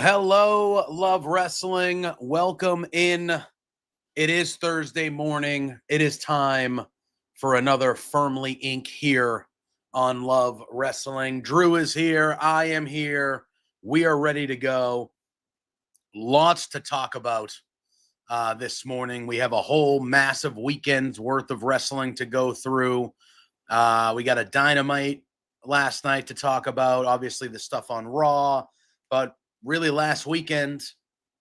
Hello, Love Wrestling. Welcome in. It is Thursday morning. It is time for another Firmly Inc. here on Love Wrestling. Drew is here. I am here. We are ready to go. Lots to talk about this morning. We have a whole massive weekend's worth of wrestling to go through. We got a Dynamite last night to talk about. Obviously, the stuff on Raw. But really, last weekend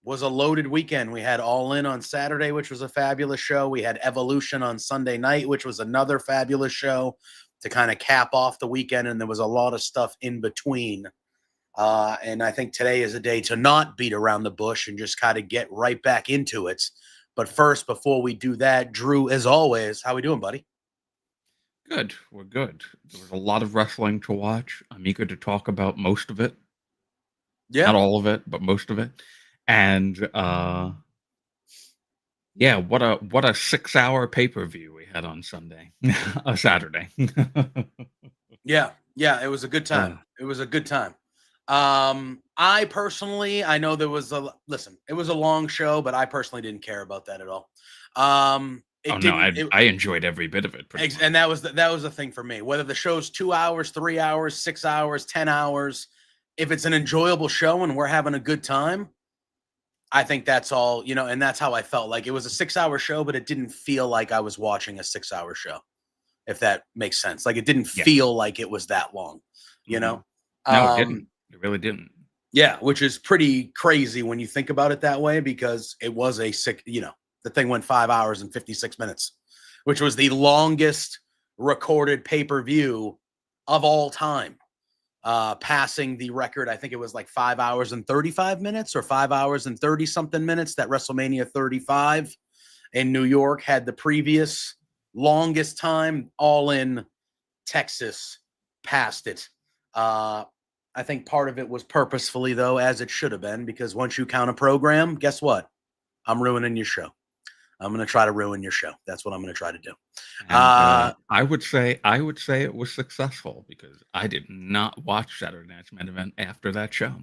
was a loaded weekend. We had All In on Saturday, which was a fabulous show. We had Evolution on Sunday night, which was another fabulous show to kind of cap off the weekend. And there was a lot of stuff in between. And I think today is a day to not beat around the bush and just kind of get right back into it. But first, before we do that, Drew, as always, how we doing, buddy? Good. We're good. There was a lot of wrestling to watch. I'm eager to talk about most of it. Yeah. Not all of it, but most of it. And yeah, what a 6-hour pay-per-view we had on Sunday. Saturday. Yeah, it was a good time. It was a good time. I personally, I know there was it was a long show, but I personally didn't care about that at all. I enjoyed every bit of it. And that was the thing for me. Whether the show's 2 hours, 3 hours, 6 hours, 10 hours, if it's an enjoyable show and we're having a good time, I think that's all, and that's how I felt. Like it was a 6-hour show, but it didn't feel like I was watching a 6-hour show, if that makes sense. Like it didn't feel like it was that long, No, it didn't. It really didn't. Yeah, which is pretty crazy when you think about it that way, because it was the thing went 5 hours and 56 minutes, which was the longest recorded pay-per-view of all time. Passing the record, I think it was like 5 hours and 35 minutes or 5 hours and 30 something minutes that WrestleMania 35 in New York had the previous longest time. All In Texas passed it. I think part of it was purposefully, though, as it should have been, because once you count a program, guess what? I'm ruining your show. I'm going to try to ruin your show. That's what I'm going to try to do. And, I would say it was successful, because I did not watch Saturday Night's Main Event after that show.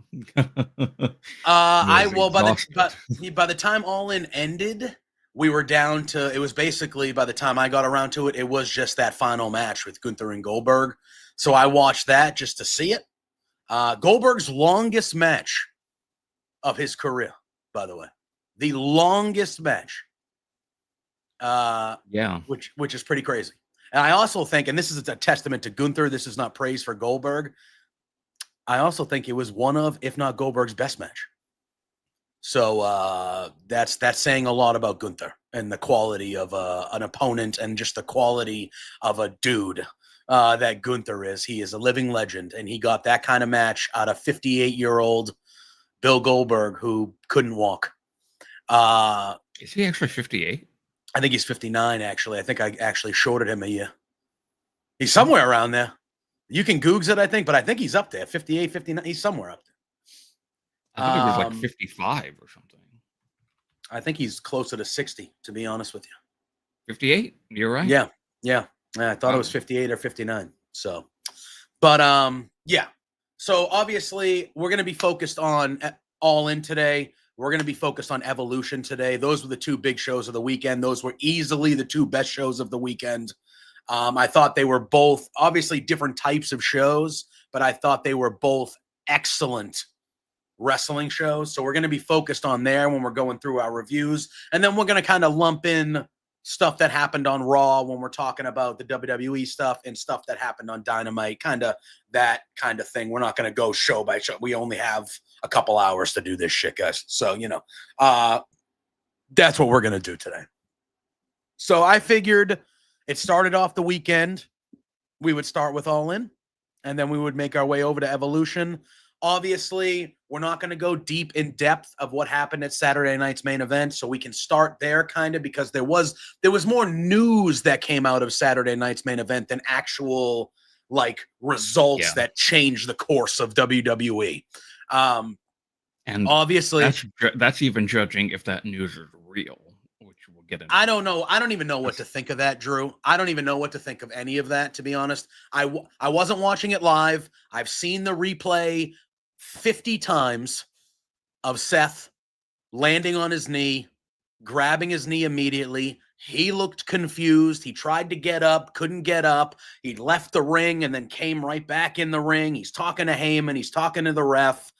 By the time All In ended, we were down to, it was basically, by the time I got around to it, it was just that final match with Gunther and Goldberg. So I watched that just to see it. Goldberg's longest match of his career, by the way. The longest match. Which is pretty crazy. And I also think, and this is a testament to Gunther, this is not praise for Goldberg, I also think it was one of, if not Goldberg's best match. So that's saying a lot about Gunther and the quality of an opponent and just the quality of a dude that Gunther is. He is a living legend, and he got that kind of match out of 58-year-old Bill Goldberg, who couldn't walk. Is he actually 58? I think he's 59, actually. I think I actually shorted him a year. He's somewhere around there. You can Googs it, I think, but I think he's up there. 58, 59. He's somewhere up there. I thought he was like 55 or something. I think he's closer to 60, to be honest with you. 58? You're right. Yeah. I thought it was 58 or 59. So, but yeah. So obviously we're going to be focused on All In today. We're going to be focused on Evolution today. Those were the two big shows of the weekend. Those were easily the two best shows of the weekend. I thought they were both obviously different types of shows, but I thought they were both excellent wrestling shows. So we're going to be focused on there when we're going through our reviews. And then we're going to kind of lump in stuff that happened on Raw when we're talking about the WWE stuff and stuff that happened on Dynamite, kind of that kind of thing. We're not going to go show by show. We only have a couple hours to do this shit, guys. So, that's what we're going to do today. So I figured it started off the weekend. We would start with All In, and then we would make our way over to Evolution. Obviously, we're not going to go deep in depth of what happened at Saturday night's main event, so we can start there kind of because there was more news that came out of Saturday night's main event than actual results that changed the course of WWE. And obviously, that's even judging if that news is real, which we'll get into. I don't know. I don't even know what to think of that, Drew. I don't even know what to think of any of that, to be honest. I wasn't watching it live. I've seen the replay 50 times of Seth landing on his knee, grabbing his knee immediately. He looked confused. He tried to get up, couldn't get up. He left the ring and then came right back in the ring. He's talking to Heyman. He's talking to the ref.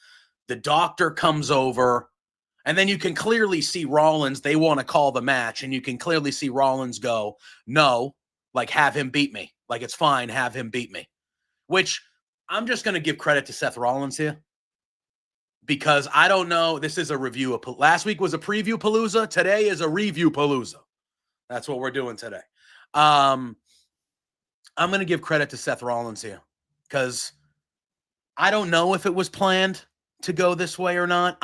The doctor comes over, and then you can clearly see Rollins. They want to call the match, and you can clearly see Rollins go, no, have him beat me. It's fine, have him beat me. Which I'm just going to give credit to Seth Rollins here because I don't know. This is a review. Last week was a preview palooza. Today is a review palooza. That's what we're doing today. I'm going to give credit to Seth Rollins here because I don't know if it was planned to go this way or not.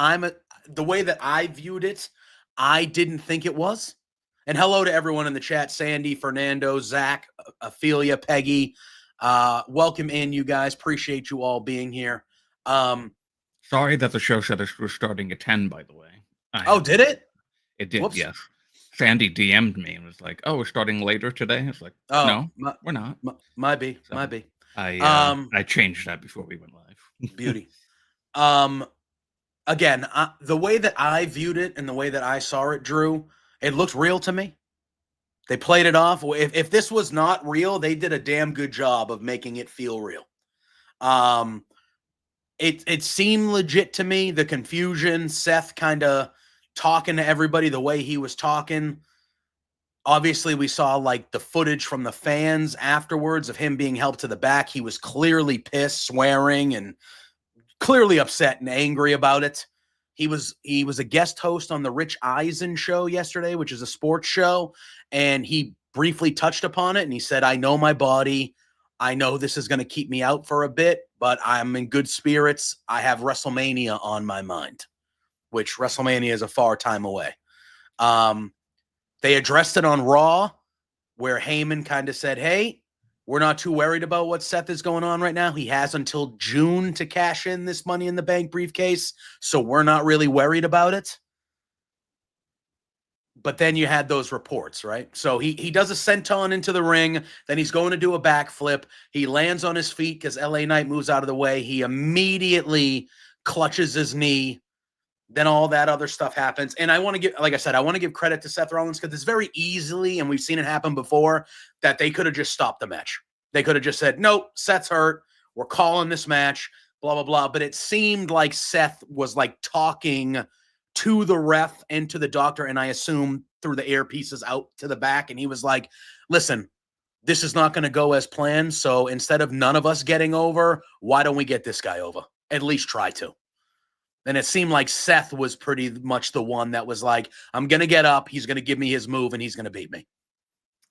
The way that I viewed it, I didn't think it was. And hello to everyone in the chat: Sandy, Fernando, Zach, Ophelia, Peggy. Welcome in, you guys. Appreciate you all being here. Sorry that the show said it was starting at 10, by the way. Did it? It did. Whoops. Yes. Sandy DM'd me and was like, "Oh, we're starting later today." It's like, no, we're not. Might be. I changed that before we went live. Beauty. Again, the way that I viewed it and the way that I saw it, Drew, it looked real to me. They played it off. If this was not real, they did a damn good job of making it feel real. It seemed legit to me. The confusion, Seth kind of talking to everybody the way he was talking. Obviously, we saw the footage from the fans afterwards of him being helped to the back. He was clearly pissed, swearing, and clearly upset and angry about it. He was a guest host on the Rich Eisen show yesterday, which is a sports show, and he briefly touched upon it, and he said, I know my body. I know this is going to keep me out for a bit, but I'm in good spirits. I have WrestleMania on my mind, which WrestleMania is a far time away. They addressed it on Raw, where Heyman kind of said, hey, we're not too worried about what Seth is going on right now. He has until June to cash in this Money in the Bank briefcase, so we're not really worried about it. But then you had those reports, right? So he does a senton into the ring. Then he's going to do a backflip. He lands on his feet because LA Knight moves out of the way. He immediately clutches his knee. Then all that other stuff happens. And I want to give, like I said, I want to give credit to Seth Rollins because it's very easily, and we've seen it happen before, that they could have just stopped the match. They could have just said, nope, Seth's hurt. We're calling this match, blah, blah, blah. But it seemed like Seth was talking to the ref and to the doctor, and I assume through the earpieces out to the back. And he was like, listen, this is not going to go as planned. So instead of none of us getting over, why don't we get this guy over? At least try to. And it seemed like Seth was pretty much the one that was like, I'm going to get up. He's going to give me his move and he's going to beat me.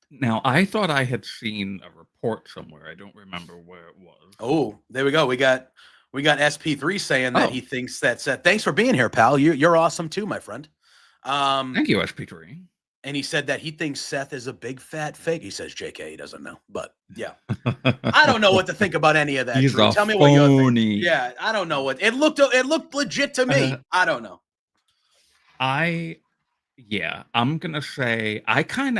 Now, I thought I had seen a report somewhere. I don't remember where it was. Oh, there we go. We got SP3 saying that he thinks that Seth. Thanks for being here, pal. You're awesome too, my friend. Thank you, SP3. And he said that he thinks Seth is a big fat fake. He says JK, he doesn't know. But yeah. I don't know what to think about any of that. He's Tell me what you think. Yeah, I don't know what it looked legit to me. I don't know. I'm gonna say I kind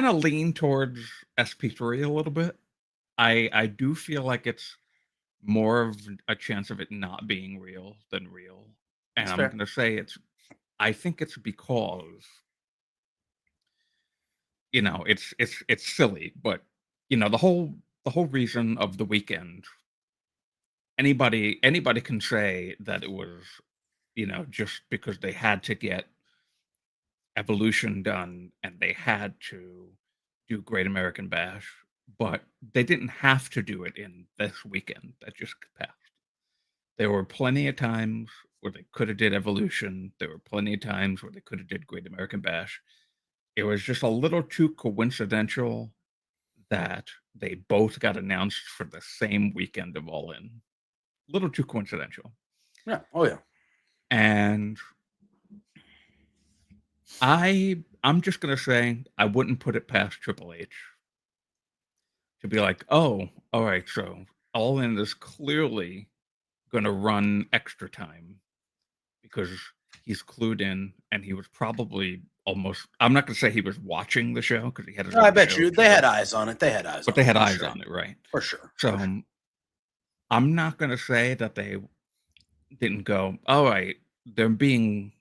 of lean towards SP3 a little bit. I do feel like it's more of a chance of it not being real than real. And I'm gonna say I think it's because it's silly, but the whole reason of the weekend, anybody can say that it was just because they had to get Evolution done, and they had to do Great American Bash, but they didn't have to do it in this weekend that just passed. There were plenty of times where they could have did Evolution. There were plenty of times where they could have did Great American Bash. It was just a little too coincidental that they both got announced for the same weekend of All In. A little too coincidental. Yeah. Oh yeah. And I'm just gonna say I wouldn't put it past Triple H to be like, oh, all right, so All In is clearly gonna run extra time because he's clued in and he was probably almost, I'm not gonna say he was watching the show because he had his I own bet show you to they do, had eyes on it. They had eyes but on they it. had For eyes sure. on it, right? For sure. So For sure. I'm not gonna say that they didn't go, all right, they're doing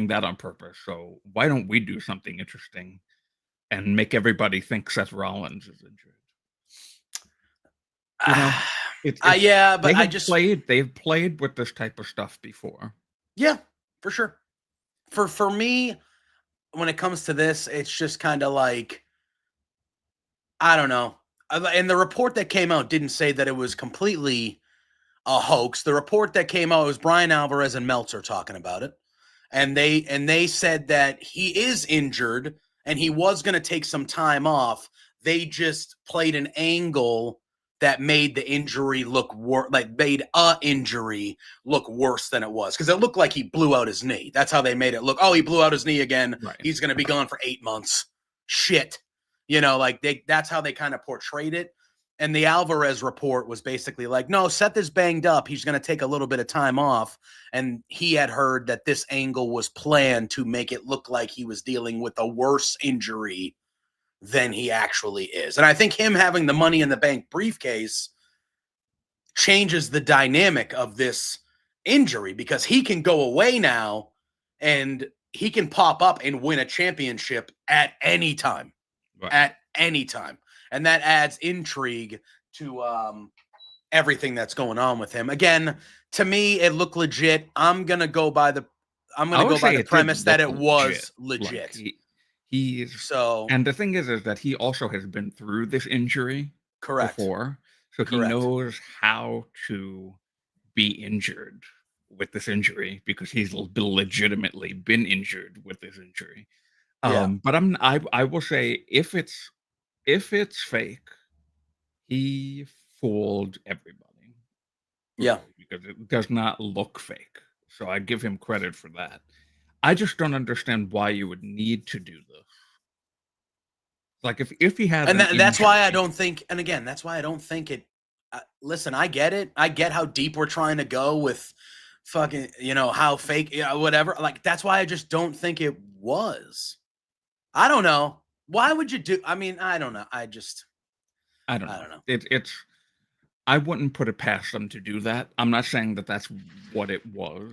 that on purpose. So why don't we do something interesting and make everybody think Seth Rollins is injured? You know, it's Yeah, but they've played with this type of stuff before. Yeah, for sure. For me, when it comes to this, it's just kind of like, I don't know. And the report that came out didn't say that it was completely a hoax. The report that came out was Brian Alvarez and Meltzer talking about it. And they said that he is injured and he was going to take some time off. They just played an angle that made the injury look made a injury look worse than it was, because it looked like he blew out his knee. That's how they made it look. Oh, he blew out his knee again. Right. He's going to be gone for 8 months. Shit. That's how they kind of portrayed it. And the Alvarez report was basically like, no, Seth is banged up. He's going to take a little bit of time off. And he had heard that this angle was planned to make it look like he was dealing with a worse injury than he actually is. And I think him having the Money in the Bank briefcase changes the dynamic of this injury, because he can go away now and he can pop up and win a championship at any time. Right. At any time. And that adds intrigue to everything that's going on with him. Again, to me, it looked legit. I'm gonna go by the premise that it was legit. Like and the thing is that he also has been through this injury before, so he knows how to be injured with this injury because he's legitimately been injured with this injury. But I will say if it's fake, he fooled everybody. Yeah. Because it does not look fake. So I give him credit for that. I just don't understand why you would need to do this. Like if he had, that's why I don't think. And again, that's why I don't think it. Listen, I get it. I get how deep we're trying to go with fucking, how fake, whatever. Like, that's why I just don't think it was. I don't know. Why would you do? I mean, I don't know. I don't know. It's. I wouldn't put it past them to do that. I'm not saying that that's what it was,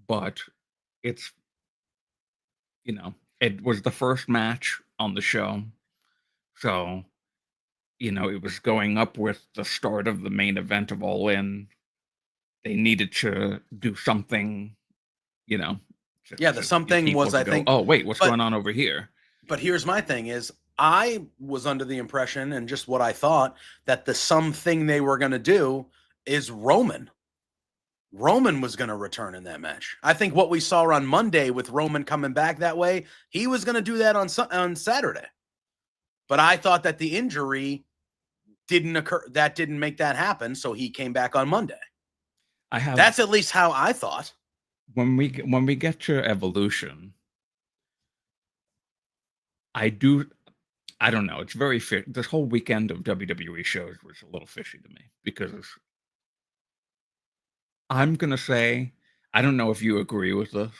but it's, it was the first match on the show. So, it was going up with the start of the main event of All In. They needed to do something, the something was, I think, oh, wait, what's going on over here? But here's my thing is, I was under the impression, and just what I thought, that the something they were going to do is Roman. Roman was going to return in that match. I think what we saw on Monday with Roman coming back that way, he was going to do that on Saturday. But I thought that the injury didn't occur. That didn't make that happen. So he came back on Monday. That's at least how I thought. When we get to Evolution, I don't know. It's very fishy. This whole weekend of WWE shows was a little fishy to me because I'm going to say, I don't know if you agree with this,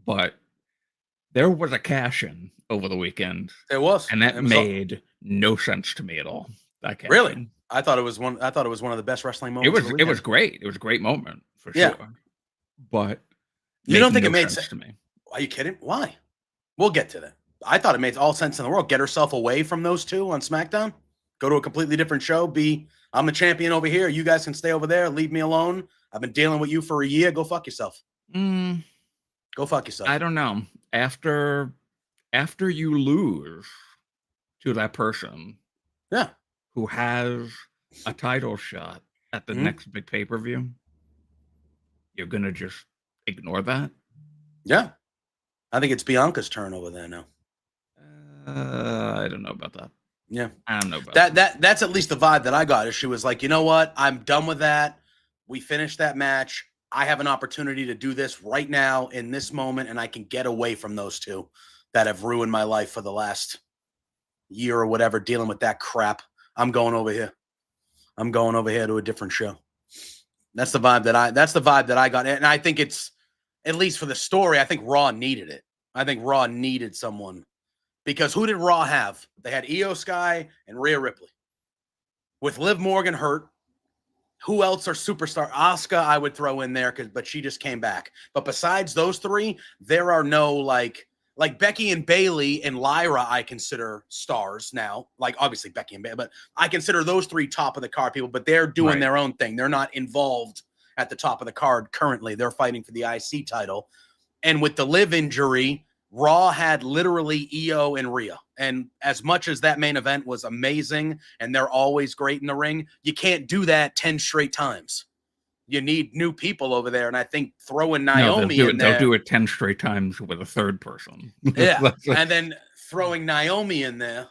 but there was a cash-in over the weekend. There was. And that made no sense to me at all. Really? I thought it was one of the best wrestling moments. It was great. It was a great moment for sure. But you don't think it made sense to me? Are you kidding? Why? We'll get to that. I thought it made all sense in the world. Get herself away from those two on SmackDown. Go to a completely different show. I'm the champion over here. You guys can stay over there. Leave me alone. I've been dealing with you for a year. Go fuck yourself. Go fuck yourself. I don't know. after you lose to that person Yeah. who has a title shot at the next big pay-per-view, you're going to just ignore that? Yeah. I think it's Bianca's turn over there now. I don't know about that. Yeah. I don't know about that. That's at least the vibe that I got. Is she was like, you know what? I'm done with that. We finished that match. I have an opportunity to do this right now in this moment, and I can get away from those two that have ruined my life for the last year or whatever, dealing with that crap. I'm going over here. I'm going over here to a different show. That's the vibe that I got. And I think it's, at least for the story, I think Raw needed it. I think Raw needed someone. Because who did Raw have? They had Io Sky and Rhea Ripley. With Liv Morgan hurt, who else are superstar? Asuka, I would throw in there, but she just came back. But besides those three, there are no like Becky and Bayley and Lyra, I consider stars now. Like obviously Becky and Bayley, but I consider those three top of the card people, but they're doing their own thing. They're not involved at the top of the card currently. They're fighting for the IC title. And with the Liv injury, Raw had literally Io and Rhea. And as much as that main event was amazing and they're always great in the ring, you can't do that 10 straight times. You need new people over there. And I think throwing Naomi in there. They'll do it 10 straight times with a third person. Yeah. And then throwing Naomi in there,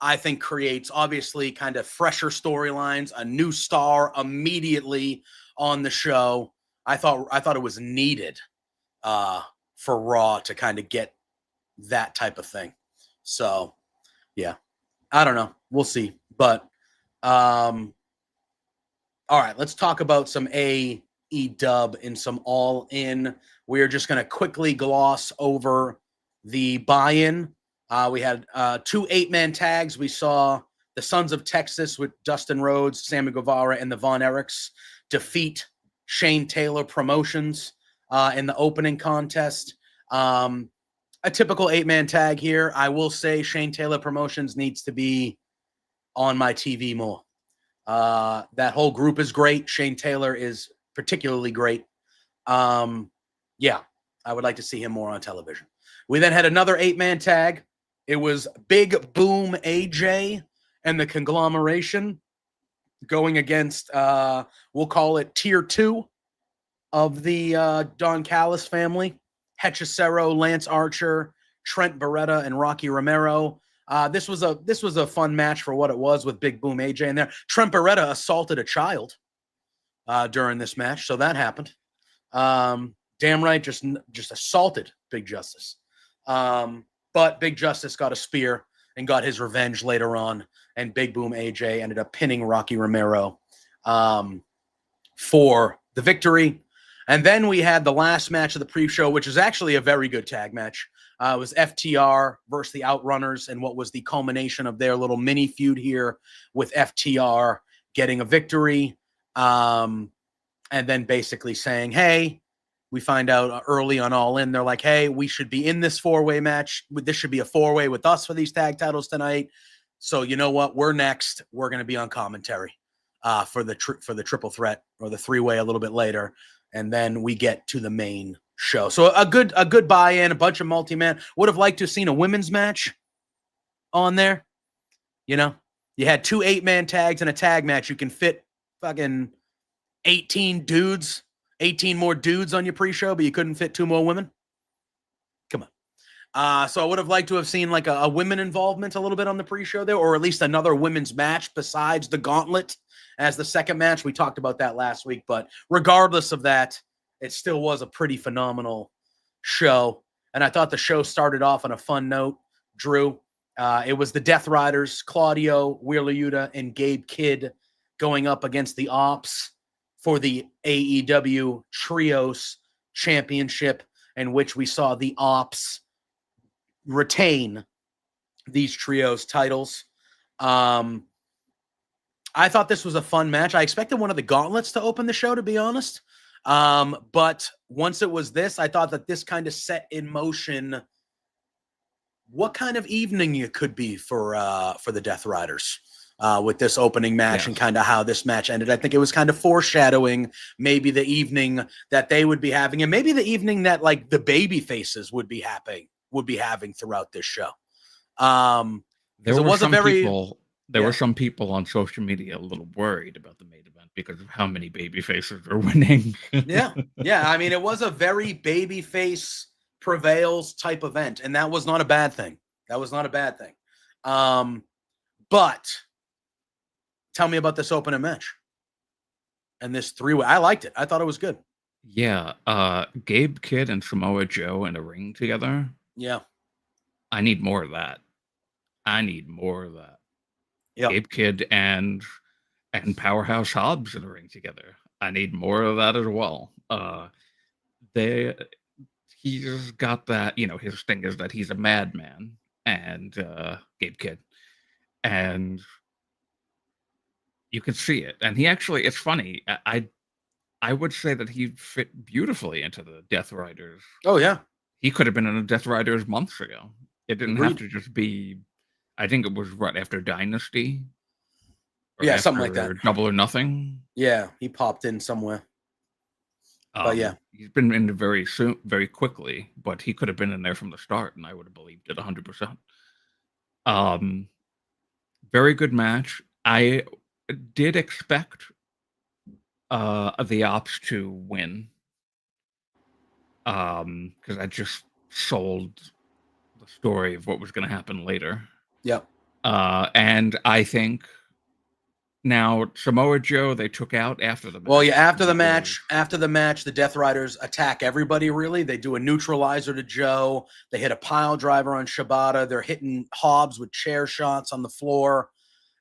I think creates obviously kind of fresher storylines, a new star immediately on the show. I thought it was needed for Raw to kind of get that type of thing. So, yeah, I don't know. We'll see. But, all right, let's talk about some AEW and some All In. We're just going to quickly gloss over the buy-in. We had 2 8-man tags. We saw the Sons of Texas with Dustin Rhodes, Sammy Guevara, and the Von Erichs defeat Shane Taylor Promotions in the opening contest. A typical 8-man tag here. I will say Shane Taylor Promotions needs to be on my TV more. That whole group is great. Shane Taylor is particularly great. Yeah, I would like to see him more on television. We then had another 8-man tag. It was Big Boom AJ and the Conglomeration going against, we'll call it Tier 2 of the Don Callis family. Hechicero, Lance Archer, Trent Beretta, and Rocky Romero. This was a fun match for what it was with Big Boom AJ in there. Trent Beretta assaulted a child during this match, so that happened. Damn right, just assaulted Big Justice. But Big Justice got a spear and got his revenge later on, and Big Boom AJ ended up pinning Rocky Romero for the victory. And then we had the last match of the pre-show, which is actually a very good tag match. It was FTR versus the Outrunners, and what was the culmination of their little mini feud here with FTR getting a victory, and then basically saying, hey, we find out early on All In, they're like, hey, we should be in this 4-way match. This should be a 4-way with us for these tag titles tonight. So you know what? We're next. We're going to be on commentary for the triple threat or the 3-way a little bit later. And then we get to the main show. So a good buy-in, a bunch of multi-man. Would have liked to have seen a women's match on there. You know, you had 2 8-man tags and a tag match. You can fit fucking 18 dudes, 18 more dudes on your pre-show, but you couldn't fit 2 more women. Come on. So I would have liked to have seen like a women involvement a little bit on the pre-show there, or at least another women's match besides the gauntlet as the second match. We talked about that last week, but regardless of that, it still was a pretty phenomenal show. And I thought the show started off on a fun note, Drew. It was the Death Riders, Claudio, Wheeler Yuta, and Gabe Kidd going up against the Ops for the AEW Trios Championship, in which we saw the Ops retain these Trios titles. I thought this was a fun match. I expected one of the gauntlets to open the show, to be honest. But once it was this, I thought that this kind of set in motion what kind of evening it could be for the Death Riders. with this opening match and kind of how this match ended. I think it was kind of foreshadowing maybe the evening that they would be having, and maybe the evening that like the baby faces would be having throughout this show. There were some people on social media a little worried about the main event because of how many baby faces are winning. Yeah. I mean, it was a very baby face prevails type event, and that was not a bad thing. But tell me about this opening match and this three-way. I liked it. I thought it was good. Yeah. Gabe Kidd and Samoa Joe in a ring together. Yeah. I need more of that. Yep. Gabe Kidd and Powerhouse Hobbs in a ring together. I need more of that as well. He's got that, his thing is that he's a madman, and Gabe Kidd, and you can see it. And he actually, it's funny. I would say that he fit beautifully into the Death Riders. Oh yeah, he could have been in the Death Riders months ago. It didn't have to just be. I think it was right after Dynasty. Yeah, something like that. Double or Nothing. Yeah, he popped in somewhere. But yeah, he's been in very quickly. But he could have been in there from the start, and I would have believed it 100%. Very good match. I did expect the Ops to win, because I just sold the story of what was going to happen later. Yep. And I think now Samoa Joe they took out after the match. Well, yeah, after the match, the Death Riders attack everybody. Really, they do a neutralizer to Joe. They hit a pile driver on Shibata. They're hitting Hobbs with chair shots on the floor.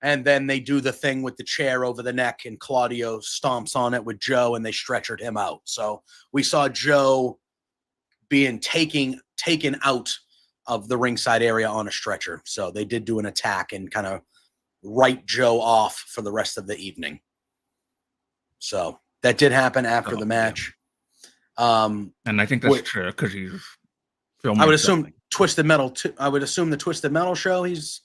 And then they do the thing with the chair over the neck, and Claudio stomps on it with Joe, and they stretchered him out. So we saw Joe being taken out of the ringside area on a stretcher. So they did do an attack and kind of write Joe off for the rest of the evening. So that did happen after the match. Yeah. And I think that's true because he's filming. I would assume Twisted Metal too. I would assume the Twisted Metal show he's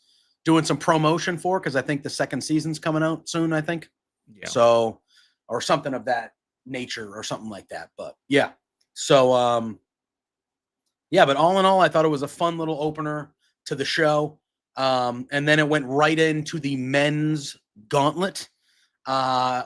doing some promotion for, because I think the second season's coming out soon, I think. Yeah. So, or something of that nature or something like that. But yeah. So, yeah, but all in all, I thought it was a fun little opener to the show. And then it went right into the men's gauntlet,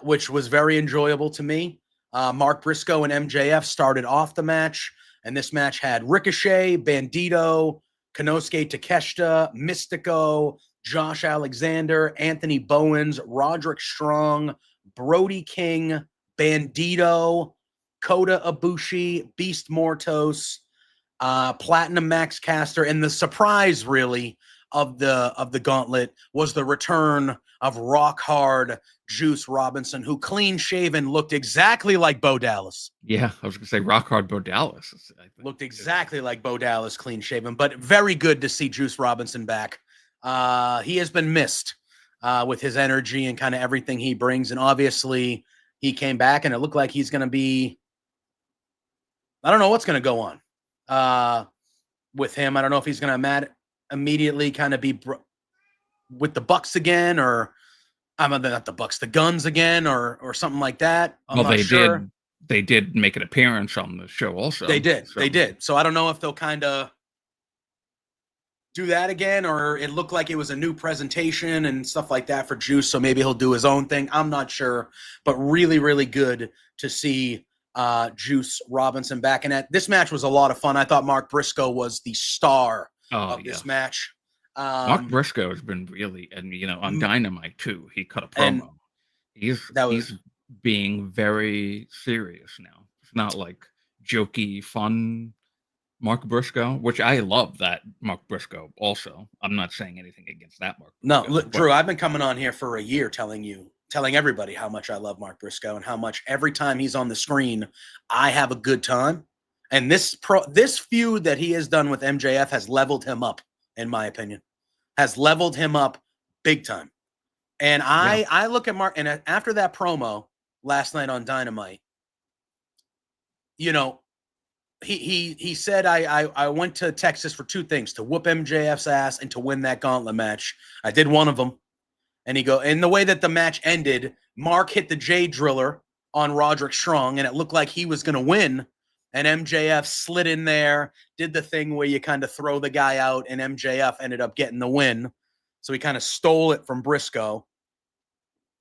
which was very enjoyable to me. Mark Briscoe and MJF started off the match, and this match had Ricochet, Bandito, Konosuke Takeshita, Mystico, Josh Alexander, Anthony Bowens, Roderick Strong, Brody King, Bandito, Kota Ibushi, Beast Mortos, Platinum Max Caster, and the surprise really of the gauntlet was the return of Rock Hard Juice Robinson, who clean shaven looked exactly like Bo Dallas. Yeah, I was gonna say Rock Hard Bo Dallas looked exactly like Bo Dallas, clean shaven, but very good to see Juice Robinson back. He has been missed with his energy and kind of everything he brings, and obviously he came back, and it looked like he's going to be. I don't know what's going to go on with him. I don't know if he's going to immediately kind of be with the Bucks again, or not the Bucks, the Guns again, or something like that. They did make an appearance on the show also. They did. So I don't know if they'll kind of do that again, or it looked like it was a new presentation and stuff like that for Juice. So maybe he'll do his own thing. I'm not sure, but really, really good to see Juice Robinson back. And this match was a lot of fun. I thought Mark Briscoe was the star of this match. Mark Briscoe has been really, and on Dynamite too, he cut a promo. He's being very serious now. It's not like jokey, fun Mark Briscoe, which I love that Mark Briscoe also. I'm not saying anything against that Mark Briscoe. No, Drew, I've been coming on here for a year telling everybody how much I love Mark Briscoe and how much every time he's on the screen, I have a good time. And this feud that he has done with MJF has leveled him up, in my opinion. Has leveled him up big time. And I look at Mark, and after that promo last night on Dynamite, he said, I went to Texas for two things, to whoop MJF's ass and to win that gauntlet match. I did one of them. And the way that the match ended, Mark hit the J Driller on Roderick Strong, and it looked like he was going to win. And MJF slid in there, did the thing where you kind of throw the guy out, and MJF ended up getting the win. So he kind of stole it from Briscoe.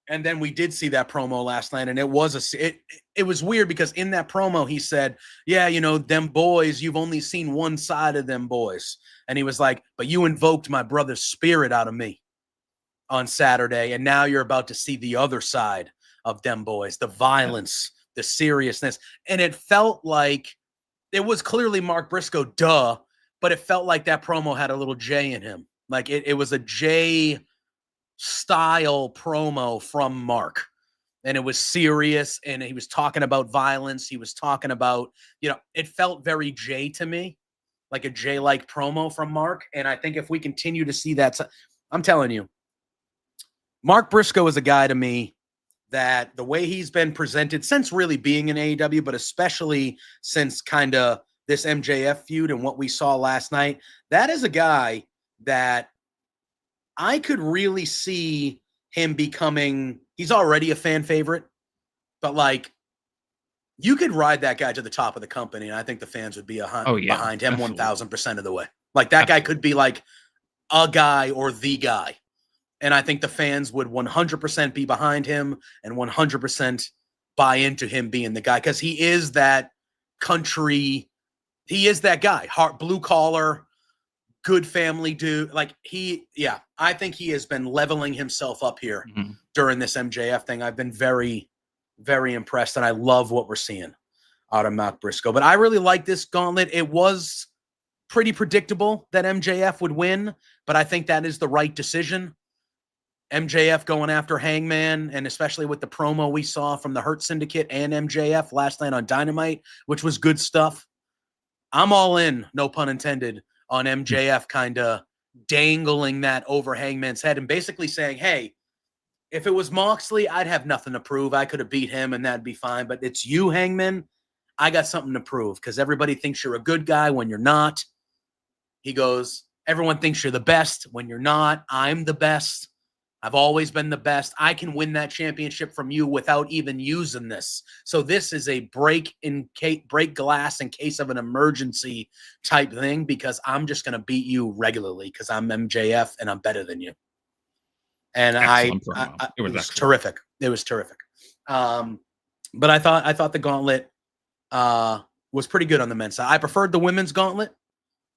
And then we did see that promo last night, and it was it was weird because in that promo he said, "Yeah, them boys, you've only seen one side of them boys," and he was like, "But you invoked my brother's spirit out of me on Saturday, and now you're about to see the other side of them boys, the violence, the seriousness." And it felt like it was clearly Mark Briscoe, but it felt like that promo had a little J in him. Like it was a J style promo from Mark. And it was serious, and he was talking about violence. He was talking about, it felt very J to me, like a J-like promo from Mark. And I think if we continue to see that, I'm telling you, Mark Briscoe is a guy to me that the way he's been presented since really being in AEW, but especially since kind of this MJF feud and what we saw last night, that is a guy that I could really see him becoming, he's already a fan favorite, but like you could ride that guy to the top of the company, and I think the fans would be behind him 1,000% of the way. Like that guy could be like a guy or the guy. And I think the fans would 100% be behind him and 100% buy into him being the guy, because he is that country. He is that guy, blue collar, good family dude. Like I think he has been leveling himself up here during this MJF thing. I've been very, very impressed, and I love what we're seeing out of Mark Briscoe. But I really like this gauntlet. It was pretty predictable that MJF would win, but I think that is the right decision. MJF going after Hangman, and especially with the promo we saw from the Hurt Syndicate and MJF last night on Dynamite, which was good stuff. I'm all in, no pun intended, on MJF kind of dangling that over Hangman's head and basically saying, hey, if it was Moxley, I'd have nothing to prove. I could have beat him and that'd be fine. But it's you, Hangman. I got something to prove, because everybody thinks you're a good guy when you're not. He goes, everyone thinks you're the best when you're not. I'm the best. I've always been the best. I can win that championship from you without even using this. So this is a break glass in case of an emergency type thing, because I'm just going to beat you regularly because I'm MJF and I'm better than you. And it was terrific. It was terrific. But I thought the gauntlet was pretty good on the men's side. I preferred the women's gauntlet,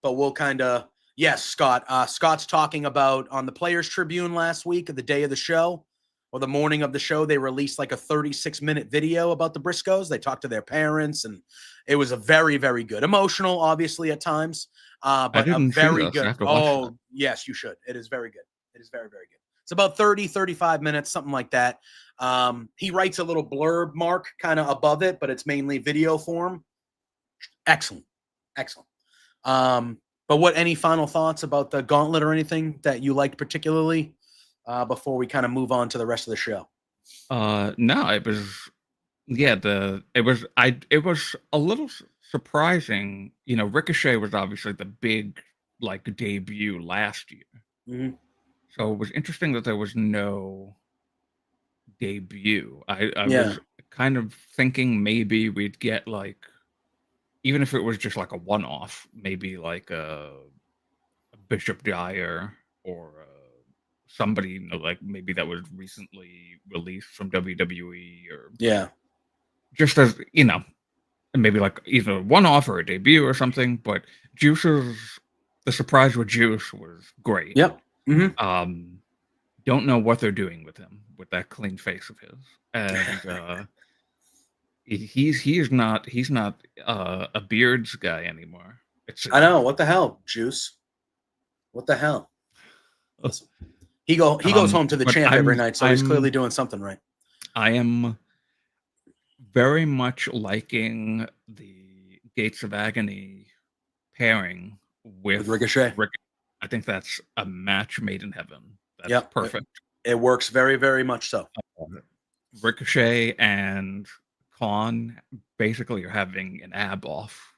but we'll kind of. Yes, Scott. Scott's talking about on the Players Tribune last week, the day of the show, or the morning of the show, they released like a 36-minute video about the Briscoes. They talked to their parents, and it was a very, very good. Emotional, obviously, at times, but a very good. Oh, yes, you should. It is very good. It is very, very good. It's about 30, 35 minutes, something like that. He writes a little blurb, Mark, kind of above it, but it's mainly video form. Excellent. Excellent. But any final thoughts about the gauntlet or anything that you liked particularly before we kind of move on to the rest of the show? No, it was, it was a little surprising. Ricochet was obviously the big debut last year. Mm-hmm. So it was interesting that there was no debut. I was kind of thinking maybe we'd get even if it was just a one-off, maybe like a Bishop Dyer or somebody maybe that was recently released from WWE, or just as maybe either one-off or a debut or something. But the surprise with Juice was great. Yep. Mm-hmm. Don't know what they're doing with him with that clean face of his, and he's not a beards guy anymore. I know, what the hell, Juice. What the hell? He goes home to the champ every night, so he's clearly doing something right. I am very much liking the Gates of Agony pairing with Ricochet. I think that's a match made in heaven. That's perfect. It works very, very much so. Ricochet and Khan basically are having an ab off.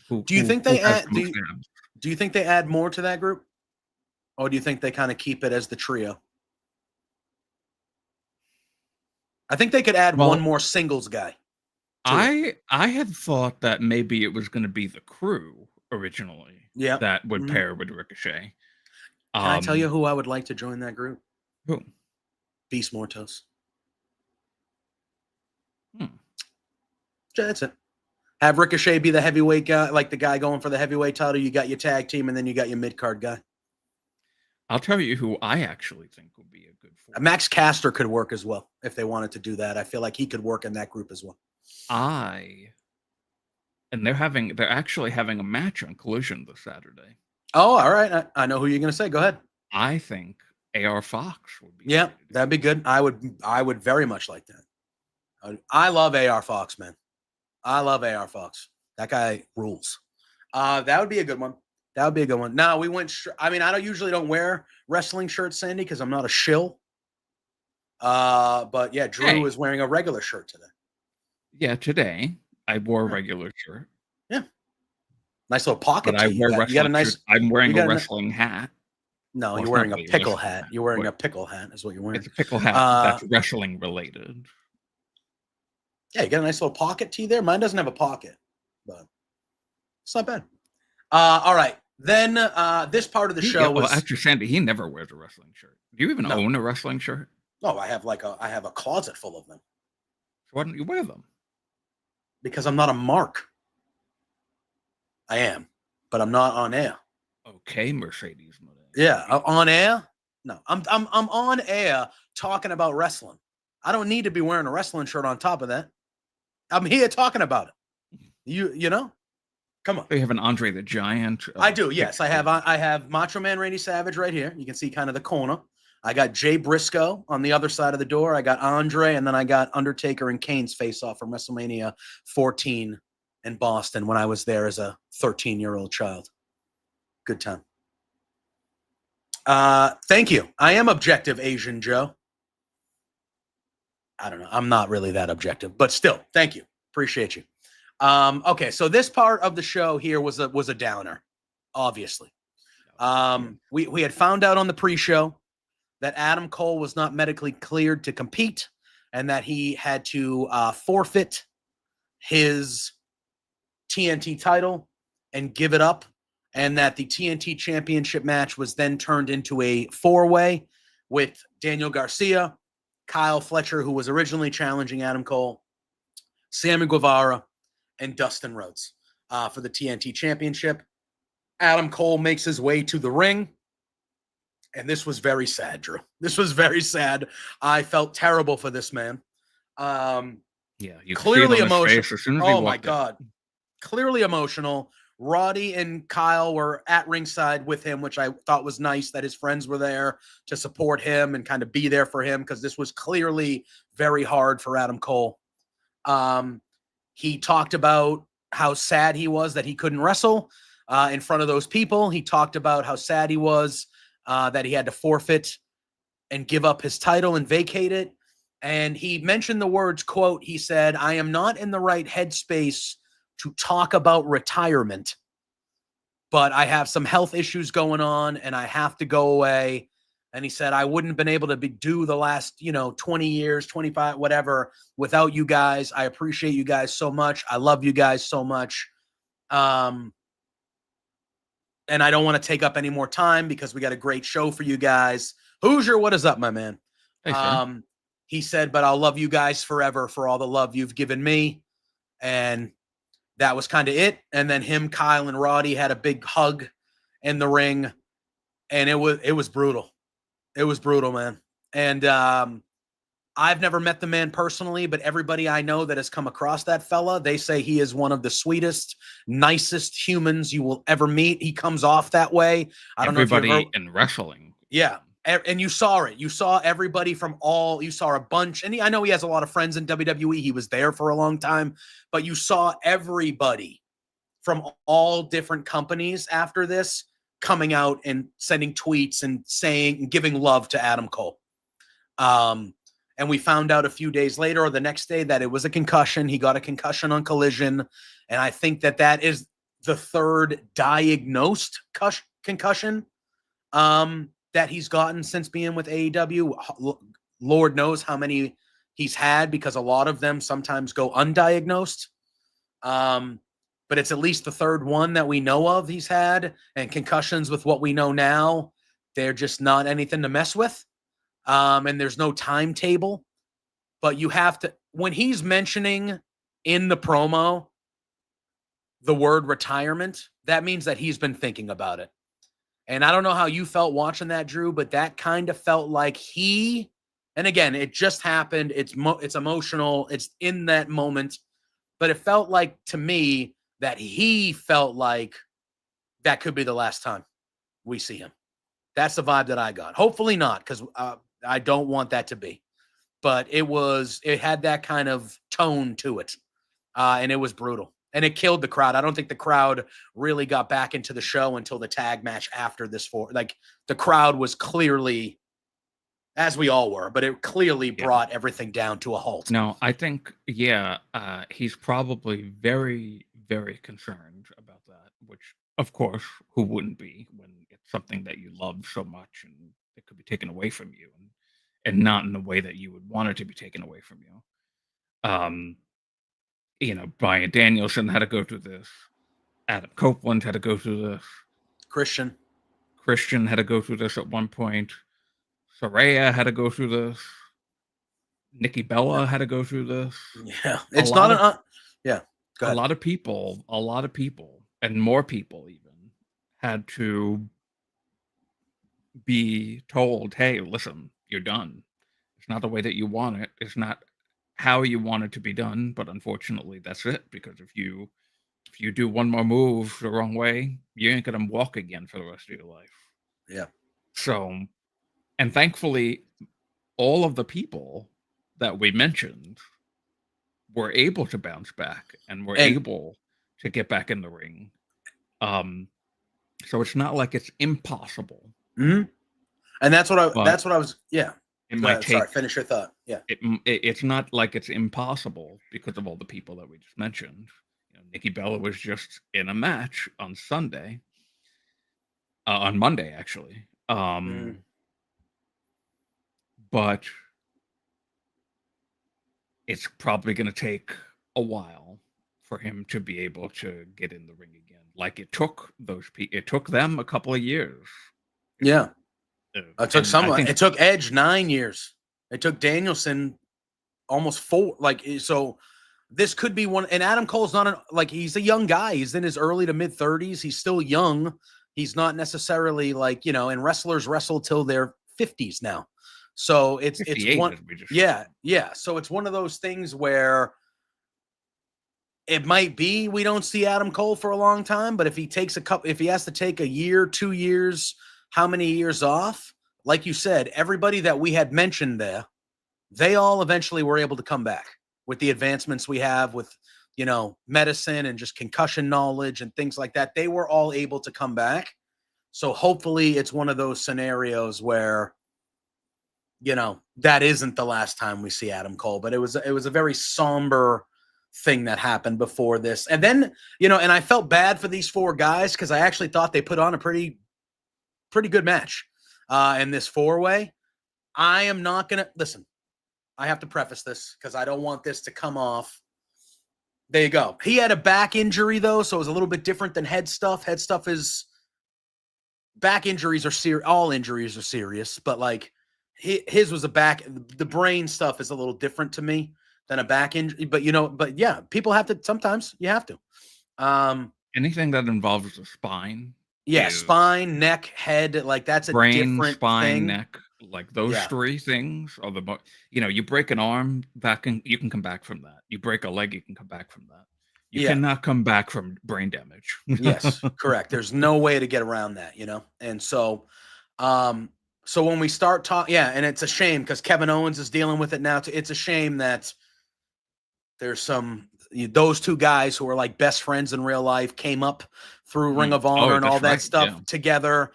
Do you think they add more to that group, or do you think they kind of keep it as the trio? I think they could add Well, one more singles guy. I had thought that maybe it was going to be the Crew originally. Yeah. That would pair with Ricochet. Can I tell you who I would like to join that group? Who? Beast Mortos. Hmm. That's it. Have Ricochet be the heavyweight guy, like the guy going for the heavyweight title. You got your tag team, and then you got your mid-card guy. I'll tell you who I actually think would be a good four. Max Caster could work as well if they wanted to do that. I feel like he could work in that group as well. And they're actually having a match on Collision this Saturday. Oh, all right. I know who you're going to say. Go ahead. I think AR Fox would be. Yeah, that'd be good. I would very much like that. I love AR Fox, man. I love AR Fox. That guy rules. That would be a good one. That would be a good one. No, we went. I mean, I don't wear wrestling shirts, Sandy, because I'm not a shill. But yeah, Drew is wearing a regular shirt today. Yeah, today I wore a regular shirt. Yeah, nice little pocket. But I wear wrestling. You got a nice. I'm wearing a wrestling hat. No, you're wearing a pickle hat. You're wearing a pickle hat, is what you're wearing. It's a pickle hat. That's wrestling related. Yeah, you got a nice little pocket tee there. Mine doesn't have a pocket, but it's not bad. All right. Then this part of the show was actually, Sandy, he never wears a wrestling shirt. Do you even own a wrestling shirt? No, I have a closet full of them. So why don't you wear them? Because I'm not a mark. I am, but I'm not on air. Okay, Mercedes. Yeah, on air? No, I'm on air talking about wrestling. I don't need to be wearing a wrestling shirt on top of that. I'm here talking about it. You know? Come on. You have an Andre the Giant. I do, yes. I have Macho Man Randy Savage right here. You can see kind of the corner. I got Jay Briscoe on the other side of the door. I got Andre, and then I got Undertaker and Kane's face-off from WrestleMania 14 in Boston when I was there as a 13-year-old child. Good time. Thank you. I am objective, Asian Joe. I don't know. I'm not really that objective, but still, thank you. Appreciate you. Okay, so this part of the show here was a downer, obviously. We had found out on the pre-show that Adam Cole was not medically cleared to compete and that he had to forfeit his TNT title and give it up, and that the TNT championship match was then turned into a four-way with Daniel Garcia, Kyle Fletcher, who was originally challenging Adam Cole, Sammy Guevara, and Dustin Rhodes for the TNT championship. Adam Cole makes his way to the ring. And this was very sad, Drew. This was very sad. I felt terrible for this man. You clearly emotional. Oh my God. Clearly emotional. Roddy and Kyle were at ringside with him, which I thought was nice that his friends were there to support him and kind of be there for him, because this was clearly very hard for Adam Cole. He talked about how sad he was that he couldn't wrestle in front of those people. He talked about how sad he was that he had to forfeit and give up his title and vacate it. And he mentioned the words, quote, he said, "I am not in the right headspace to talk about retirement, but I have some health issues going on and I have to go away." And he said, "I wouldn't have been able to do the last, 20 years, 25, whatever, without you guys. I appreciate you guys so much. I love you guys so much. And I don't want to take up any more time because we got a great show for you guys. Hoosier, what is up, my man?" Hey, he said, "But I'll love you guys forever for all the love you've given me." And that was kind of it. And then him, Kyle, and Roddy had a big hug in the ring. And it was brutal. It was brutal, man. And I've never met the man personally, but everybody I know that has come across that fella, they say he is one of the sweetest, nicest humans you will ever meet. He comes off that way. I don't know if everybody in wrestling. Yeah. And you saw it. You saw everybody you saw a bunch. And I know he has a lot of friends in WWE. He was there for a long time, but you saw everybody from all different companies after this coming out and sending tweets and saying and giving love to Adam Cole. And we found out a few days later or the next day that it was a concussion. He got a concussion on Collision. And I think that is the third diagnosed concussion that he's gotten since being with AEW. Lord knows how many he's had, because a lot of them sometimes go undiagnosed. But it's at least the third one that we know of he's had, and concussions with what we know now, they're just not anything to mess with. And there's no timetable, but you have to, when he's mentioning in the promo the word retirement, that means that he's been thinking about it. And I don't know how you felt watching that, Drew, but that kind of felt like he, and again, it just happened. It's emotional. It's in that moment, but it felt like to me that he felt like that could be the last time we see him. That's the vibe that I got. Hopefully not, because I don't want that to be. But it had that kind of tone to it. And it was brutal. And it killed the crowd. I don't think the crowd really got back into the show until the tag match after this. The crowd was clearly, as we all were, but it clearly brought everything down to a halt. No, I think, he's probably very, very concerned about that, which, of course, who wouldn't be when it's something that you love so much and it could be taken away from you, and not in the way that you would want it to be taken away from you. Bryan Danielson had to go through this. Adam Copeland had to go through this. Christian had to go through this at one point. Saraya had to go through this. Nikki Bella had to go through this. Yeah, it's not an. Yeah, go ahead. A lot of people, and more people even, had to be told, "Hey, listen, you're done. It's not the way that you want it. It's not how you want it to be done. But unfortunately, that's it. Because if you do one more move the wrong way, you ain't gonna walk again for the rest of your life." Yeah. So, and thankfully, all of the people that we mentioned were able to bounce back and were able to get back in the ring. So it's not like it's impossible. Mm-hmm. And that's what I was. Yeah. It might take. Sorry, finish your thought. Yeah. It's not like it's impossible because of all the people that we just mentioned. Nikki Bella was just in a match on Sunday. On Monday, actually. But it's probably going to take a while for him to be able to get in the ring again. Like it took them a couple of years. Yeah. It took Edge 9 years. It took Danielson almost 4. So this could be one. And Adam Cole's not he's a young guy. He's in his early to mid 30s. He's still young. He's not necessarily and wrestlers wrestle till their 50s now. So it's one. Yeah. So it's one of those things where it might be we don't see Adam Cole for a long time, but if he has to take a year, 2 years, how many years off? Like you said, everybody that we had mentioned there, they all eventually were able to come back with the advancements we have with, medicine and just concussion knowledge and things like that. They were all able to come back. So hopefully it's one of those scenarios where, that isn't the last time we see Adam Cole, but it was a very somber thing that happened before this. And then, and I felt bad for these 4 guys because I actually thought they put on a pretty good match in this 4-way. I am not going to listen. I have to preface this because I don't want this to come off. There you go. He had a back injury though, so it was a little bit different than head stuff. Head stuff is back injuries are serious. All injuries are serious, but his was a back. The brain stuff is a little different to me than a back injury. But yeah, people have to. Sometimes you have to. Anything that involves the spine. Yeah, spine, neck, head. That's a brain, different spine, thing. Neck. Those 3 things are the you break an arm, you can come back from that. You break a leg, you can come back from that. You cannot come back from brain damage. Yes, correct. There's no way to get around that, And so, so when we start talking, and it's a shame because Kevin Owens is dealing with it now. It's a shame that there's those 2 guys who are best friends in real life came up through Ring of Honor and all that stuff together.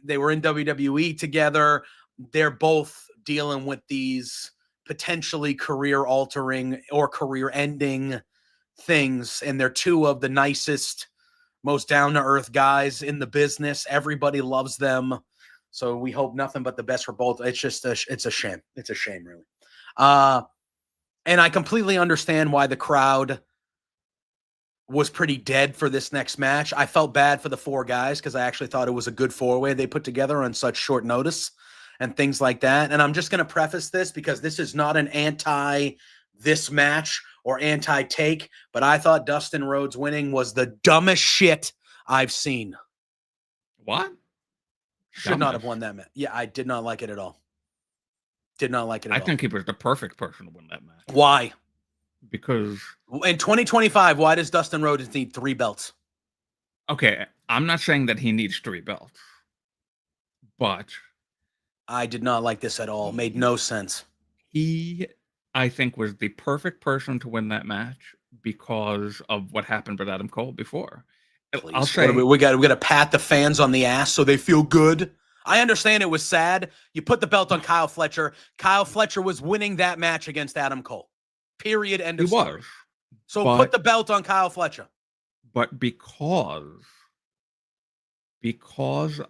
They were in WWE together. They're both dealing with these potentially career-altering or career-ending things, and they're 2 of the nicest, most down-to-earth guys in the business. Everybody loves them, so we hope nothing but the best for both. It's just it's a shame. It's a shame, really. And I completely understand why the crowd was pretty dead for this next match. I felt bad for the four guys because I actually thought it was a good four-way they put together on such short notice and things like that. And I'm just going to preface this because this is not an anti-this match or anti-take, but I thought Dustin Rhodes winning was the dumbest shit I've seen. What? Should not have won that match. Yeah, I did not like it at all. Did not like it at all. I think he was the perfect person to win that match. Why? Because in 2025, why does Dustin Rhodes need 3 belts? Okay, I'm not saying that he needs 3 belts, but I did not like this at all. Made no sense. He, I think, was the perfect person to win that match because of what happened with Adam Cole before. Please. I'll say we got to pat the fans on the ass so they feel good. I understand it was sad. You put the belt on Kyle Fletcher. Kyle Fletcher was winning that match against Adam Cole. Period. End of story. So put the belt on Kyle Fletcher. But because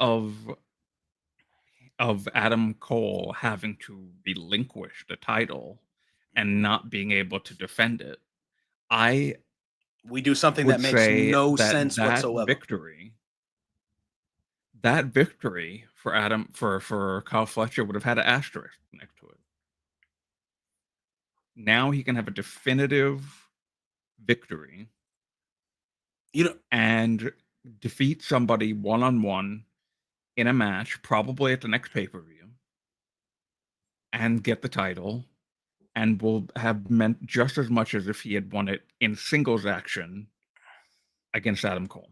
of Adam Cole having to relinquish the title and not being able to defend it, we do something that makes no sense whatsoever. That victory for Kyle Fletcher would have had an asterisk next to it. Now he can have a definitive victory, and defeat somebody one-on-one in a match, probably at the next pay-per-view, and get the title, and will have meant just as much as if he had won it in singles action against Adam Cole.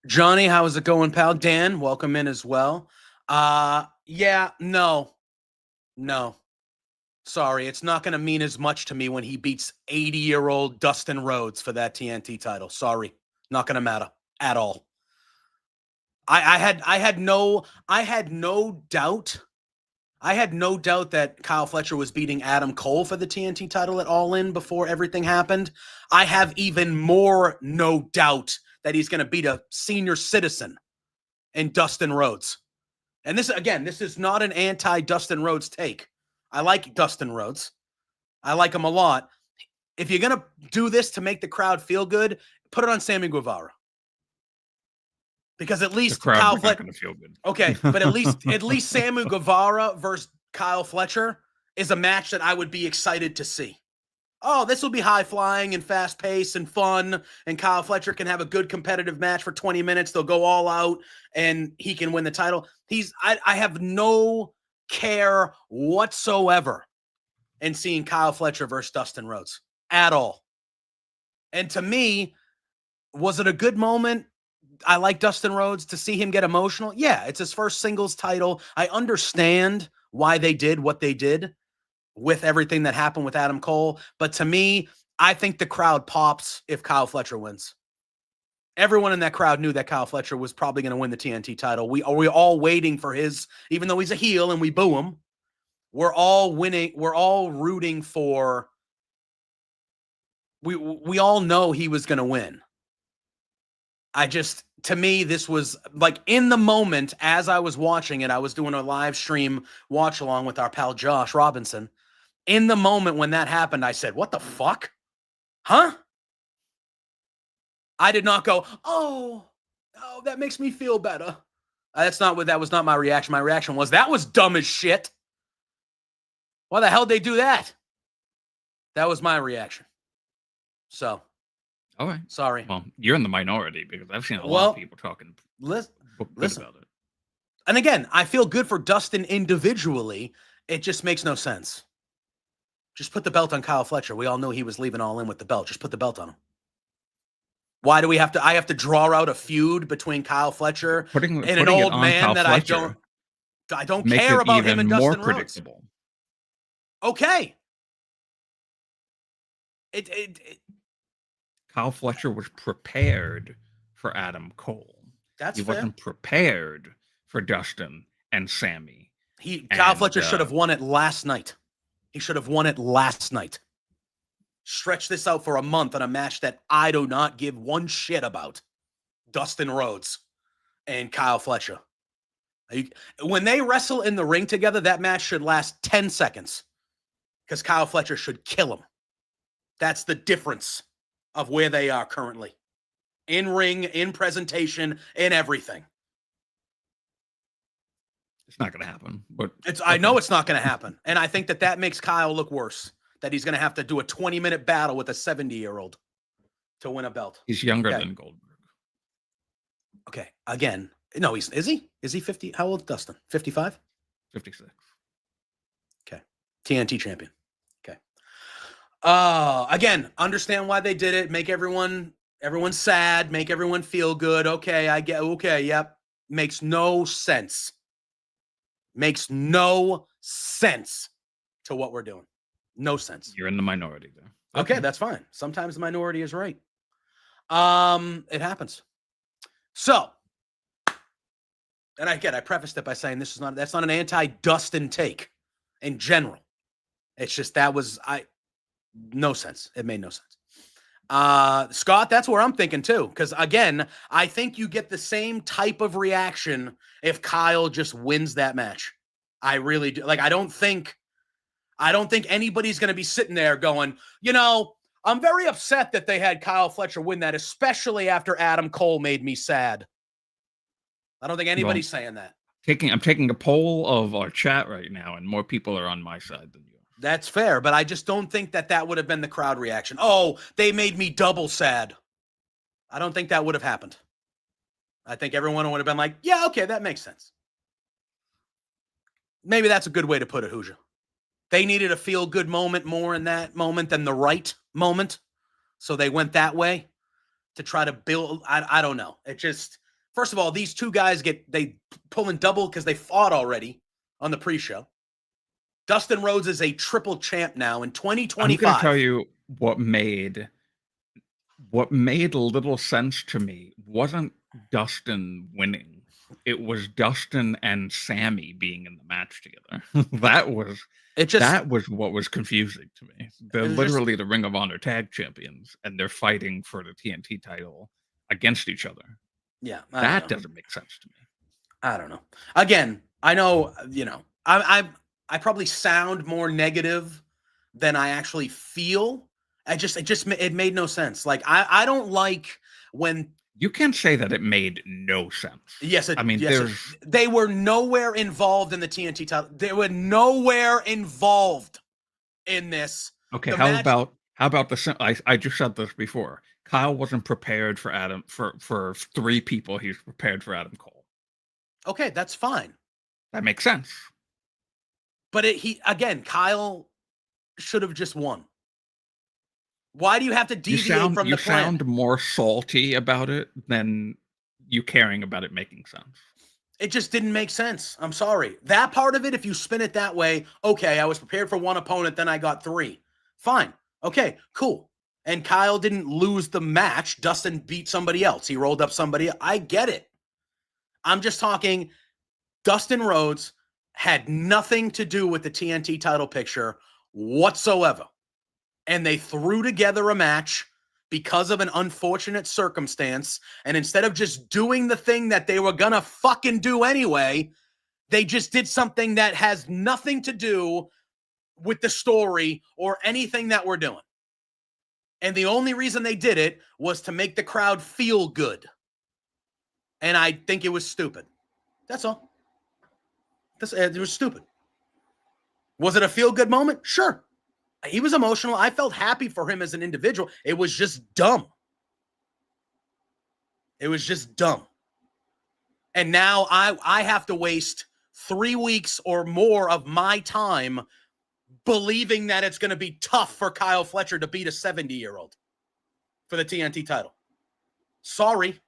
Johnny, how is it going, pal? Dan, welcome in as well. Yeah, no. Sorry, it's not going to mean as much to me when he beats 80-year-old Dustin Rhodes for that TNT title. Sorry, not going to matter at all. I had no doubt. I had no doubt that Kyle Fletcher was beating Adam Cole for the TNT title at All In before everything happened. I have even more no doubt that he's going to beat a senior citizen in Dustin Rhodes. And this is not an anti-Dustin Rhodes take. I like Dustin Rhodes. I like him a lot. If you're going to do this to make the crowd feel good, put it on Sammy Guevara. Because at least Kyle Fletcher going to feel good. Okay, but at least Sammy Guevara versus Kyle Fletcher is a match that I would be excited to see. Oh, this will be high-flying and fast-paced and fun, and Kyle Fletcher can have a good competitive match for 20 minutes. They'll go all out, and he can win the title. I have no care whatsoever in seeing Kyle Fletcher versus Dustin Rhodes at all. And to me, was it a good moment? I like Dustin Rhodes to see him get emotional. Yeah, it's his first singles title. I understand why they did what they did with everything that happened with Adam Cole. But to me, I think the crowd pops if Kyle Fletcher wins. Everyone in that crowd knew that Kyle Fletcher was probably going to win the TNT title. We're all waiting for his, even though he's a heel and we boo him, we're all winning. We're all rooting for, we all know he was going to win. To me, this was like in the moment as I was watching it, I was doing a live stream watch along with our pal Josh Robinson. In the moment when that happened, I said, what the fuck? Huh? I did not go, oh, that makes me feel better. That was not my reaction. My reaction was, that was dumb as shit. Why the hell did they do that? That was my reaction. So. All right. Sorry. Well, you're in the minority because I've seen a lot of people talking good about it. And again, I feel good for Dustin individually. It just makes no sense. Just put the belt on Kyle Fletcher. We all knew he was leaving All In with the belt. Just put the belt on him. Why do I have to draw out a feud between Kyle Fletcher and an old man that Fletcher I don't care about him and Dustin Rhodes. Okay. Kyle Fletcher was prepared for Adam Cole. He wasn't prepared for Dustin and Sammy. Kyle Fletcher should have won it last night. He should have won it last night. Stretch this out for a month on a match that I do not give one shit about. Dustin Rhodes and Kyle Fletcher. When they wrestle in the ring together, that match should last 10 seconds. because Kyle Fletcher should kill him. That's the difference of where they are currently. In ring, in presentation, in everything. It's not going to happen. But I know it's not going to happen. And I think that makes Kyle look worse. That he's going to have to do a 20-minute battle with a 70-year-old to win a belt. He's younger than Goldberg. Okay. Again. No, is he? Is he 50? How old is Dustin? 55? 56. Okay. TNT champion. Okay. Again, understand why they did it. Make everyone sad. Make everyone feel good. Okay, I get. Okay, yep. Makes no sense. Makes no sense to what we're doing. No sense. You're in the minority there. Okay, that's fine. Sometimes the minority is right. It happens. So, and I prefaced it by saying that's not an anti-Dustin take in general. It's just no sense. It made no sense. Scott, that's where I'm thinking too. Because again, I think you get the same type of reaction if Kyle just wins that match. I really do. Like, I don't think anybody's going to be sitting there going, I'm very upset that they had Kyle Fletcher win that, especially after Adam Cole made me sad. I don't think anybody's saying that. I'm taking a poll of our chat right now, and more people are on my side than you. That's fair, but I just don't think that would have been the crowd reaction. Oh, they made me double sad. I don't think that would have happened. I think everyone would have been like, yeah, okay, that makes sense. Maybe that's a good way to put it, Hoosier. They needed a feel-good moment more in that moment than the right moment. So they went that way to try to build. I don't know. It just, first of all, these two guys they pull in double because they fought already on the pre-show. Dustin Rhodes is a triple champ now in 2025. I'm going to tell you what made little sense to me wasn't Dustin winning. It was Dustin and Sammy being in the match together. That was what was confusing to me. They're literally the Ring of Honor tag champions, and they're fighting for the TNT title against each other. Yeah. That doesn't make sense to me. I don't know. Again, I know, I probably sound more negative than I actually feel. It made no sense. Like, I don't like when. You can't say that it made no sense. Yes, they were nowhere involved in the TNT title. They were nowhere involved in this. Okay, how about I just said this before. Kyle wasn't prepared for Adam for three people. He's prepared for Adam Cole. Okay, that's fine. That makes sense. But Kyle should have just won. Why do you have to deviate from the plan? You sound more salty about it than you caring about it making sense. It just didn't make sense. I'm sorry. That part of it, if you spin it that way, okay, I was prepared for one opponent, then I got three. Fine. Okay, cool. And Kyle didn't lose the match. Dustin beat somebody else. He rolled up somebody. I get it. I'm just talking Dustin Rhodes had nothing to do with the TNT title picture whatsoever. And they threw together a match because of an unfortunate circumstance. And instead of just doing the thing that they were going to fucking do anyway, they just did something that has nothing to do with the story or anything that we're doing. And the only reason they did it was to make the crowd feel good. And I think it was stupid. That's all. It was stupid. Was it a feel-good moment? Sure. He was emotional. I felt happy for him as an individual. It was just dumb. It was just dumb. And now I have to waste 3 weeks or more of my time believing that it's going to be tough for Kyle Fletcher to beat a 70-year-old for the TNT title. Sorry.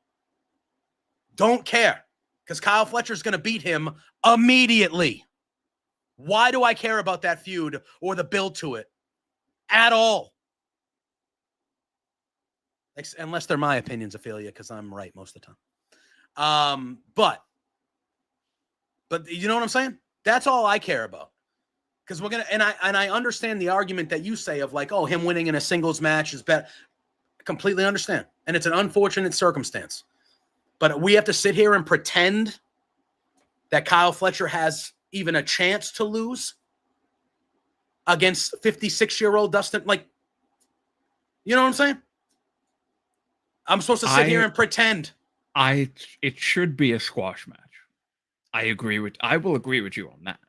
Don't care. Because Kyle Fletcher's going to beat him immediately. Why do I care about that feud or the build to it? At all. Unless they're my opinions, Ophelia, because I'm right most of the time. But you know what I'm saying? That's all I care about. Because we're gonna, and I understand the argument that you say of like, oh, him winning in a singles match is better. Completely understand. And it's an unfortunate circumstance. But we have to sit here and pretend that Kyle Fletcher has even a chance to lose. against 56-year-old Dustin. Like, you know what I'm saying? I'm supposed to sit here and pretend. It should be a squash match. I will agree with you on that.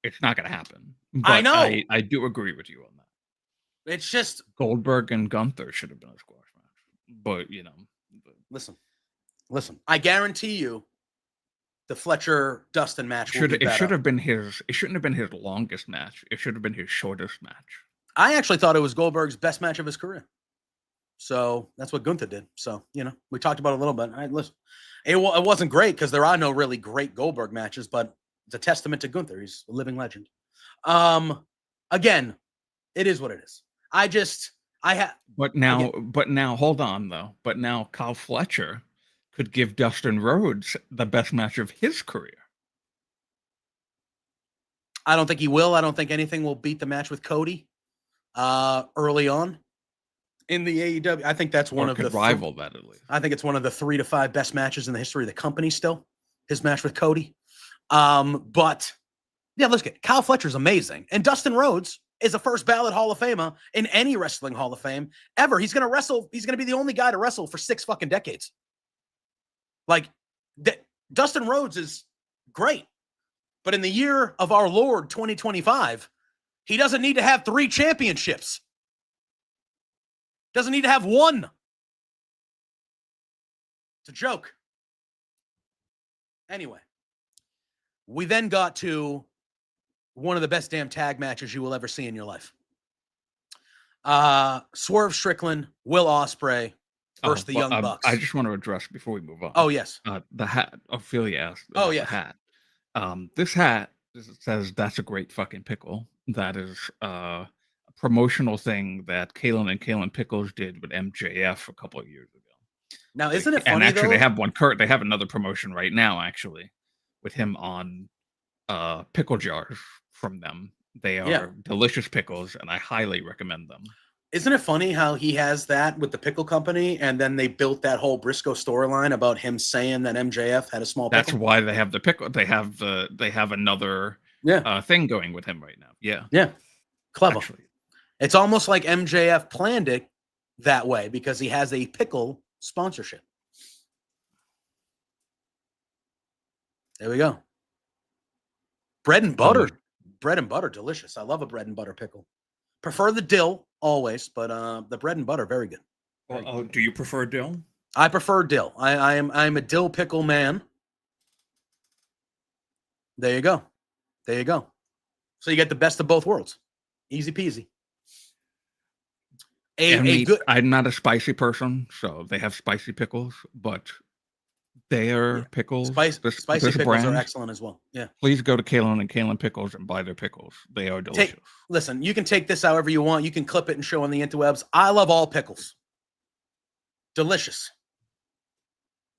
It's not going to happen. But I know. I do agree with you on that. It's just Goldberg and Gunther should have been a squash match. But, listen. I guarantee you the Fletcher Dustin match will be better. It shouldn't have been his longest match. It should have been his shortest match. I actually thought it was Goldberg's best match of his career. So that's what Gunther did. So, we talked about it a little bit. Listen, it wasn't great because there are no really great Goldberg matches, but it's a testament to Gunther. He's a living legend. Again, it is what it is. But now, hold on though. But now Kyle Fletcher could give Dustin Rhodes the best match of his career. I don't think he will. I don't think anything will beat the match with Cody early on in the AEW. I think that's one of the rival that at least. I think it's one of the 3 to 5 best matches in the history of the company still. His match with Cody. But yeah, let's get Kyle Fletcher's amazing. And Dustin Rhodes is a first ballot Hall of Famer in any wrestling Hall of Fame ever. He's going to wrestle. He's going to be the only guy to wrestle for 6 fucking decades. Like, Dustin Rhodes is great. But in the year of our Lord 2025, he doesn't need to have 3 championships. Doesn't need to have 1. It's a joke. Anyway, we then got to one of the best damn tag matches you will ever see in your life. Swerve Strickland, Will Ospreay versus the Young Bucks. I just want to address before we move on. Oh, yes. The hat. Ophelia asked. Yeah. The hat. This hat says that's a great fucking pickle. That is a promotional thing that Kalen and Kalen Pickles did with MJF a couple of years ago. Now, isn't it funny? And actually, though? They have another promotion right now, actually, with him on pickle jars from them. They are delicious pickles, and I highly recommend them. Isn't it funny how he has that with the pickle company, and then they built that whole Briscoe storyline about him saying that MJF had a small pickle? That's why they have the pickle. They have another thing going with him right now. Yeah. Clever. Actually. It's almost like MJF planned it that way because he has a pickle sponsorship. There we go. Bread and butter, delicious. I love a bread and butter pickle. Prefer the dill always, but the bread and butter, very good. Do you prefer dill? I prefer dill. I'm a dill pickle man. There you go. So you get the best of both worlds. Easy peasy. I'm not a spicy person, so they have spicy pickles, but their pickles, spicy pickles brand, are excellent as well. Yeah. Please go to Kalen and Kalen Pickles and buy their pickles. They are delicious. Listen, you can take this however you want. You can clip it and show on the interwebs. I love all pickles. Delicious.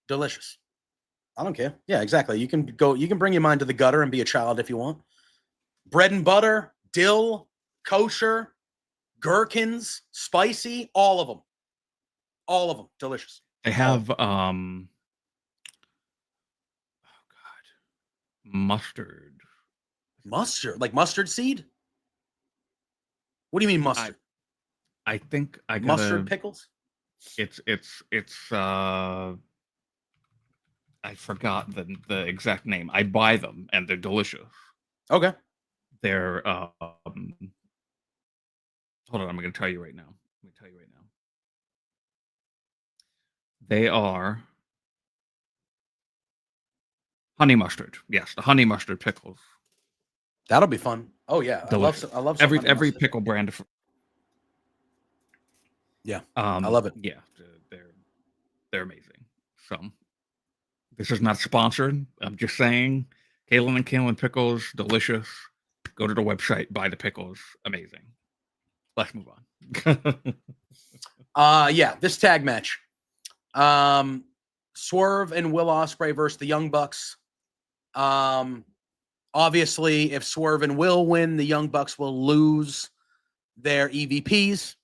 I don't care. Yeah, exactly. You can bring your mind to the gutter and be a child if you want. Bread and butter, dill, kosher, gherkins, spicy, all of them. Delicious. They have mustard, like mustard seed. What do you mean mustard? I think I got mustard pickles. It's I forgot the exact name. I buy them and they're delicious. Okay. They're hold on, I'm going to tell you right now. They are honey mustard. Yes, the honey mustard pickles. That'll be fun. Oh yeah, delicious. I love every pickle brand. Yeah, I love it. Yeah, they're amazing. So this is not sponsored. I'm just saying, Kalen and Kalen Pickles, delicious. Go to the website, buy the pickles, amazing. Let's move on. This tag match. Swerve and Will Ospreay versus the Young Bucks. Obviously, if Swerve and Will win, the Young Bucks will lose their EVP's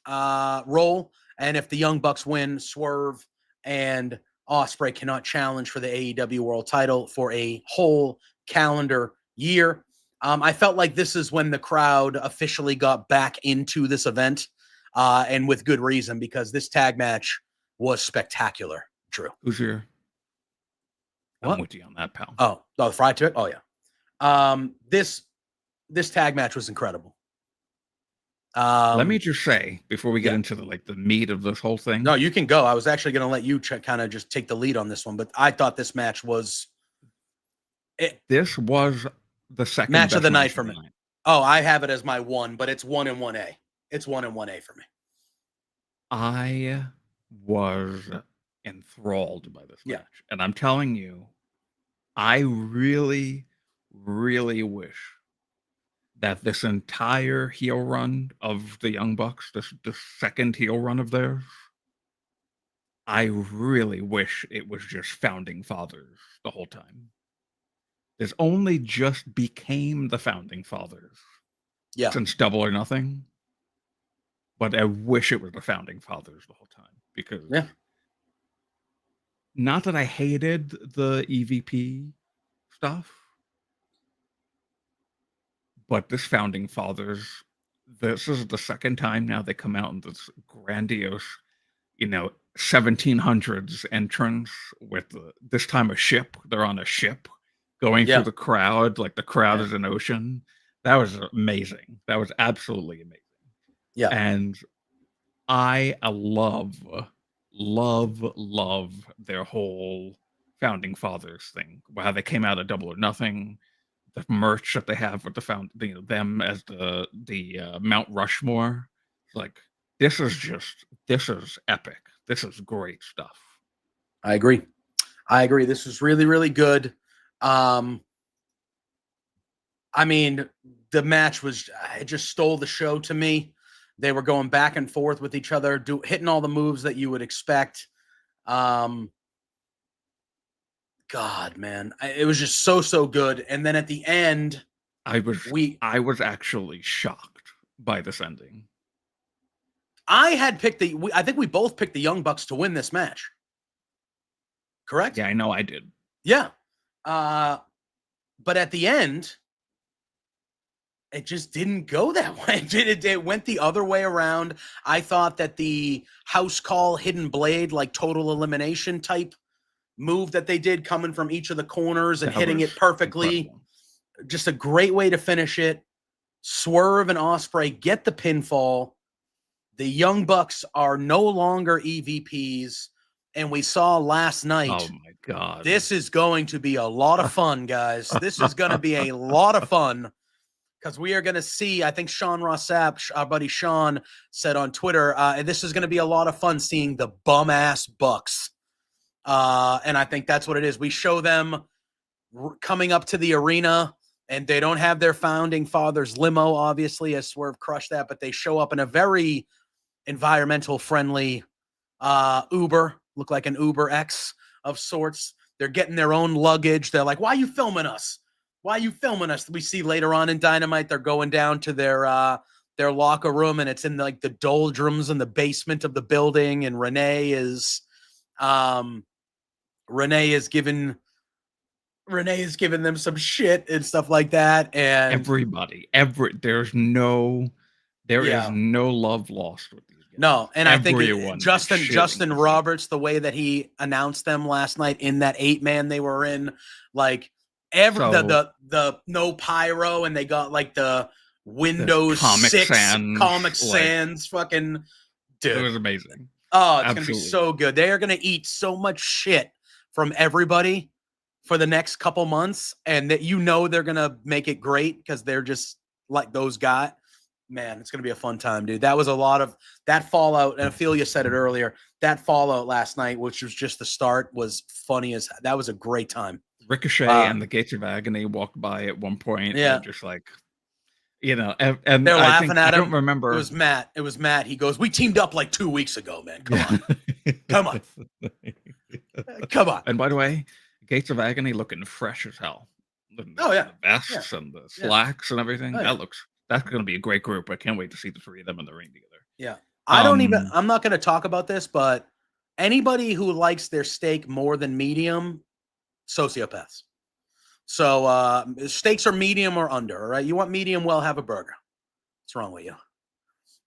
role. And if the Young Bucks win, Swerve and Ospreay cannot challenge for the AEW World title for a whole calendar year. I felt like this is when the crowd officially got back into this event, and with good reason, because this tag match was spectacular, Drew. Who's your? What? I'm with you on that, pal. Oh, the fried to it? Oh, yeah. This tag match was incredible. Let me just say, before we get into the meat of this whole thing. No, you can go. I was actually going to let you kind of just take the lead on this one, but I thought this match was... This was the second match of the night for me. Oh, I have it as my 1, but it's 1 and 1A. It's 1 and 1A for me. I was enthralled by this match. And I'm telling you, I really, really wish that this entire heel run of the Young Bucks, this second heel run of theirs, I really wish it was just founding fathers the whole time. This only just became the founding fathers since Double or Nothing. But I wish it was the founding fathers the whole time, because not that I hated the EVP stuff, but this founding fathers, this is the second time now they come out in this grandiose, 1700s entrance with this time a ship. They're on a ship going through the crowd, like the crowd is an ocean. That was amazing. That was absolutely amazing. Yeah. And I love their whole founding fathers thing. How they came out of Double or Nothing, the merch that they have with them as the Mount Rushmore. Like, this is epic. This is great stuff. I agree. This was really, really good. I mean, the match it just stole the show to me. They were going back and forth with each other, hitting all the moves that you would expect. God, man, it was just so good. And then at the end, I was actually shocked by this ending. I had picked I think we both picked the Young Bucks to win this match. Correct? Yeah, I know I did. Yeah. But at the end, it just didn't go that way. It went the other way around. I thought that the house call hidden blade, like total elimination type move that they did, coming from each of the corners and hitting it perfectly. Incredible. Just a great way to finish it. Swerve and Ospreay get the pinfall. The Young Bucks are no longer EVPs. And we saw last night. Oh my God. This is going to be a lot of fun, guys. This is going to be a lot of fun. Because we are going to see, I think Sean Rossap, our buddy Sean, said on Twitter, this is going to be a lot of fun seeing the bum-ass Bucks. And I think that's what it is. We show them coming up to the arena, and they don't have their founding fathers limo, obviously, as Swerve crushed that, but they show up in a very environmental-friendly Uber, look like an Uber X of sorts. They're getting their own luggage. They're like, why are you filming us? Why are you filming us? We see later on in Dynamite, they're going down to their locker room, and it's in the doldrums in the basement of the building. And Renee is giving them some shit and stuff like that. And everybody, there is no love lost with these guys. No, and everyone, I think Justin Roberts, the way that he announced them last night in that 8-man they were in, like. The no pyro, and they got like the Windows Comic 6 Sans, Comic Sans fucking dude. It was amazing. Oh, it's going to be so good. They are going to eat so much shit from everybody for the next couple months, and that they're going to make it great because they're just like those guys. Man, it's going to be a fun time, dude. That was a lot of that fallout, and Ophelia said it earlier. That fallout last night, which was just the start, was funny as that was a great time. Ricochet and the Gates of Agony walked by at one point. Yeah, just like, and they're laughing at him. I don't remember. It was Matt. He goes, "We teamed up like 2 weeks ago, man. Come on, come on." And by the way, Gates of Agony looking fresh as hell. The vests and the slacks and everything. That's going to be a great group. I can't wait to see the three of them in the ring together. Yeah, I'm not going to talk about this, but anybody who likes their steak more than medium. Sociopaths. So steaks are medium or under, all right? You want medium well, have a burger. What's wrong with you?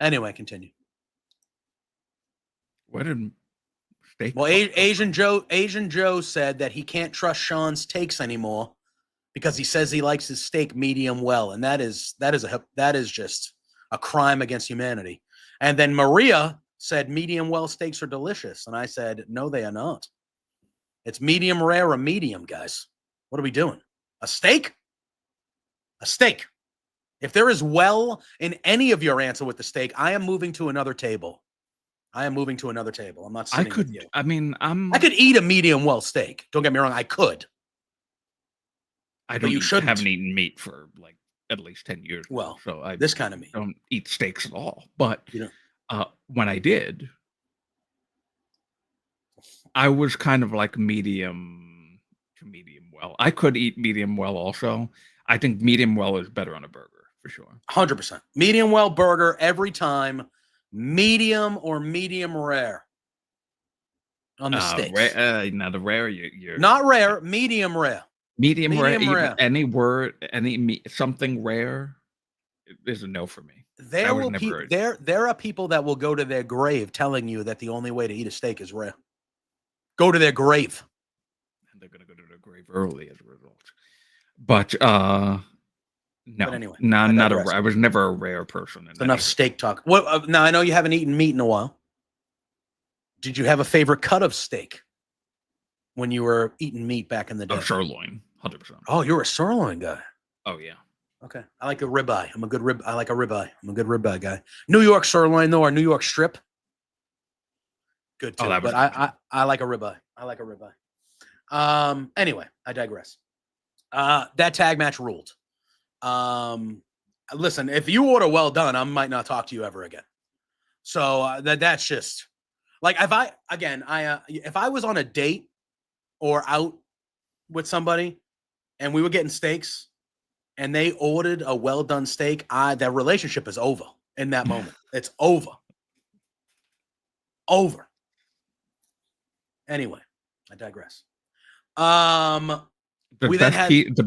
Anyway, continue. Where did steak? Well, Asian Joe said that he can't trust Sean's takes anymore because he says he likes his steak medium well, and that is just a crime against humanity. And then Maria said medium well steaks are delicious, and I said no, they are not. It's medium rare or medium, guys. What are we doing? A steak? A steak. If there is well in any of your answer with the steak, I am moving to another table. I'm not sitting with you. I mean, I could eat a medium well steak. Don't get me wrong. I could. Haven't eaten meat for like at least 10 years. Well, so this kind of meat. Don't eat steaks at all. But when I did, I was kind of like medium to medium well. I could eat medium well also. I think medium well is better on a burger for sure. 100%. Medium well burger every time. Medium or medium rare on the steaks. Now the rare, you're not rare. Medium rare. Medium rare. Something rare is a no for me. There are people that will go to their grave telling you that the only way to eat a steak is rare. Go to their grave. And they're going to go to their grave early as a result. But no. But anyway, I was never a rare person. Enough steak talk. What? Now I know you haven't eaten meat in a while. Did you have a favorite cut of steak when you were eating meat back in the day? Sirloin, 100%. Oh, you're a sirloin guy. Oh yeah. Okay, I like a ribeye. I like a ribeye. I'm a good ribeye guy. New York sirloin though, or New York strip. Good too. But I like a ribeye. Anyway, I digress. That tag match ruled. Listen, if you order well done, I might not talk to you ever again. So that's just like if I was on a date or out with somebody and we were getting steaks and they ordered a well done steak, that relationship is over in that moment. It's over. Anyway, I digress. The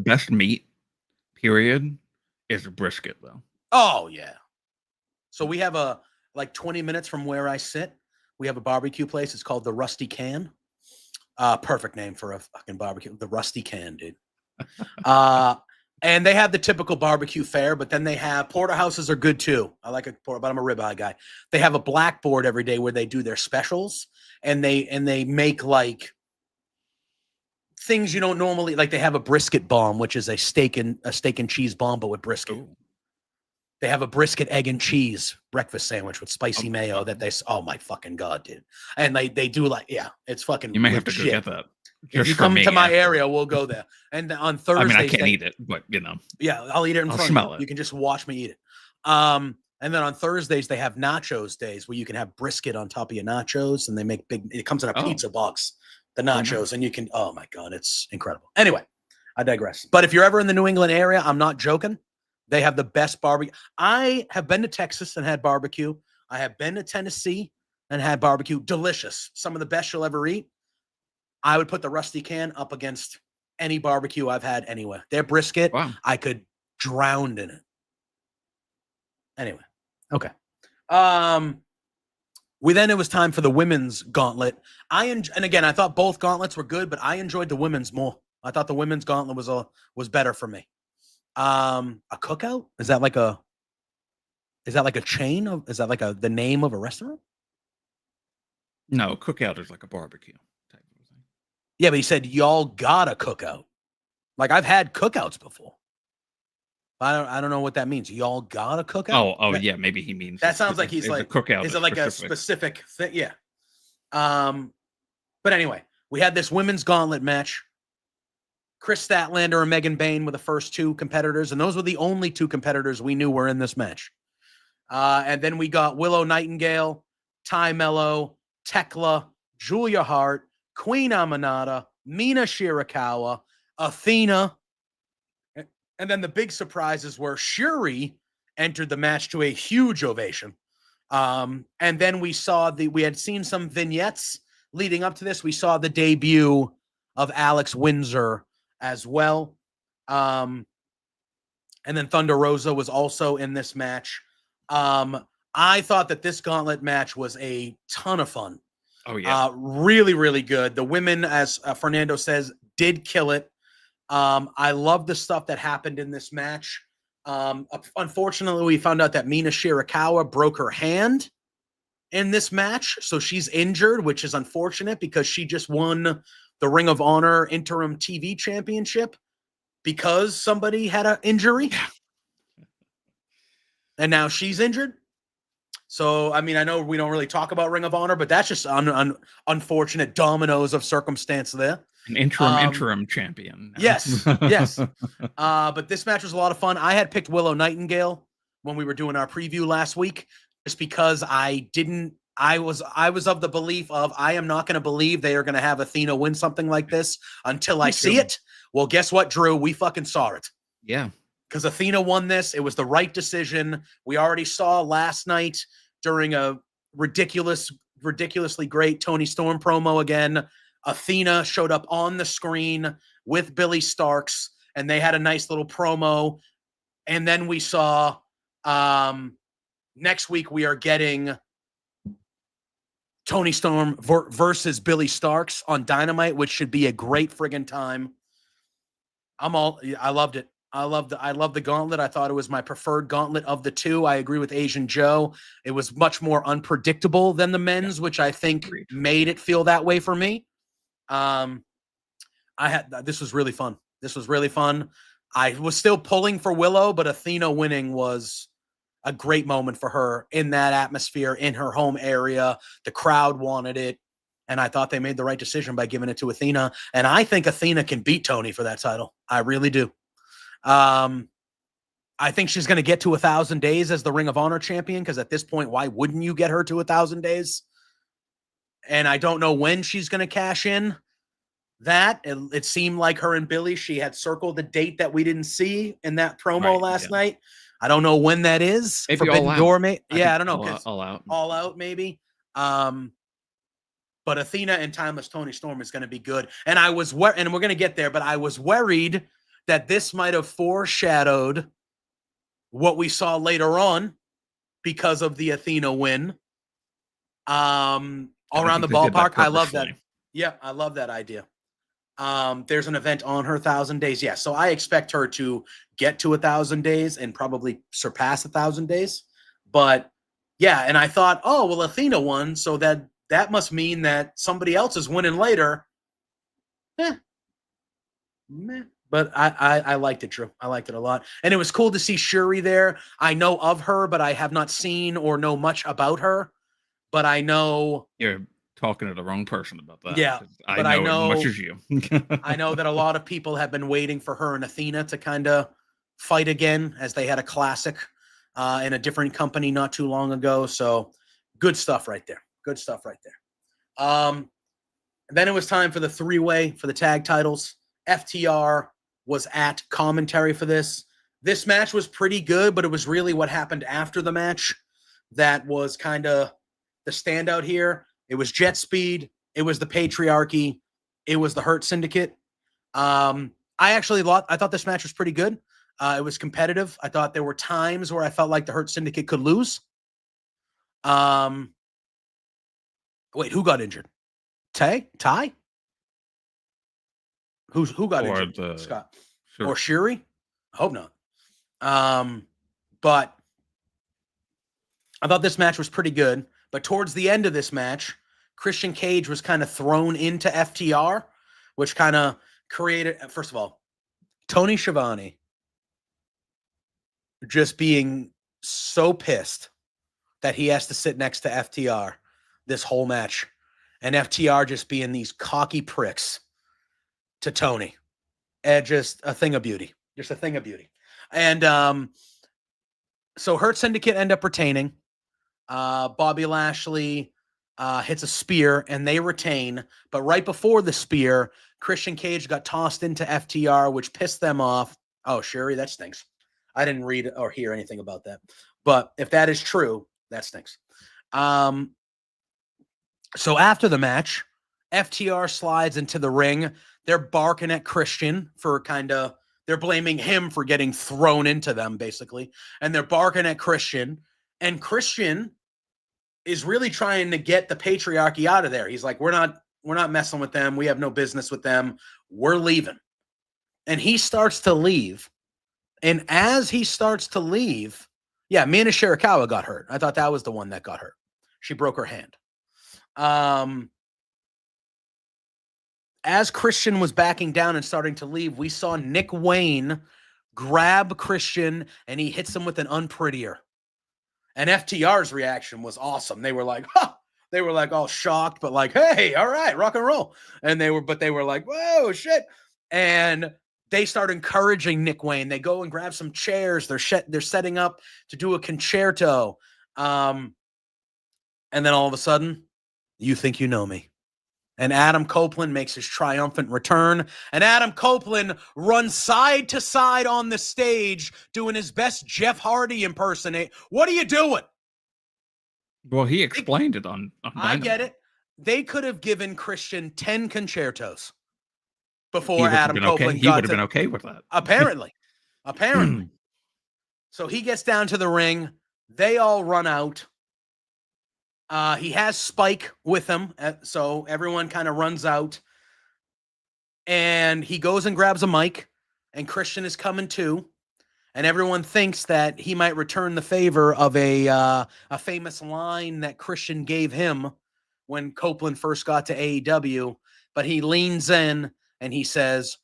best meat, period, is a brisket, though. Oh, yeah. So we have 20 minutes from where I sit. We have a barbecue place. It's called the Rusty Can. Perfect name for a fucking barbecue. The Rusty Can, dude. And they have the typical barbecue fare, but then they have porterhouses are good too. I like but I'm a ribeye guy. They have a blackboard every day where they do their specials, and they make like things you don't normally like. They have a brisket bomb, which is a steak and cheese bomb, but with brisket. Ooh. They have a brisket, egg and cheese breakfast sandwich with spicy mayo oh my fucking God, dude. And they do it's fucking. You may have to go get that. If you come to my area, we'll go there. And on Thursday, I mean, I can't eat it, but yeah, I'll eat it in front of you. You can just watch me eat it. And then on Thursdays, they have nachos days where you can have brisket on top of your nachos, and they make it comes in a pizza box, the nachos, and you can, oh my God, it's incredible. Anyway, I digress. But if you're ever in the New England area, I'm not joking. They have the best barbecue. I have been to Texas and had barbecue. I have been to Tennessee and had barbecue. Delicious. Some of the best you'll ever eat. I would put the Rusty Can up against any barbecue I've had anywhere. Their brisket, wow. I could drown in it. Anyway, okay. It was time for the women's gauntlet. And again, I thought both gauntlets were good, but I enjoyed the women's more. I thought the women's gauntlet was better for me. A cookout? Is that like a chain of? Is that like the name of a restaurant? No, cookout is like a barbecue. Yeah, but he said y'all got a cookout. Like I've had cookouts before. I don't know what that means. Y'all got a cookout? Oh, yeah. Maybe he means that. Sounds like he's like cookout. Is it like a specific thing? Yeah. But anyway, we had this women's gauntlet match. Chris Statlander and Megan Bain were the first two competitors, and those were the only two competitors we knew were in this match. And then we got Willow Nightingale, Ty Mello, Tekla, Julia Hart, Queen Amanada, Mina Shirakawa, Athena. And then the big surprises were Shuri entered the match to a huge ovation. And then we had seen some vignettes leading up to this. We saw the debut of Alex Windsor as well. And then Thunder Rosa was also in this match. I thought that this gauntlet match was a ton of fun. Oh, yeah. Really, really good. The women, as Fernando says, did kill it. I love the stuff that happened in this match. Unfortunately, we found out that Mina Shirakawa broke her hand in this match, so she's injured, which is unfortunate because she just won the Ring of Honor Interim TV Championship because somebody had an injury. And now she's injured. So, I mean, I know we don't really talk about Ring of Honor, but that's just unfortunate dominoes of circumstance there. An interim champion. Now. Yes, yes. But this match was a lot of fun. I had picked Willow Nightingale when we were doing our preview last week, just because I was of the belief of I am not going to believe they are going to have Athena win something like this until I see it. Well, guess what, Drew? We fucking saw it. Yeah. Because Athena won this. It was the right decision. We already saw last night during a ridiculously great Toni Storm promo again. Athena showed up on the screen with Billy Starks, and they had a nice little promo. And then we saw next week we are getting Toni Storm versus Billy Starks on Dynamite, which should be a great friggin' time. I loved it. I love the gauntlet. I thought it was my preferred gauntlet of the two. I agree with Asian Joe. It was much more unpredictable than the men's, which I think made it feel that way for me. This was really fun. I was still pulling for Willow, but Athena winning was a great moment for her in that atmosphere, in her home area. The crowd wanted it, and I thought they made the right decision by giving it to Athena. And I think Athena can beat Toni for that title. I really do. I think she's going to get to 1,000 days as the Ring of Honor champion, because at this point, why wouldn't you get her to 1,000 days? And I don't know when she's going to cash in that. It seemed like her and Billy, she had circled the date that we didn't see in that promo last night. I don't know when that is. Maybe Forbidden Door, yeah, I don't know. All out, maybe. But Athena and Timeless Toni Storm is going to be good. And and we're going to get there, but I was worried that this might have foreshadowed what we saw later on because of the Athena win. Around the ballpark. I love that. Yeah, I love that idea. There's an event on her 1,000 days. Yeah, so I expect her to get to 1,000 days and probably surpass 1,000 days. But yeah, and I thought, oh, well, Athena won, so that must mean that somebody else is winning later. But I liked it, Drew. I liked it a lot. And it was cool to see Shuri there. I know of her, but I have not seen or know much about her. But I know... You're talking to the wrong person about that. Yeah. I know as much as you. I know that a lot of people have been waiting for her and Athena to kind of fight again, as they had a classic in a different company not too long ago. So good stuff right there. Then it was time for the three-way for the tag titles. FTR was at commentary for this. This match was pretty good, but it was really what happened after the match that was kind of the standout here. It was Jet Speed. It was the Patriarchy. It was the Hurt Syndicate. I thought this match was pretty good. It was competitive. I thought there were times where I felt like the Hurt Syndicate could lose. Wait, who got injured? Ty? Who got injured? Scott. Sure. Or Shuri? I hope not. But I thought this match was pretty good. But towards the end of this match, Christian Cage was kind of thrown into FTR, which kind of created, first of all, Tony Schiavone just being so pissed that he has to sit next to FTR this whole match. And FTR just being these cocky pricks to Tony. And just a thing of beauty. And so Hurt Syndicate end up retaining. Bobby Lashley hits a spear and they retain. But right before the spear, Christian Cage got tossed into FTR, which pissed them off. Oh, Sherry, that stinks. I didn't read or hear anything about that. But if that is true, that stinks. So after the match, FTR slides into the ring. They're barking at Christian for kind of They're blaming him for getting thrown into them, basically. And they're barking at Christian. And Christian is really trying to get the patriarchy out of there. He's like, we're not messing with them. We have no business with them. We're leaving. And he starts to leave. And as he starts to leave, Mina Shirakawa got hurt. I thought that was the one that got hurt. She broke her hand. As Christian was backing down and starting to leave, we saw Nick Wayne grab Christian and he hits him with an unprettier. And FTR's reaction was awesome. They were like, they were like all shocked, but like, hey, all right, rock and roll. And they were like, whoa, shit. And they start encouraging Nick Wayne. They go and grab some chairs. They're setting up to do a concerto. And then all of a sudden, you think you know me. And Adam Copeland makes his triumphant return. And Adam Copeland runs side to side on the stage doing his best Jeff Hardy impersonate. What are you doing? Well, he explained it on I get it. They could have given Christian 10 concertos before Adam Copeland he would have been okay with that. Apparently. So he gets down to the ring. They all run out. He has Spike with him, so everyone kind of runs out. And he goes and grabs a mic, and Christian is coming too. And everyone thinks that he might return the favor of a famous line that Christian gave him when Copeland first got to AEW. But he leans in and he says,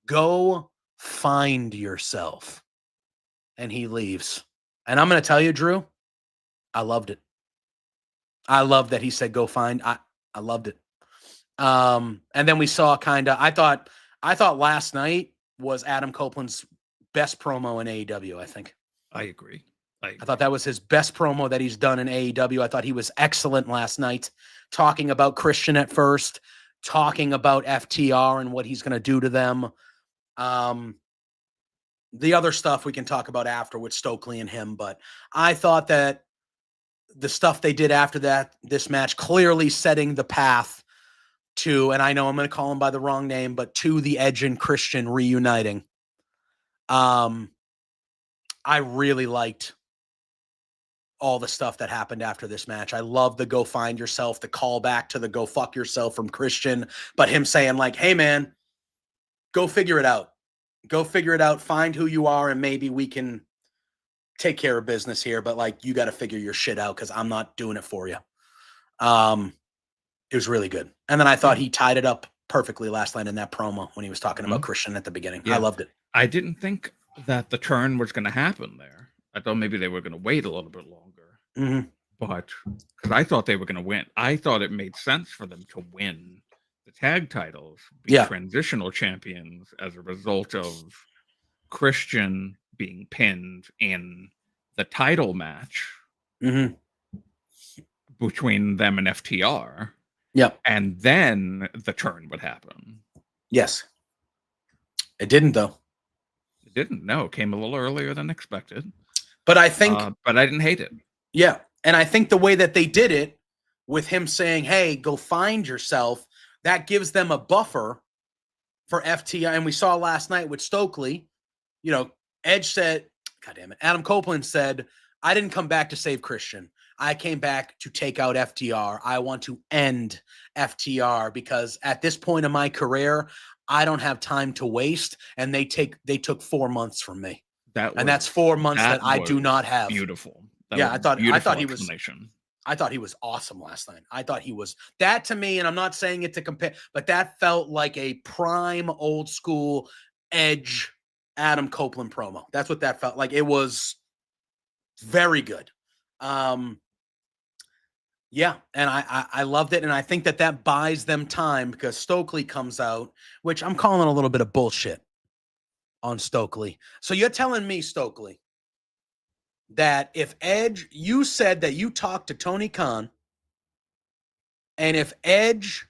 "Go find yourself." And he leaves. And I'm going to tell you, Drew, I loved it. I love that he said, "Go find." I loved it. And then we saw I thought last night was Adam Copeland's best promo in AEW, I think. I agree. I thought that was his best promo that he's done in AEW. I thought he was excellent last night, talking about Christian at first, talking about FTR and what he's going to do to them. The other stuff we can talk about after with Stokely and him, but I thought that the stuff they did after this match, clearly setting the path to, and I know I'm going to call him by the wrong name, but to the Edge and Christian reuniting. I really liked all the stuff that happened after this match. I love the "go find yourself," the callback to the "go fuck yourself" from Christian, but him saying like, "Hey man, go figure it out. Go figure it out. Find who you are, and maybe we can take care of business here, but like, you got to figure your shit out because I'm not doing it for you." It was really good. And then I thought he tied it up perfectly last night in that promo when he was talking about Christian at the beginning. Yeah. I loved it. I didn't think that the turn was going to happen there. I thought maybe they were going to wait a little bit longer, but because I thought they were going to win. I thought it made sense for them to win the tag titles, be transitional champions as a result of Christian being pinned in the title match between them and FTR. Yep. And then the turn would happen. Yes. It didn't, though. It didn't. No, it came a little earlier than expected. But I think... but I didn't hate it. Yeah. And I think the way that they did it, with him saying, "Hey, go find yourself," that gives them a buffer for FTR. And we saw last night with Stokely, Edge said, God damn it, Adam Copeland said, "I didn't come back to save Christian. I came back to take out FTR. I want to end FTR because at this point in my career, I don't have time to waste." And they took 4 months from me. That's 4 months that I do not have. Beautiful. I thought he was awesome last night. I thought he was that to me, and I'm not saying it to compare, but that felt like a prime old school Edge Adam Copeland promo. That's what that felt like. It was very good. Yeah, and I loved it, and I think that buys them time because Stokely comes out, which I'm calling a little bit of bullshit on Stokely. So you're telling me, Stokely, that if Edge, you said that you talked to Tony Khan, and if Edge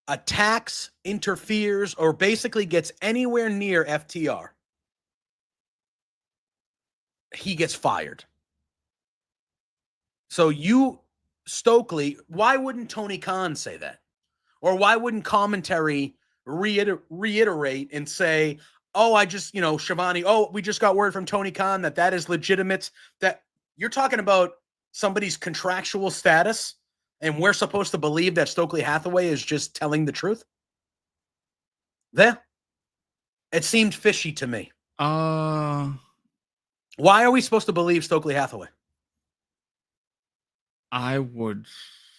attacks, interferes, or basically gets anywhere near FTR, he gets fired. So Stokely, why wouldn't Tony Khan say that? Or why wouldn't commentary reiterate and say, oh, I just, Shivani, oh, we just got word from Tony Khan that is legitimate. That you're talking about somebody's contractual status, and we're supposed to believe that Stokely Hathaway is just telling the truth? It seemed fishy to me. Why are we supposed to believe Stokely Hathaway? I would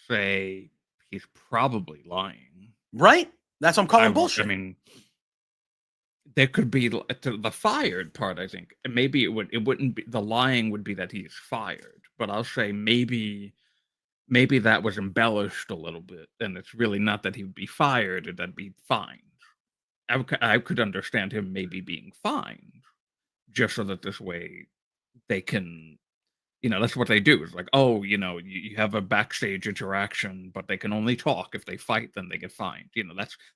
say he's probably lying. Right? That's what I'm calling bullshit. I mean, there could be the fired part, I think. And maybe it wouldn't be, the lying would be that he's fired. But I'll say maybe that was embellished a little bit, and it's really not that he would be fired, or that'd be fined. I could understand him maybe being fined, just so that this way they can, that's what they do. It's like, oh, you have a backstage interaction, but they can only talk. If they fight, then they get fined.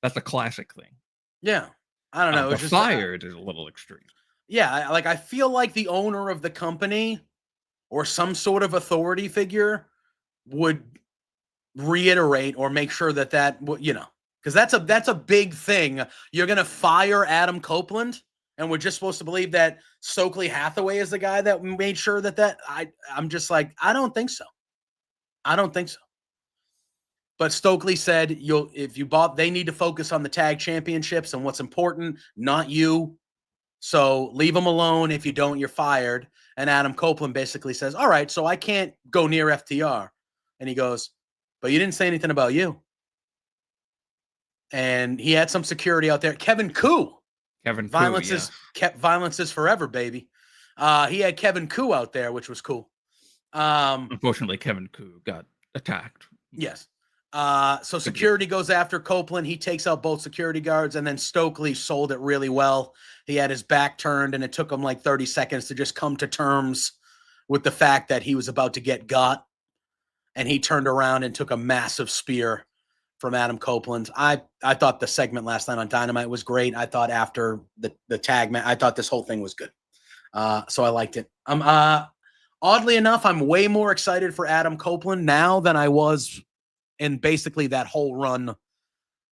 That's a classic thing. Yeah. I don't know. The fired is a little extreme. Yeah. I feel like the owner of the company or some sort of authority figure would reiterate or make sure that because that's a big thing. You're going to fire Adam Copeland, and we're just supposed to believe that Stokely Hathaway is the guy that made sure that I'm just like, I don't think so. But Stokely said, they need to focus on the tag championships and what's important, not you. So leave them alone. If you don't, you're fired. And Adam Copeland basically says, all right, so I can't go near FTR. And he goes, but you didn't say anything about you. And he had some security out there. Kevin Koo. Violence is forever, baby. He had Kevin Koo out there, which was cool. Unfortunately, Kevin Koo got attacked. Yes. So security goes after Copeland. He takes out both security guards, and then Stokely sold it really well. He had his back turned, and it took him like 30 seconds to just come to terms with the fact that he was about to get got. And he turned around and took a massive spear from Adam Copeland. I thought the segment last night on Dynamite was great. I thought after the tag match, I thought this whole thing was good. So I liked it. Oddly enough, I'm way more excited for Adam Copeland now than I was in basically that whole run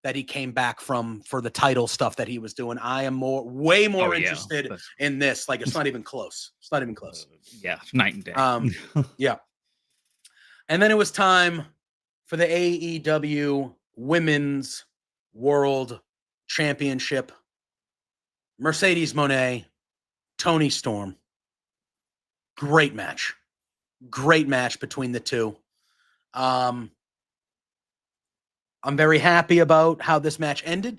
that he came back from for the title stuff that he was doing. I am way more interested in this. Like, it's not even close. Yeah, night and day. Yeah. And then it was time for the AEW Women's World Championship. Mercedes Moné, Toni Storm. Great match between the two. I'm very happy about how this match ended.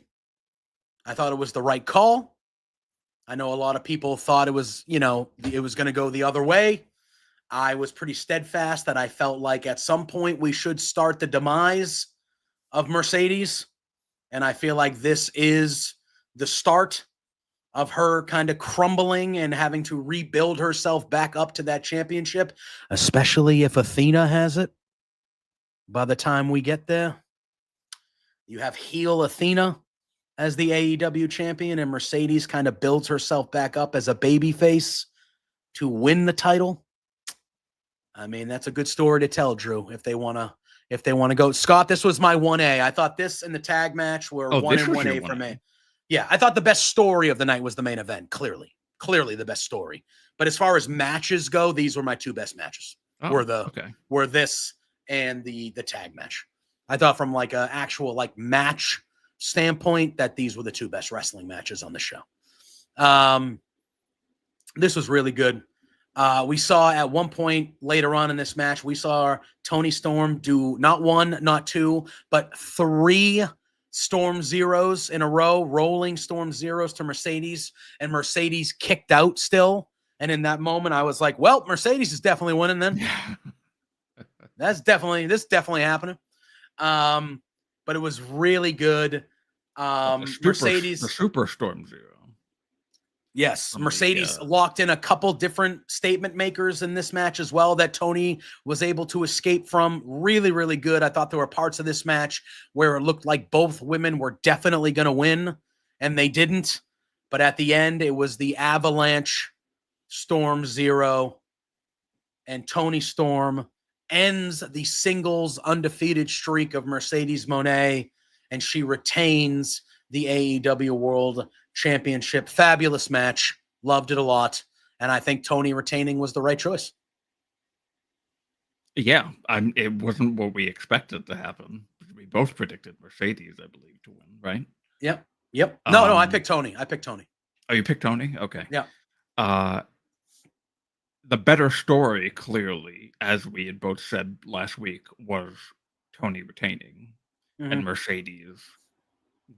I thought it was the right call. I know a lot of people thought it was going to go the other way. I was pretty steadfast that I felt like at some point we should start the demise of Mercedes. And I feel like this is the start of her kind of crumbling and having to rebuild herself back up to that championship, especially if Athena has it by the time we get there. You have heel Athena as the AEW champion, and Mercedes kind of builds herself back up as a babyface to win the title. I mean, that's a good story to tell, Drew, if they want to go. Scott, this was my 1A. I thought this and the tag match were 1 and 1A for me. Yeah, I thought the best story of the night was the main event. Clearly the best story. But as far as matches go, these were my two best matches. Were this and the tag match. I thought from like an actual like match standpoint that these were the two best wrestling matches on the show. This was really good. We saw at one point later on in this match, we saw Toni Storm do not one, not two, but 3 Storm Zeros in a row, rolling Storm Zeros to Mercedes, and Mercedes kicked out still. And in that moment, I was like, well, Mercedes is definitely winning then. This definitely happening. But it was really good. Mercedes, the Super Storm Zero. Yes, Mercedes locked in a couple different statement makers in this match as well that Toni was able to escape from. Really, really good. I thought there were parts of this match where it looked like both women were definitely going to win, and they didn't. But at the end, it was the Avalanche Storm Zero, and Toni Storm ends the singles undefeated streak of Mercedes Moné, and she retains the AEW World Championship. Fabulous match. Loved it a lot. And I think Tony retaining was the right choice. Yeah, it wasn't what we expected to happen. We both predicted Mercedes, I believe, to win, right? Yep. No, I picked Tony. Oh, you picked Tony? Okay. Yeah. The better story, clearly, as we had both said last week, was Tony retaining and Mercedes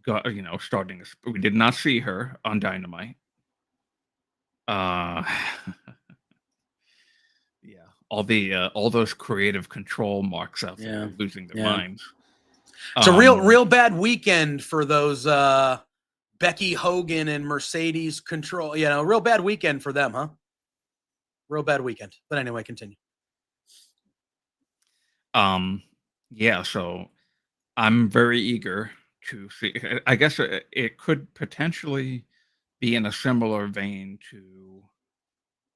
got, starting. We did not see her on Dynamite. Yeah, all those creative control marks out there losing their minds. It's a real bad weekend for those Becky Hogan and Mercedes control. Real bad weekend for them, huh? Real bad weekend. But anyway, continue. Yeah, so I'm very eager to see. I guess it could potentially be in a similar vein to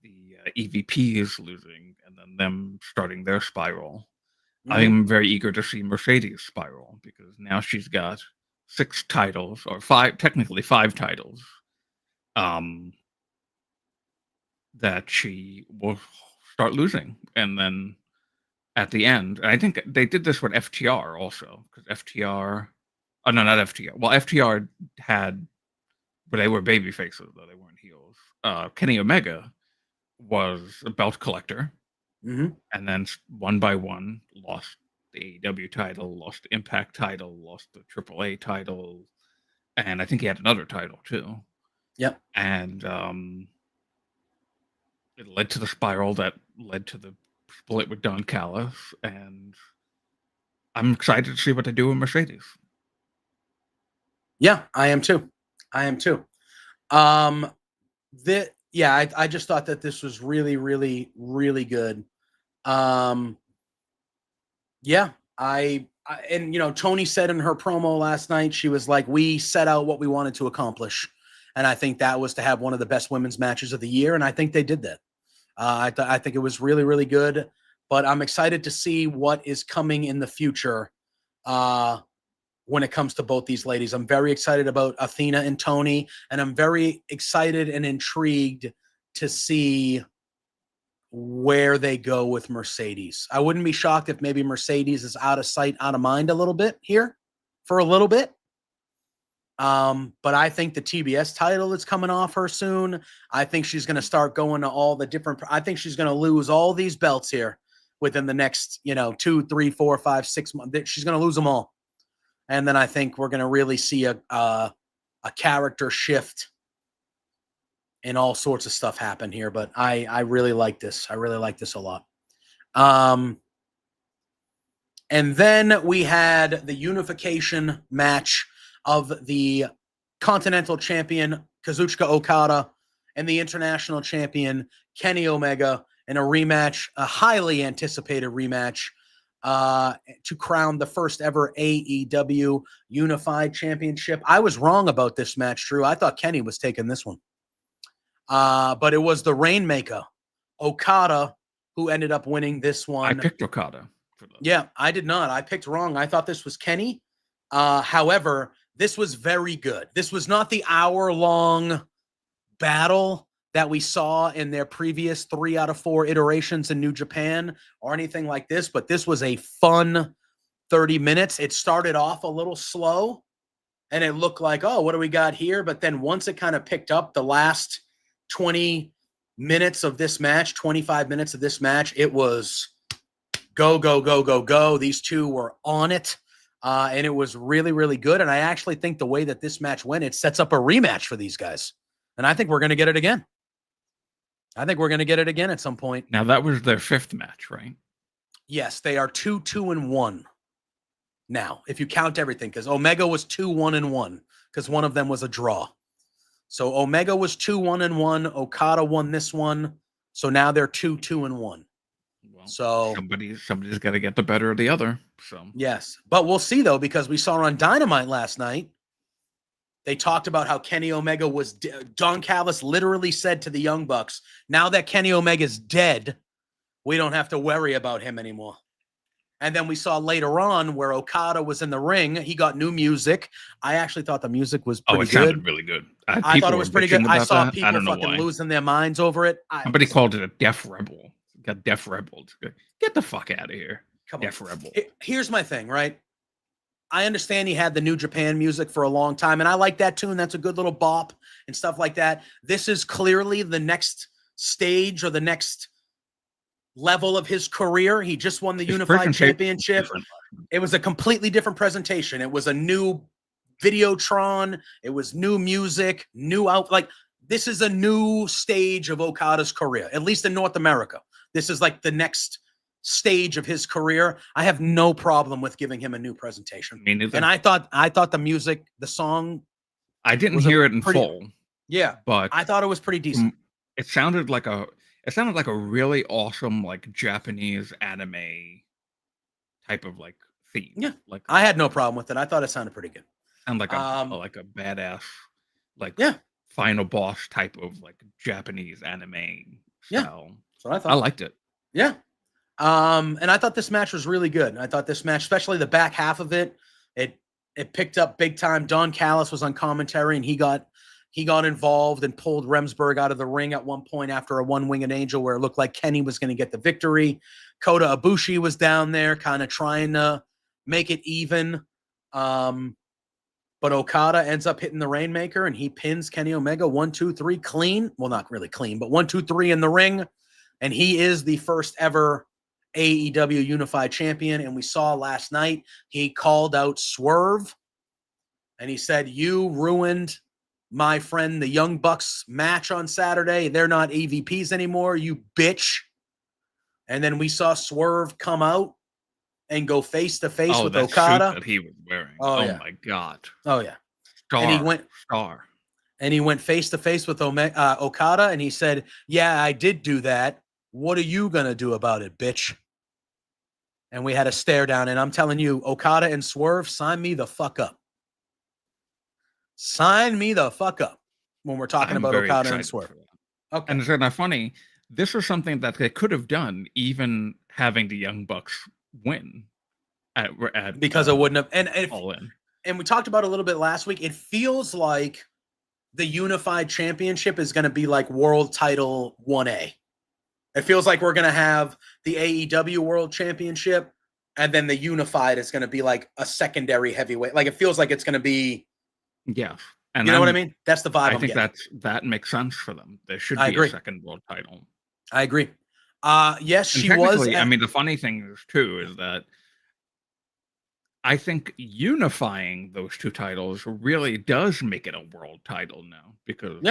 the EVPs losing and then them starting their spiral. I'm very eager to see Mercedes spiral because now she's got 6 titles, or 5, technically 5 titles, that she will start losing. And then at the end, I think they did this with FTR also, because FTR, oh no, not FTR. Well, FTR had, but they were baby faces, though they weren't heels. Kenny Omega was a belt collector, and then one by one lost the AEW title, lost the Impact title, lost the AAA title, and I think he had another title too. Yep. And it led to the spiral that led to the split with Don Callis, and I'm excited to see what they do with Mercedes. Yeah, I am too. I just thought that this was really, really, really good. Tony said in her promo last night, she was like, we set out what we wanted to accomplish. And I think that was to have one of the best women's matches of the year. And I think they did that. I think it was really, really good, but I'm excited to see what is coming in the future when it comes to both these ladies. I'm very excited about Athena and Tony, and I'm very excited and intrigued to see where they go with Mercedes. I wouldn't be shocked if maybe Mercedes is out of sight, out of mind a little bit here for a little bit. But I think the TBS title is coming off her soon. I think she's going to start going to all the different, I think she's going to lose all these belts here within the next, 2, 3, 4, 5, 6 months. She's going to lose them all. And then I think we're going to really see a character shift and all sorts of stuff happen here. But I really like this. I really like this a lot. And then we had the unification match of the Continental Champion Kazuchika Okada and the International Champion Kenny Omega in a rematch, a highly anticipated rematch to crown the first ever AEW Unified Championship. I was wrong about this match, Drew. I thought Kenny was taking this one. But it was the Rainmaker, Okada, who ended up winning this one. I picked Okada. Yeah, I did not. I picked wrong. I thought this was Kenny. However, this was very good. This was not the hour-long battle that we saw in their previous 3 out of 4 iterations in New Japan or anything like this, but this was a fun 30 minutes. It started off a little slow, and it looked like, oh, what do we got here? But then once it kind of picked up, the last 20 minutes of this match, 25 minutes of this match, it was go, go, go, go, go. These two were on it. And it was really, really good. And I actually think the way that this match went, it sets up a rematch for these guys. And I think we're going to get it again. I think we're going to get it again at some point. Now, that was their 5th match, right? Yes, they are 2-2-1 now, if you count everything, because Omega was 2-1-1, because one of them was a draw. So Omega was 2-1-1. Okada won this one. So now they're 2-2-1. Well, so somebody's got to get the better of the other. So yes, but we'll see though, because we saw on Dynamite last night, they talked about how Kenny Omega was Don Callis literally said to the Young Bucks, now that Kenny Omega's dead, we don't have to worry about him anymore. And then we saw later on where Okada was in the ring. He got new music. I actually thought the music was pretty it good. sounded really good. I thought it was pretty good. I saw I people don't know fucking why. losing their minds over it. Somebody called it a Deaf Rebel. Got Deaf Rebel. Get the fuck out of here. Come Deaf on. Rebel. Here's my thing, right? I understand he had the New Japan music for a long time, and I like that tune. That's a good little bop and stuff like that. This is clearly the next stage or the next level of his career. He just won the Unified Championship. It was a completely different presentation. It was a new Videotron. It was new music, new out. Like, this is a new stage of Okada's career, at least in North America. This is like the next stage of his career. I have no problem with giving him a new presentation. Me neither. And I thought the music, the song, I didn't hear it in full. Yeah, but I thought it was pretty decent. It sounded like a really awesome, like, Japanese anime type of, like, theme. Yeah, like I had no problem with it. I thought it sounded pretty good. And like a badass, like, yeah, final boss type of, like, Japanese anime style. That's what I thought. I liked it. Yeah. And I thought this match was really good. I thought this match, especially the back half of it, it picked up big time. Don Callis was on commentary, and he got involved and pulled Remsburg out of the ring at one point after a one-winged angel where it looked like Kenny was going to get the victory. Kota Ibushi was down there kind of trying to make it even. But Okada ends up hitting the Rainmaker, and he pins Kenny Omega 1, 2, 3 clean. Well, not really clean, but 1, 2, 3 in the ring. And he is the first ever AEW Unified Champion. And we saw last night, he called out Swerve. And he said, "You ruined my friend, the Young Bucks match on Saturday. They're not EVPs anymore, you bitch." And then we saw Swerve come out and go face to face with Okada. Suit that he was wearing. Oh yeah. My God. Oh yeah. Star. And he went face to face with Okada, and he said, "Yeah, I did do that. What are you gonna do about it, bitch?" And we had a stare down, and I'm telling you, Okada and Swerve, sign me the fuck up. Sign me the fuck up when we're talking about Okada and Swerve. Okay. And it's kind of funny. This is something that they could have done, even having the Young Bucks win because it wouldn't have. And All In. And we talked about it a little bit last week. It feels like the Unified Championship is going to be like World Title 1A. It feels like we're going to have the AEW World Championship, and then the Unified is going to be like a secondary heavyweight. Like, it feels like it's going to be. Yeah. And you know what I mean? That's the vibe. I think that makes sense for them. There should be a second world title. I agree. Yes, she was. I mean, the funny thing is, too, is that I think unifying those two titles really does make it a world title now, because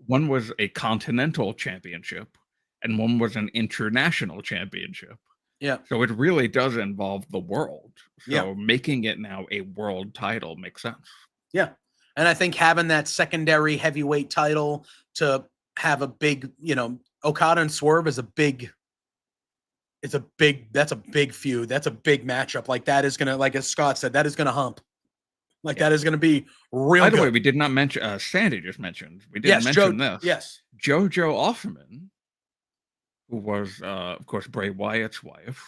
one was a continental championship and one was an international championship. Yeah. So it really does involve the world. So making it now a world title makes sense. Yeah. And I think having that secondary heavyweight title to have a big, Okada and Swerve is that's a big feud. That's a big matchup. Like, that is going to, like as Scott said, that is going to hump. Like, that is going to be real By the good. way, we did not mention, Sandy just mentioned, we didn't mention this. Yes. JoJo Offerman, who was, of course, Bray Wyatt's wife,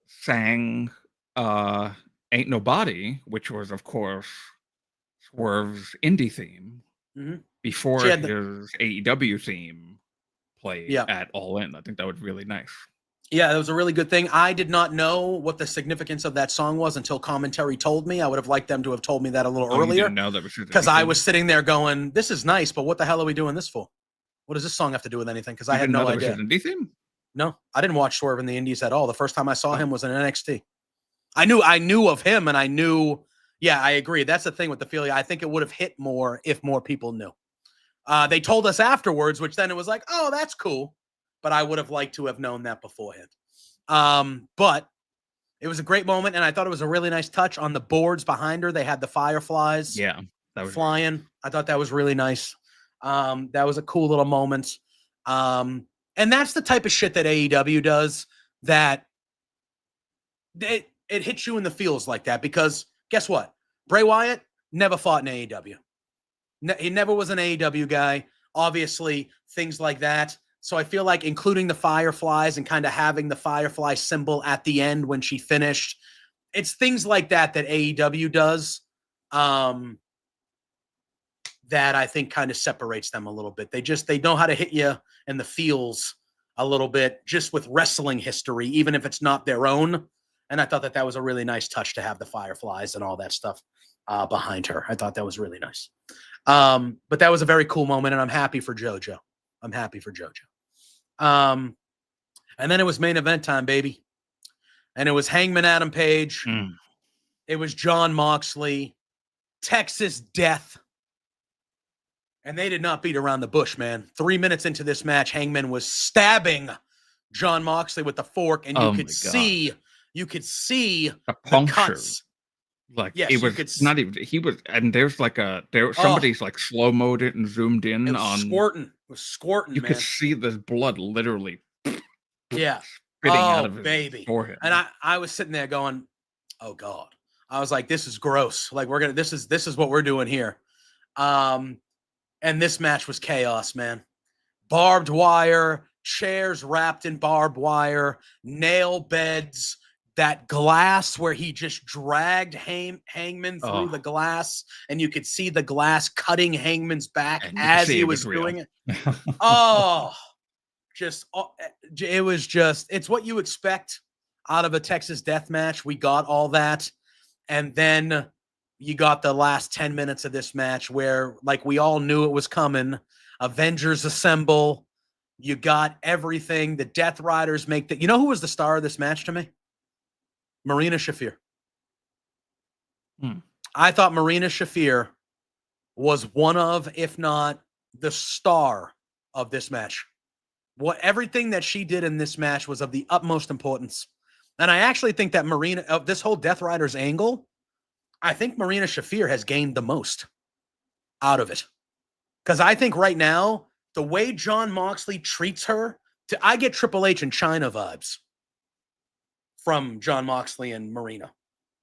sang Ain't Nobody, which was, of course, Swerve's indie theme, before his AEW theme played at All In. I think that was really nice. Yeah, that was a really good thing. I did not know what the significance of that song was until commentary told me. I would have liked them to have told me that a little earlier. You didn't know that was because I was sitting there going, "This is nice, but what the hell are we doing this for? What does this song have to do with anything?" Because I had no idea. Was an indie theme? No, I didn't watch Swerve in the Indies at all. The first time I saw him was in NXT. I knew of him, and I knew. Yeah, I agree. That's the thing with the feeling. I think it would have hit more if more people knew. They told us afterwards, which then it was like, "Oh, that's cool," but I would have liked to have known that beforehand. But it was a great moment, and I thought it was a really nice touch on the boards behind her. They had the fireflies, that was flying. Great. I thought that was really nice. That was a cool little moment. And that's the type of shit that AEW does. That it hits you in the feels like that, because guess what? Bray Wyatt never fought in AEW. He never was an AEW guy. Obviously, things like that So I feel like including the fireflies and kind of having the firefly symbol at the end when she finished, it's things like that AEW does that I think kind of separates them a little bit. They know how to hit you in the feels a little bit just with wrestling history, even if it's not their own. And I thought that was a really nice touch to have the fireflies and all that stuff behind her. I thought that was really nice. But that was a very cool moment, and I'm happy for JoJo. And then it was main event time, baby. And it was Hangman Adam Page. It was Jon Moxley, Texas Death. And they did not beat around the bush, man. 3 minutes into this match, Hangman was stabbing Jon Moxley with the fork, and you could see the puncture. Cuts. Like, yes, it was not even, he was, and there's like somebody's like slow-moed it and zoomed in on squirting. It was squirting, you man. could see the blood literally spitting out of his forehead. And I was sitting there going, oh God. I was like, this is gross. Like, this is what we're doing here. And this match was chaos, man. Barbed wire, chairs wrapped in barbed wire, nail beds, that glass where he just dragged Hangman through the glass, and you could see the glass cutting Hangman's back as he was doing it. It's what you expect out of a Texas death match. We got all that. And then you got the last 10 minutes of this match where, like, we all knew it was coming. Avengers assemble. You got everything. The Death Riders make you know who was the star of this match to me? Marina Shafir. I thought Marina Shafir was one of, if not the star of this match. Everything that she did in this match was of the utmost importance. And I actually think that this whole Death Riders angle, I think Marina Shafir has gained the most out of it. Because I think right now, the way Jon Moxley treats her, I get Triple H and China vibes from Jon Moxley and Marina.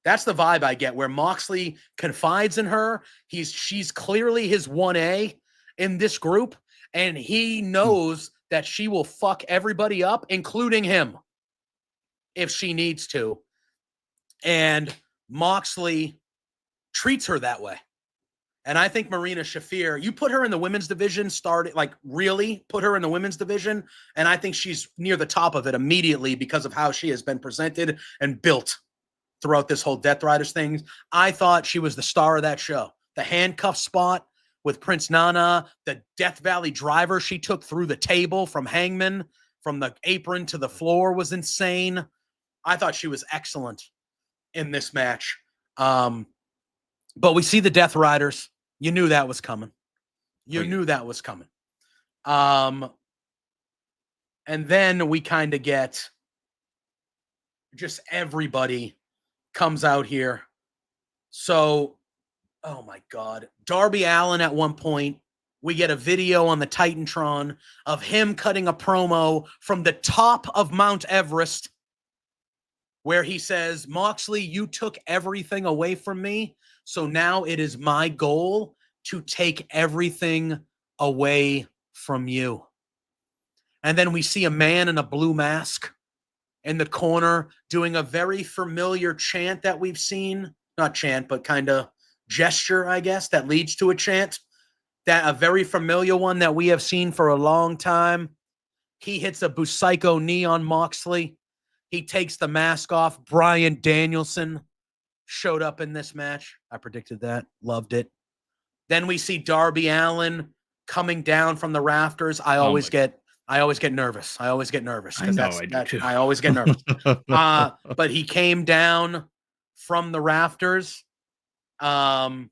That's the vibe I get, where Moxley confides in her. She's clearly his 1A in this group, and he knows that she will fuck everybody up, including him, if she needs to. And Moxley treats her that way. And I think Marina Shafir, you put her in the women's division, really put her in the women's division, and I think she's near the top of it immediately because of how she has been presented and built throughout this whole Death Riders thing. I thought she was the star of that show. The handcuff spot with Prince Nana, the Death Valley driver she took through the table from Hangman, from the apron to the floor, was insane. I thought she was excellent in this match. But we see the Death Riders. You knew that was coming. And then we kind of get just everybody comes out here. So, oh my God. Darby Allin at one point, we get a video on the Titantron of him cutting a promo from the top of Mount Everest where he says, Moxley, you took everything away from me. So now it is my goal to take everything away from you. And then we see a man in a blue mask in the corner doing a very familiar chant that we've seen. Not chant, but kind of gesture, I guess, that leads to a chant. A very familiar one that we have seen for a long time. He hits a Busaiku knee on Moxley. He takes the mask off. Bryan Danielson showed up in this match. I predicted that. Loved it. Then we see Darby Allin coming down from the rafters. I always get nervous. I always get nervous. I know, I do too. I always get nervous. But he came down from the rafters. And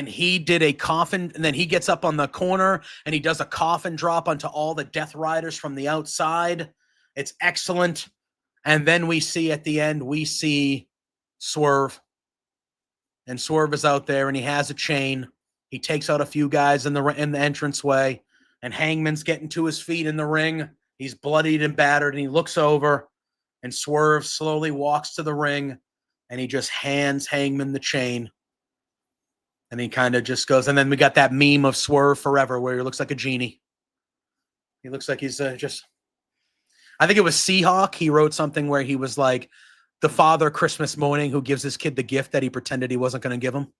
he did a coffin, and then he gets up on the corner and he does a coffin drop onto all the Death Riders from the outside. It's excellent. And then we see at the end, we see Swerve. And Swerve is out there and he has a chain. He takes out a few guys in the entranceway, and Hangman's getting to his feet in the ring. He's bloodied and battered, and he looks over, and Swerve slowly walks to the ring, and he just hands Hangman the chain. And he kind of just goes, and then we got that meme of Swerve forever where he looks like a genie. He looks like he's just. I think it was Seahawk. He wrote something where he was like the father Christmas morning who gives his kid the gift that he pretended he wasn't going to give him.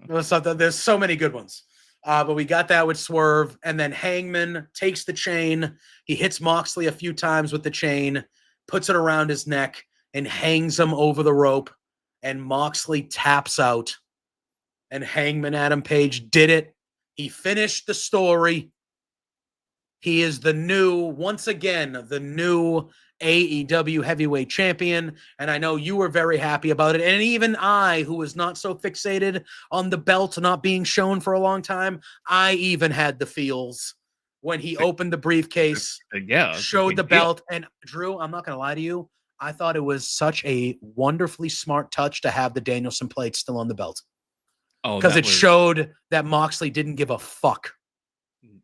There's so many good ones. But we got that with Swerve. And then Hangman takes the chain. He hits Moxley a few times with the chain, puts it around his neck, and hangs him over the rope. And Moxley taps out. And Hangman Adam Page did it. He finished the story. He is once again, the new AEW heavyweight champion. And I know you were very happy about it. And even I, who was not so fixated on the belt not being shown for a long time, I even had the feels when he opened the briefcase, showed the belt. And Drew, I'm not going to lie to you. I thought it was such a wonderfully smart touch to have the Danielson plate still on the belt. Because it showed that Moxley didn't give a fuck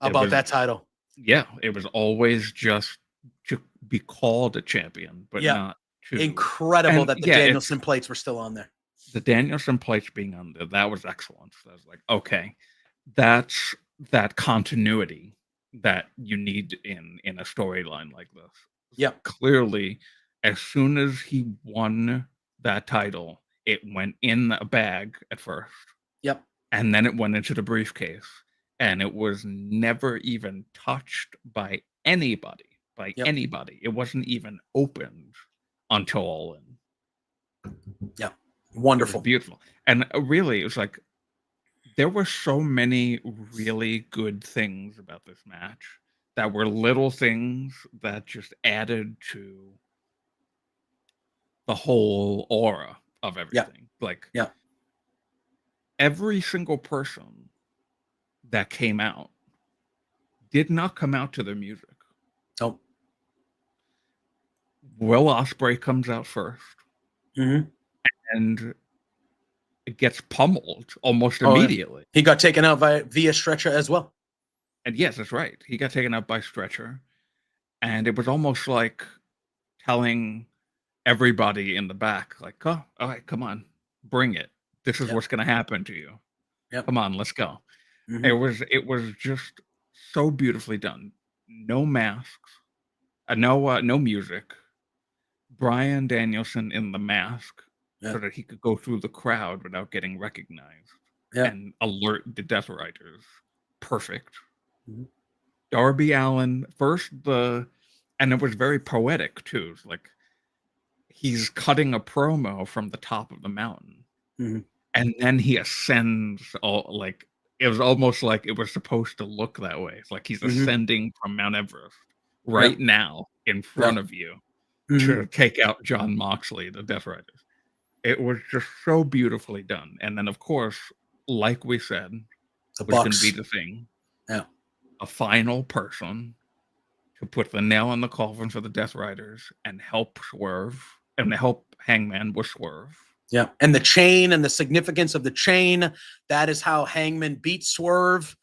about that title. Yeah, it was always just to be called a champion, but not to. Incredible that the Danielson plates were still on there. The Danielson plates being on there, that was excellent. I was like, okay, that's that continuity that you need in a storyline like this. Yep. Clearly, as soon as he won that title, it went in a bag at first. Yep. And then it went into the briefcase. And it was never even touched by anybody. It wasn't even opened until All In. Yeah. Wonderful. Beautiful. And really, it was like, there were so many really good things about this match that were little things that just added to the whole aura of everything. Every single person that came out did not come out to their music. Oh. Will Ospreay comes out first. Mm-hmm. And it gets pummeled almost immediately. He got taken out via stretcher as well. And yes, that's right. He got taken out by stretcher. And it was almost like telling everybody in the back, like, oh, all right, come on, bring it. This is what's going to happen to you. Yep. Come on, let's go. Mm-hmm. It was just so beautifully done. No masks, no music. Bryan Danielson in the mask so that he could go through the crowd without getting recognized and alert the Death Riders. Perfect. Mm-hmm. Darby Allin and it was very poetic too. It's like he's cutting a promo from the top of the mountain, and then he ascends it was almost like it was supposed to look that way. It's like he's ascending from Mount Everest right now in front of you to take out Jon Moxley, the Death Riders. It was just so beautifully done. And then, of course, like we said, was going to be the thing. Yeah. A final person to put the nail in the coffin for the Death Riders and help Swerve and help Hangman with Swerve. Yeah, and the chain and the significance of the chain, that is how Hangman beat Swerve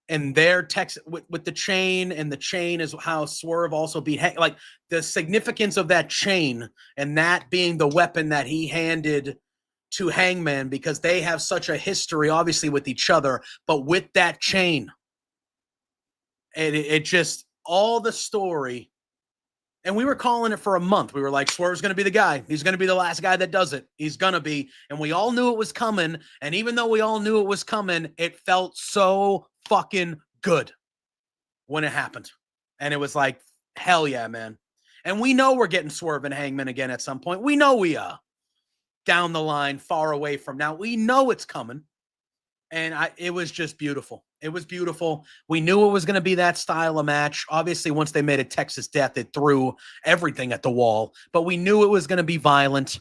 and their text with the chain, and the chain is how Swerve also beat like the significance of that chain and that being the weapon that he handed to Hangman, because they have such a history, obviously, with each other, but with that chain, it just, all the story. And we were calling it for a month. We were like, Swerve's going to be the guy. He's going to be the last guy that does it. He's going to be. And we all knew it was coming. And even though we all knew it was coming, it felt so fucking good when it happened. And it was like, hell yeah, man. And we know we're getting Swerve and Hangman again at some point. We know we are down the line, far away from now. We know it's coming. And it was just beautiful. It was beautiful. We knew it was going to be that style of match. Obviously, once they made it Texas Death, it threw everything at the wall. But we knew it was going to be violent.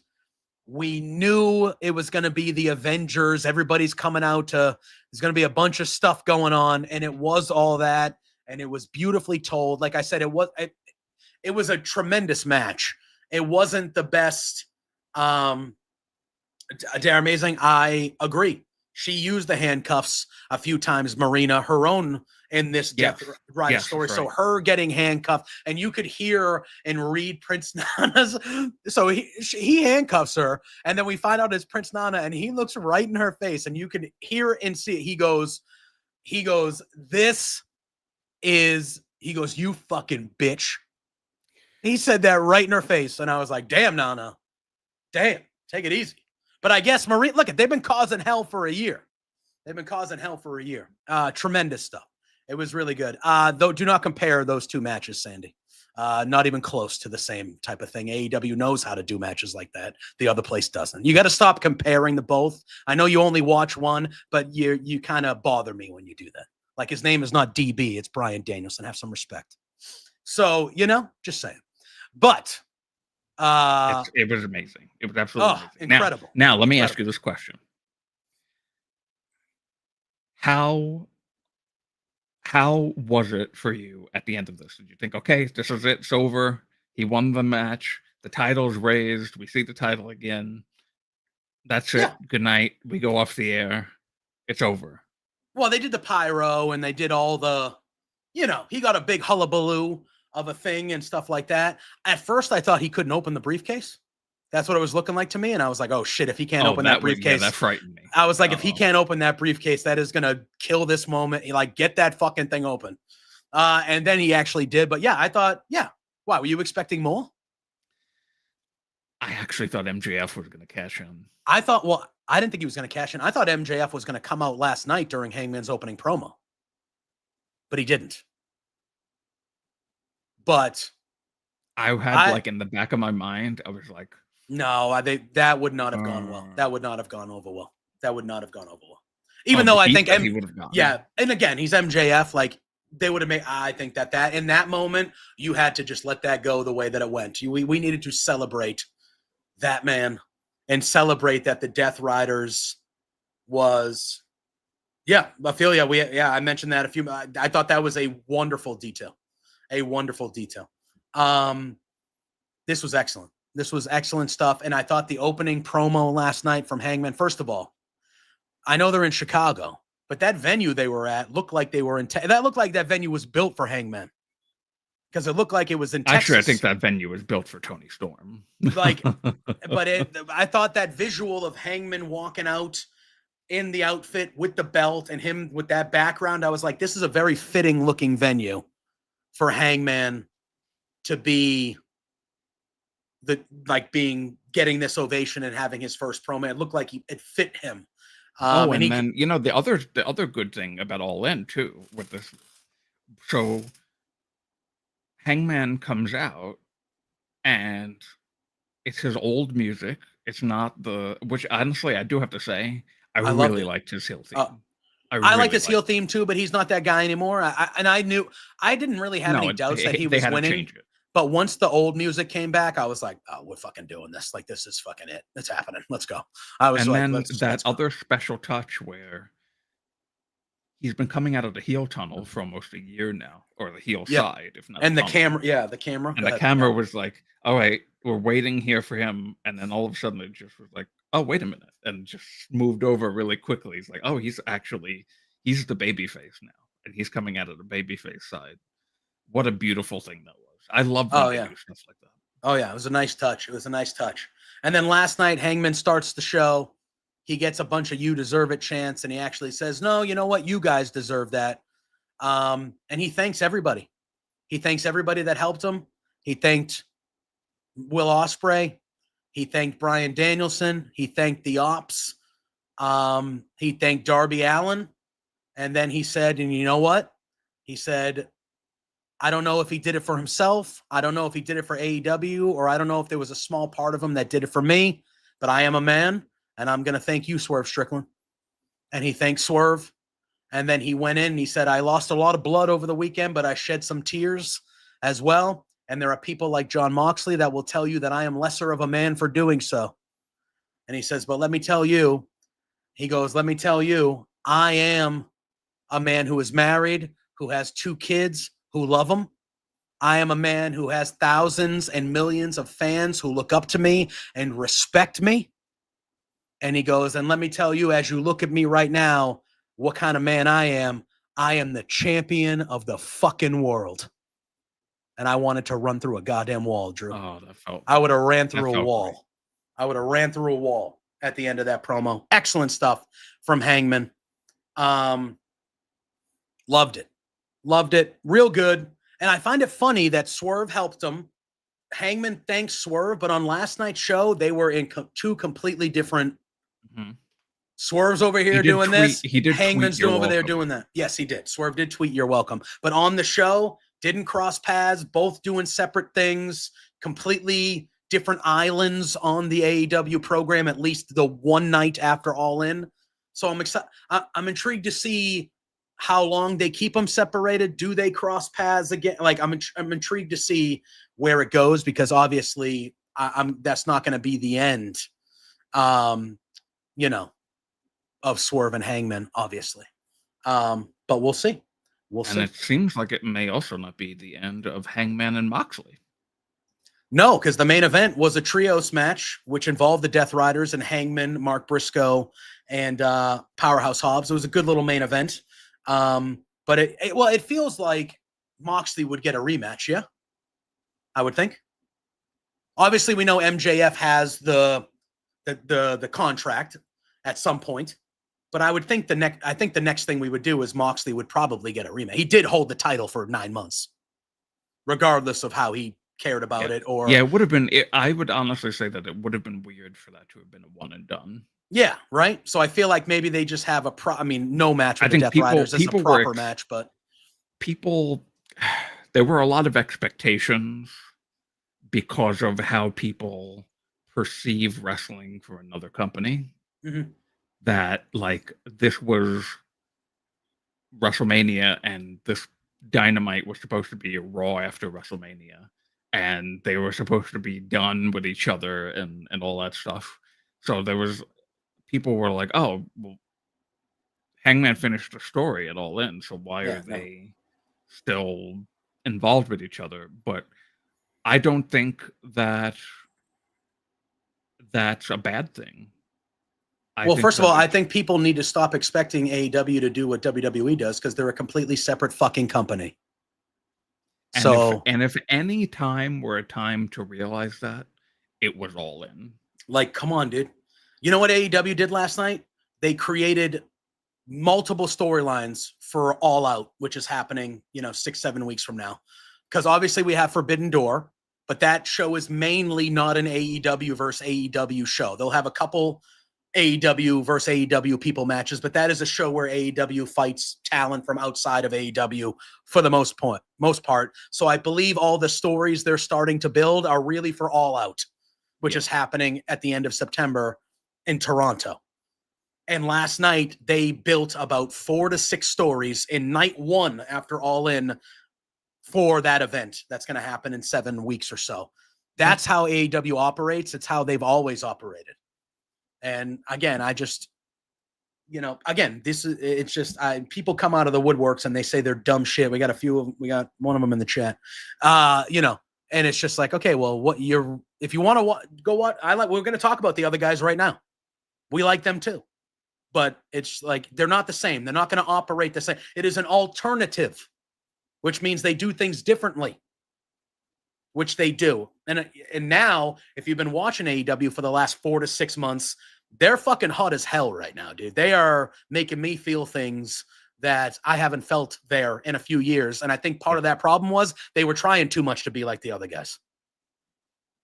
We knew it was going to be the Avengers. Everybody's coming out there's going to be a bunch of stuff going on. And it was all that. And it was beautifully told. Like I said, it was a tremendous match. It wasn't the best. They're amazing. I agree. She used the handcuffs a few times, Marina, her own in this Death Rider story. Right. So her getting handcuffed, and you could hear and read Prince Nana's. So he handcuffs her, and then we find out it's Prince Nana, and he looks right in her face, and you can hear and see it. He goes, this is he goes, "You fucking bitch." He said that right in her face. And I was like, damn, Nana. Damn, take it easy. But I guess Marie, look, they've been causing hell for a year. Tremendous stuff. It was really good. Though, do not compare those two matches, Sandy. Not even close to the same type of thing. AEW knows how to do matches like that. The other place doesn't. You got to stop comparing the both. I know you only watch one, but you kind of bother me when you do that. Like, his name is not DB, it's Bryan Danielson. Have some respect. So, just saying. But it was amazing. It was absolutely amazing. Incredible. Now let me ask you this question. How was it for you at the end of this? Did you think, okay, this is it, it's over, he won the match, the title's raised, we see the title again, that's it, good night, we go off the air, it's over? Well, they did the pyro and they did all the, he got a big hullabaloo of a thing and stuff like that. At first, I thought he couldn't open the briefcase. That's what it was looking like to me. And I was like, oh shit, if he can't open that briefcase. That frightened me. I was like, if he can't open that briefcase, that is going to kill this moment. Like, get that fucking thing open. And then he actually did. But yeah, I thought, why, were you expecting more? I actually thought MJF was going to cash in. I didn't think he was going to cash in. I thought MJF was going to come out last night during Hangman's opening promo. But he didn't. But I had in the back of my mind, I was like, no, that would not have gone well. That would not have gone over well. Even though I think he would have gone. Yeah, and again, he's MJF. Like, they would have made. I think that in that moment, you had to just let that go the way that it went. We needed to celebrate that man and celebrate that the Death Riders was. Yeah, I feel I mentioned that I thought that was a wonderful detail. This was excellent. This was excellent stuff. And I thought the opening promo last night from Hangman, first of all, I know they're in Chicago, but that venue they were at looked like they were that looked like that venue was built for Hangman. Because it looked like it was in Texas. Actually, I think that venue was built for Tony Storm. I thought that visual of Hangman walking out in the outfit with the belt and him with that background, I was like, this is a very fitting looking venue for Hangman to be getting this ovation and having his first promo. It looked like it fit him. And then the other good thing about All In too with this. So Hangman comes out and it's his old music. It's not which honestly I do have to say I really liked his heel theme. I like his heel theme too, but he's not that guy anymore. I didn't really have any doubts that he was winning. But once the old music came back, I was like, oh, we're fucking doing this. Like, this is fucking it. It's happening. Let's go. That other special touch where he's been coming out of the heel tunnel for almost a year now, or the heel side, if not. And the camera. And the camera was like, all right, we're waiting here for him. And then all of a sudden it just was like, oh, wait a minute. And just moved over really quickly. He's like, oh, he's the babyface now. And he's coming out of the babyface side. What a beautiful thing that was. I love when they do stuff like that. Oh, yeah. It was a nice touch. And then last night, Hangman starts the show. He gets a bunch of "you deserve it" chants, and he actually says, no, you know what? You guys deserve that. And he thanks everybody. He thanks everybody that helped him. He thanked Will Ospreay. He thanked Bryan Danielson. He thanked the Ops. He thanked Darby Allin. And then he said, and you know what? He said, I don't know if he did it for himself. I don't know if he did it for AEW, or I don't know if there was a small part of him that did it for me, but I am a man, and I'm going to thank you, Swerve Strickland. And he thanked Swerve. And then he went in and he said, I lost a lot of blood over the weekend, but I shed some tears as well. And there are people like Jon Moxley that will tell you that I am lesser of a man for doing so. And he says, but let me tell you, I am a man who is married, who has 2 kids, who love him. I am a man who has thousands and millions of fans who look up to me and respect me. And he goes, and let me tell you, as you look at me right now, what kind of man I am. I am the champion of the fucking world. And I wanted to run through a goddamn wall, Drew. Oh, I would have ran through a wall. Great. I would have ran through a wall at the end of that promo. Excellent stuff from Hangman. Loved it. Loved it. Real good. And I find it funny that Swerve helped him. Hangman thanks Swerve, but on last night's show, they were in two completely different. Mm-hmm. Swerve's over here doing this. He did Hangman's tweet, "You're over there welcome." doing that. Yes, he did. Swerve did tweet, "You're welcome." But on the show, didn't cross paths, both doing separate things, completely different islands on the AEW program, at least the one night after All In. So I'm excited. I'm intrigued to see how long they keep them separated. Do they cross paths again? Like I'm intrigued to see where it goes, because obviously that's not going to be the end. You know, of Swerve and Hangman, obviously. But we'll see. We'll see. And it seems like it may also not be the end of Hangman and Moxley. No, because the main event was a trios match, which involved the Death Riders and Hangman, Mark Briscoe, and Powerhouse Hobbs. It was a good little main event. But it feels like Moxley would get a rematch, yeah? I would think. Obviously, we know MJF has the contract at some point. But I would think the next thing we would do is Moxley would probably get a rematch. He did hold the title for 9 months, regardless of how he cared about it. Or it would have been. I would honestly say that it would have been weird for that to have been a one and done. Yeah, right. So I feel like maybe they just have no match with the Death Riders is a proper match, but there were a lot of expectations because of how people perceive wrestling for another company. Mm-hmm. That like this was WrestleMania and this Dynamite was supposed to be a Raw after WrestleMania, and they were supposed to be done with each other and all that stuff. So people were like, oh, well, Hangman finished the story at All In, so why are they still involved with each other? But I don't think that that's a bad thing. First of all, I think people need to stop expecting AEW to do what WWE does, because they're a completely separate fucking company. If any time were a time to realize that, it was All In. Like, come on, dude. You know what AEW did last night? They created multiple storylines for All Out, which is happening, 6-7 weeks from now. Because obviously we have Forbidden Door, but that show is mainly not an AEW versus AEW show. They'll have a couple AEW versus AEW people matches, but that is a show where AEW fights talent from outside of AEW for the most part. So I believe all the stories they're starting to build are really for All Out, which is happening at the end of September in Toronto. And last night they built about 4 to 6 stories in night 1 after All In for that event that's going to happen in 7 weeks or so. That's how AEW operates. It's how they've always operated. And again, people come out of the woodworks and they say they're dumb shit. We got one of them in the chat, and it's just like, okay, well, if you want to go, we're going to talk about the other guys right now. We like them too, but it's like, they're not the same. They're not going to operate the same. It is an alternative, which means they do things differently, which they do. And now, if you've been watching AEW for the last 4 to 6 months, they're fucking hot as hell right now, dude. They are making me feel things that I haven't felt there in a few years. And I think part of that problem was they were trying too much to be like the other guys.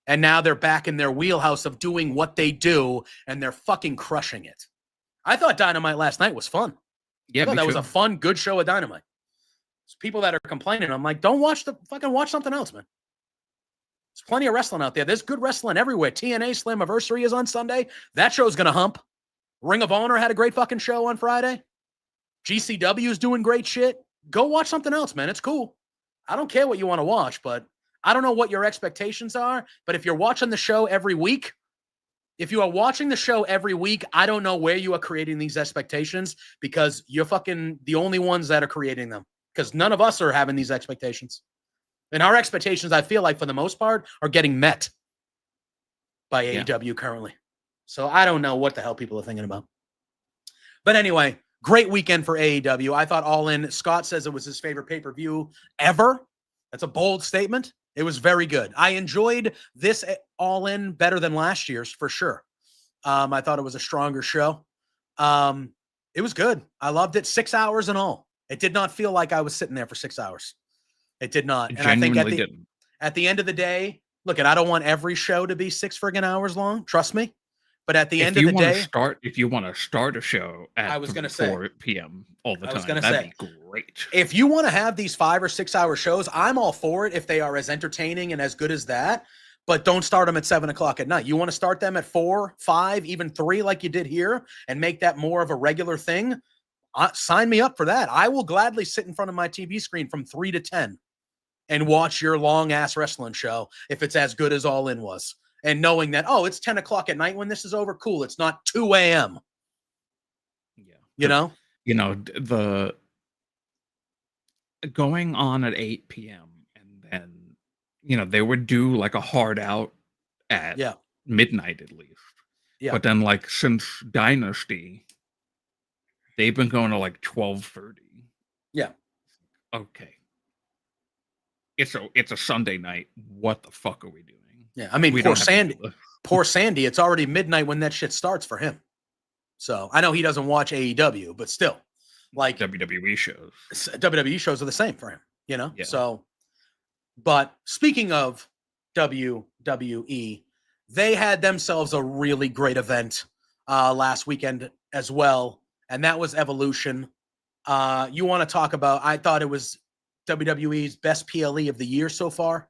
And now they're back in their wheelhouse of doing what they do, and they're fucking crushing it. I thought Dynamite last night was fun. Yeah, that was a fun, good show of Dynamite. There's people that are complaining. I'm like, don't watch something else, man. There's plenty of wrestling out there. There's good wrestling everywhere. TNA Slammiversary is on Sunday. That show's going to hump. Ring of Honor had a great fucking show on Friday. GCW is doing great shit. Go watch something else, man. It's cool. I don't care what you want to watch, but I don't know what your expectations are. But if you're watching the show every week, I don't know where you are creating these expectations, because you're fucking the only ones that are creating them, because none of us are having these expectations. And our expectations, I feel like, for the most part, are getting met by AEW currently. So I don't know what the hell people are thinking about. But anyway, great weekend for AEW. I thought All In, Scott says it was his favorite pay-per-view ever. That's a bold statement. It was very good. I enjoyed this All In better than last year's, for sure. I thought it was a stronger show. It was good. I loved it. 6 hours in all. It did not feel like I was sitting there for 6 hours. It did not. It And I think didn't. at the end of the day, look, and I don't want every show to be 6 friggin' hours long. Trust me. But at the end of the day, if you want to start a show at I was gonna say, 4 p.m. all the I was time, gonna that'd say, be great. if you want to have these 5 or 6 hour shows, I'm all for it if they are as entertaining and as good as that. But don't start them at 7 o'clock at night. You want to start them at 4, 5, even 3, like you did here, and make that more of a regular thing. Sign me up for that. I will gladly sit in front of my TV screen from 3 to 10 and watch your long ass wrestling show if it's as good as All In was. And knowing that, oh, it's 10 o'clock at night when this is over. Cool. It's not 2 a.m. Yeah. You know? The going on at 8 p.m. and then, they would do like a hard out at midnight at least. Yeah. But then like since Dynasty, they've been going to like 12:30. Yeah. Okay. It's a Sunday night. What the fuck are we doing? Yeah, I mean, poor Sandy. It's already midnight when that shit starts for him. So I know he doesn't watch AEW, but still, like WWE shows. WWE shows are the same for him, Yeah. So, but speaking of WWE, they had themselves a really great event last weekend as well, and that was Evolution. You want to talk about? I thought it was WWE's best PLE of the year so far.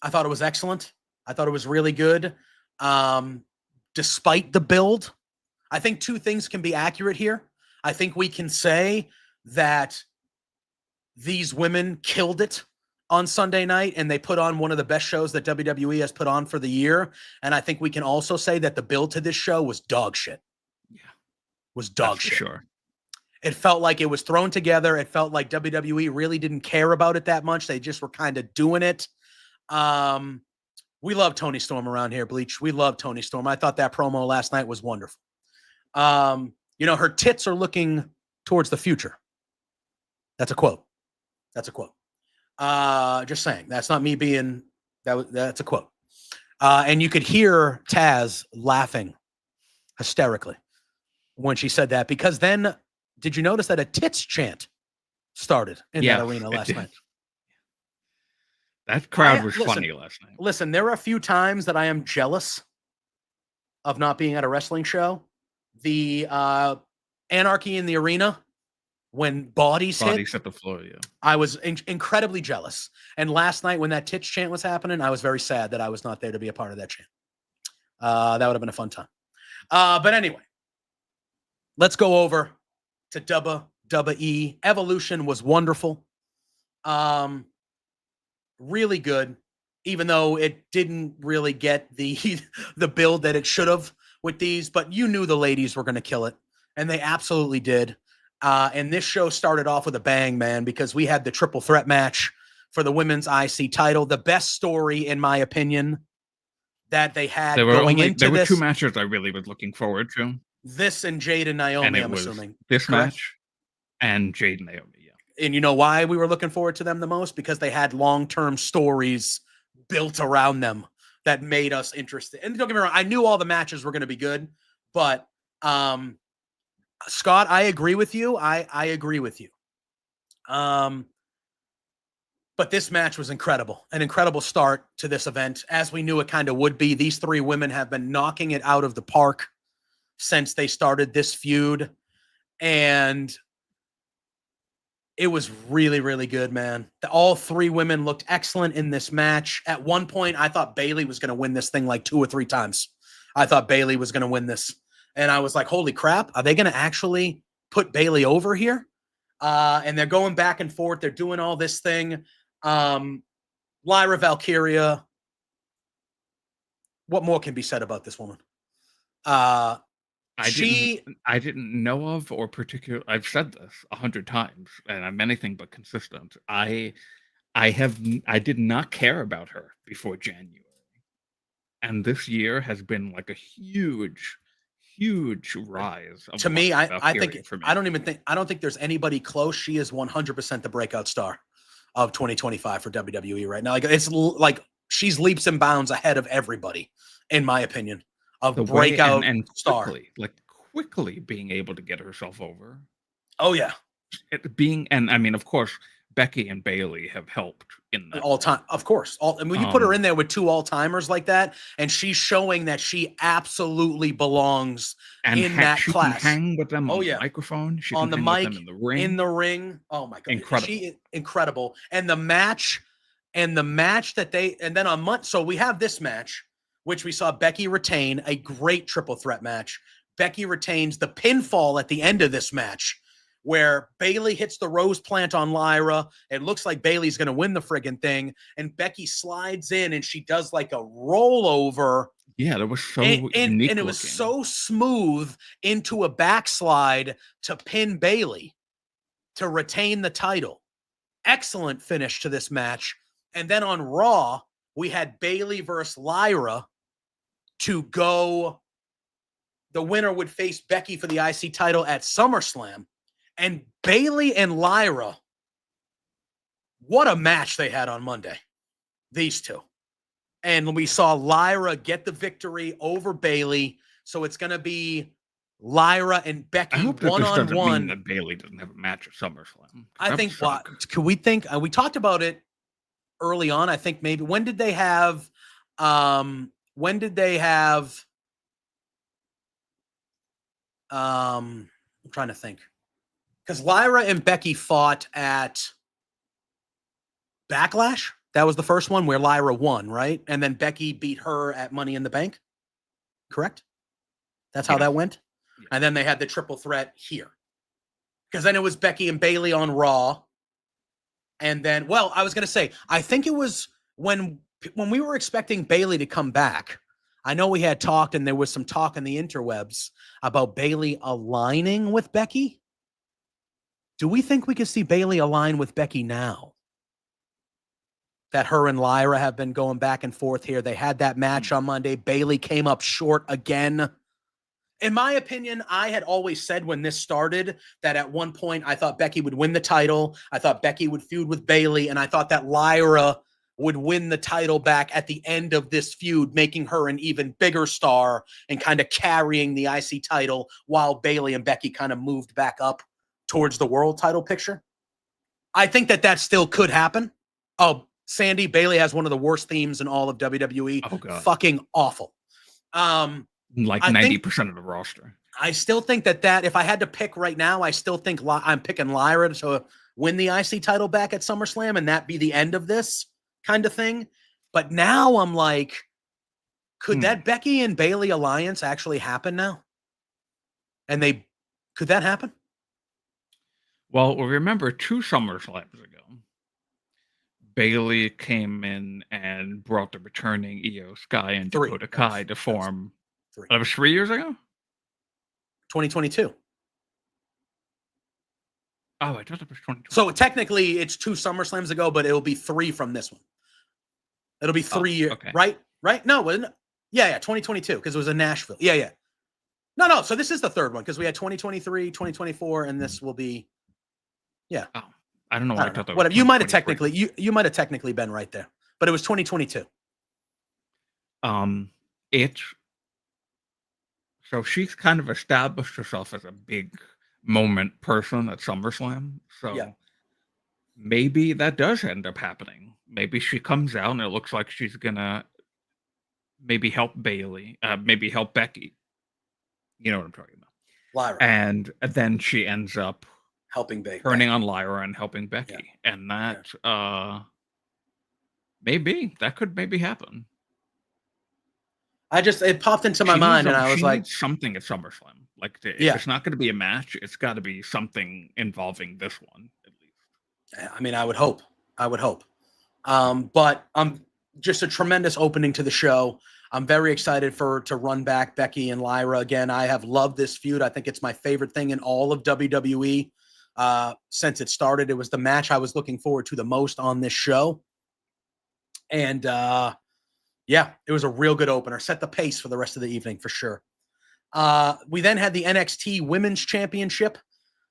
I thought it was excellent. I thought it was really good. Despite the build, I think 2 things can be accurate here. I think we can say that these women killed it on Sunday night and they put on one of the best shows that WWE has put on for the year. And I think we can also say that the build to this show was dog shit. Yeah. Was dog shit. Sure. It felt like it was thrown together. It felt like WWE really didn't care about it that much. They just were kind of doing it. We love Toni Storm around here, Bleach. We love Toni Storm. I thought that promo last night was wonderful. Her tits are looking towards the future. That's a quote. Just saying. That's not me being that's a quote. And you could hear Taz laughing hysterically when she said that, because then did you notice that a tits chant started in that arena last night? That crowd was funny last night. Listen, there are a few times that I am jealous of not being at a wrestling show. The Anarchy in the Arena, when bodies hit the floor, yeah. I was incredibly jealous. And last night when that tits chant was happening, I was very sad that I was not there to be a part of that chant. That would have been a fun time. But anyway, let's go over to WWE. Evolution was wonderful. Really good, even though it didn't really get the build that it should have with these, but you knew the ladies were going to kill it, and they absolutely did. And this show started off with a bang, man, because we had the triple threat match for the women's IC title, the best story, in my opinion, that they had going into this. There were 2 matches I really was looking forward to. This and Jade and Naomi, I'm assuming. This correct? Match and Jade and Naomi. And you know why we were looking forward to them the most? Because they had long-term stories built around them that made us interested. And don't get me wrong, I knew all the matches were going to be good, but Scott, I agree with you. I agree with you. But this match was incredible. An incredible start to this event, as we knew it kind of would be. These 3 women have been knocking it out of the park since they started this feud. And it was really, really good, man. All 3 women looked excellent in this match. At one point, I thought Bayley was going to win this thing like 2 or 3 times. I thought Bayley was going to win this. And I was like, holy crap, are they going to actually put Bayley over here? And they're going back and forth. They're doing all this thing. Lyra Valkyria. What more can be said about this woman? I didn't know of or particular. I've said this 100 times, and I'm anything but consistent. I did not care about her before January, and this year has been like a huge rise. To me, I don't think there's anybody close. She is 100% the breakout star of 2025 for WWE right now. Like it's like she's leaps and bounds ahead of everybody, in my opinion. Of breakout and star. quickly being able to get herself over. Oh yeah. And I mean, of course, Becky and Bailey have helped in that. All time, of course. And when you put her in there with two all-timers like that, and she's showing that she absolutely belongs in that she class. Can hang with them on the microphone. She on can the hang mic, with them in the ring. In the ring. Oh my god, incredible, incredible. And the match that they, and then on Monday, so we have this match, which we saw Becky retain, a great triple threat match. Becky retains the pinfall at the end of this match, where Bailey hits the rose plant on Lyra. It looks like Bailey's going to win the friggin' thing. And Becky slides in and she does like a rollover. Yeah, that was so unique. And it was so smooth into a backslide to pin Bailey to retain the title. Excellent finish to this match. And then on Raw, we had Bailey versus Lyra to go. The winner would face Becky for the IC title at SummerSlam. And Bailey and Lyra, what a match they had on Monday, these two. And we saw Lyra get the victory over Bailey. So it's going to be Lyra and Becky one-on-one. That Bailey doesn't have a match at SummerSlam. I think, could we think, we talked about it early on. I think maybe, when did they have, I'm trying to think. Because Lyra and Becky fought at Backlash. That was the first one where Lyra won, right? And then Becky beat her at Money in the Bank. Correct? That's how that went? Yeah. And then they had the triple threat here. Because then it was Becky and Bailey on Raw. And then, well, I was going to say, I think it was when we were expecting Bailey to come back. I know we had talked, and there was some talk in the interwebs about Bailey aligning with Becky. Do we think we could see Bailey align with Becky now? That her and Lyra have been going back and forth here. They had that match on Monday. Bailey came up short again. In my opinion, I had always said when this started that at one point I thought Becky would win the title. I thought Becky would feud with Bailey, and I thought that Lyra would win the title back at the end of this feud, making her an even bigger star and kind of carrying the IC title while Bailey and Becky kind of moved back up towards the world title picture. I think that still could happen. Oh, Sandy, Bailey has one of the worst themes in all of WWE. Oh, God. Fucking awful. Like 90% of the roster. I still think that if I had to pick right now, I still think I'm picking Lyra to win the IC title back at SummerSlam and that be the end of this kind of thing. But now I'm like, could that Becky and Bailey alliance actually happen now? And could that happen? Well, remember 2 SummerSlams ago, Bailey came in and brought the returning Io Sky and Dakota Kai to form. That was 3 years ago? 2022. Oh, I thought it was 2020. So technically it's 2 SummerSlams ago, but it'll be 3 from this one. It'll be 3 years, okay. Right? No, yeah, 2022, because it was in Nashville. Yeah. No, so this is the third one, because we had 2023, 2024, and this will be, yeah. Oh, I don't know. I thought that whatever. You might have technically been right there, but it was 2022. So she's kind of established herself as a big moment person at SummerSlam. So maybe that does end up happening. Maybe she comes out and it looks like she's gonna maybe help Bailey, maybe help Becky. You know what I'm talking about. Lyra. And then she ends up helping Becky, turning on Lyra and helping Becky. Yeah. And that that could maybe happen. It popped into my mind, and I was like, something at SummerSlam. Like, if it's not going to be a match, it's got to be something involving this one, at least. I mean, I would hope. But just a tremendous opening to the show. I'm very excited to run back Becky and Lyra again. I have loved this feud. I think it's my favorite thing in all of WWE since it started. It was the match I was looking forward to the most on this show. And, it was a real good opener. Set the pace for the rest of the evening for sure. We then had the NXT Women's Championship.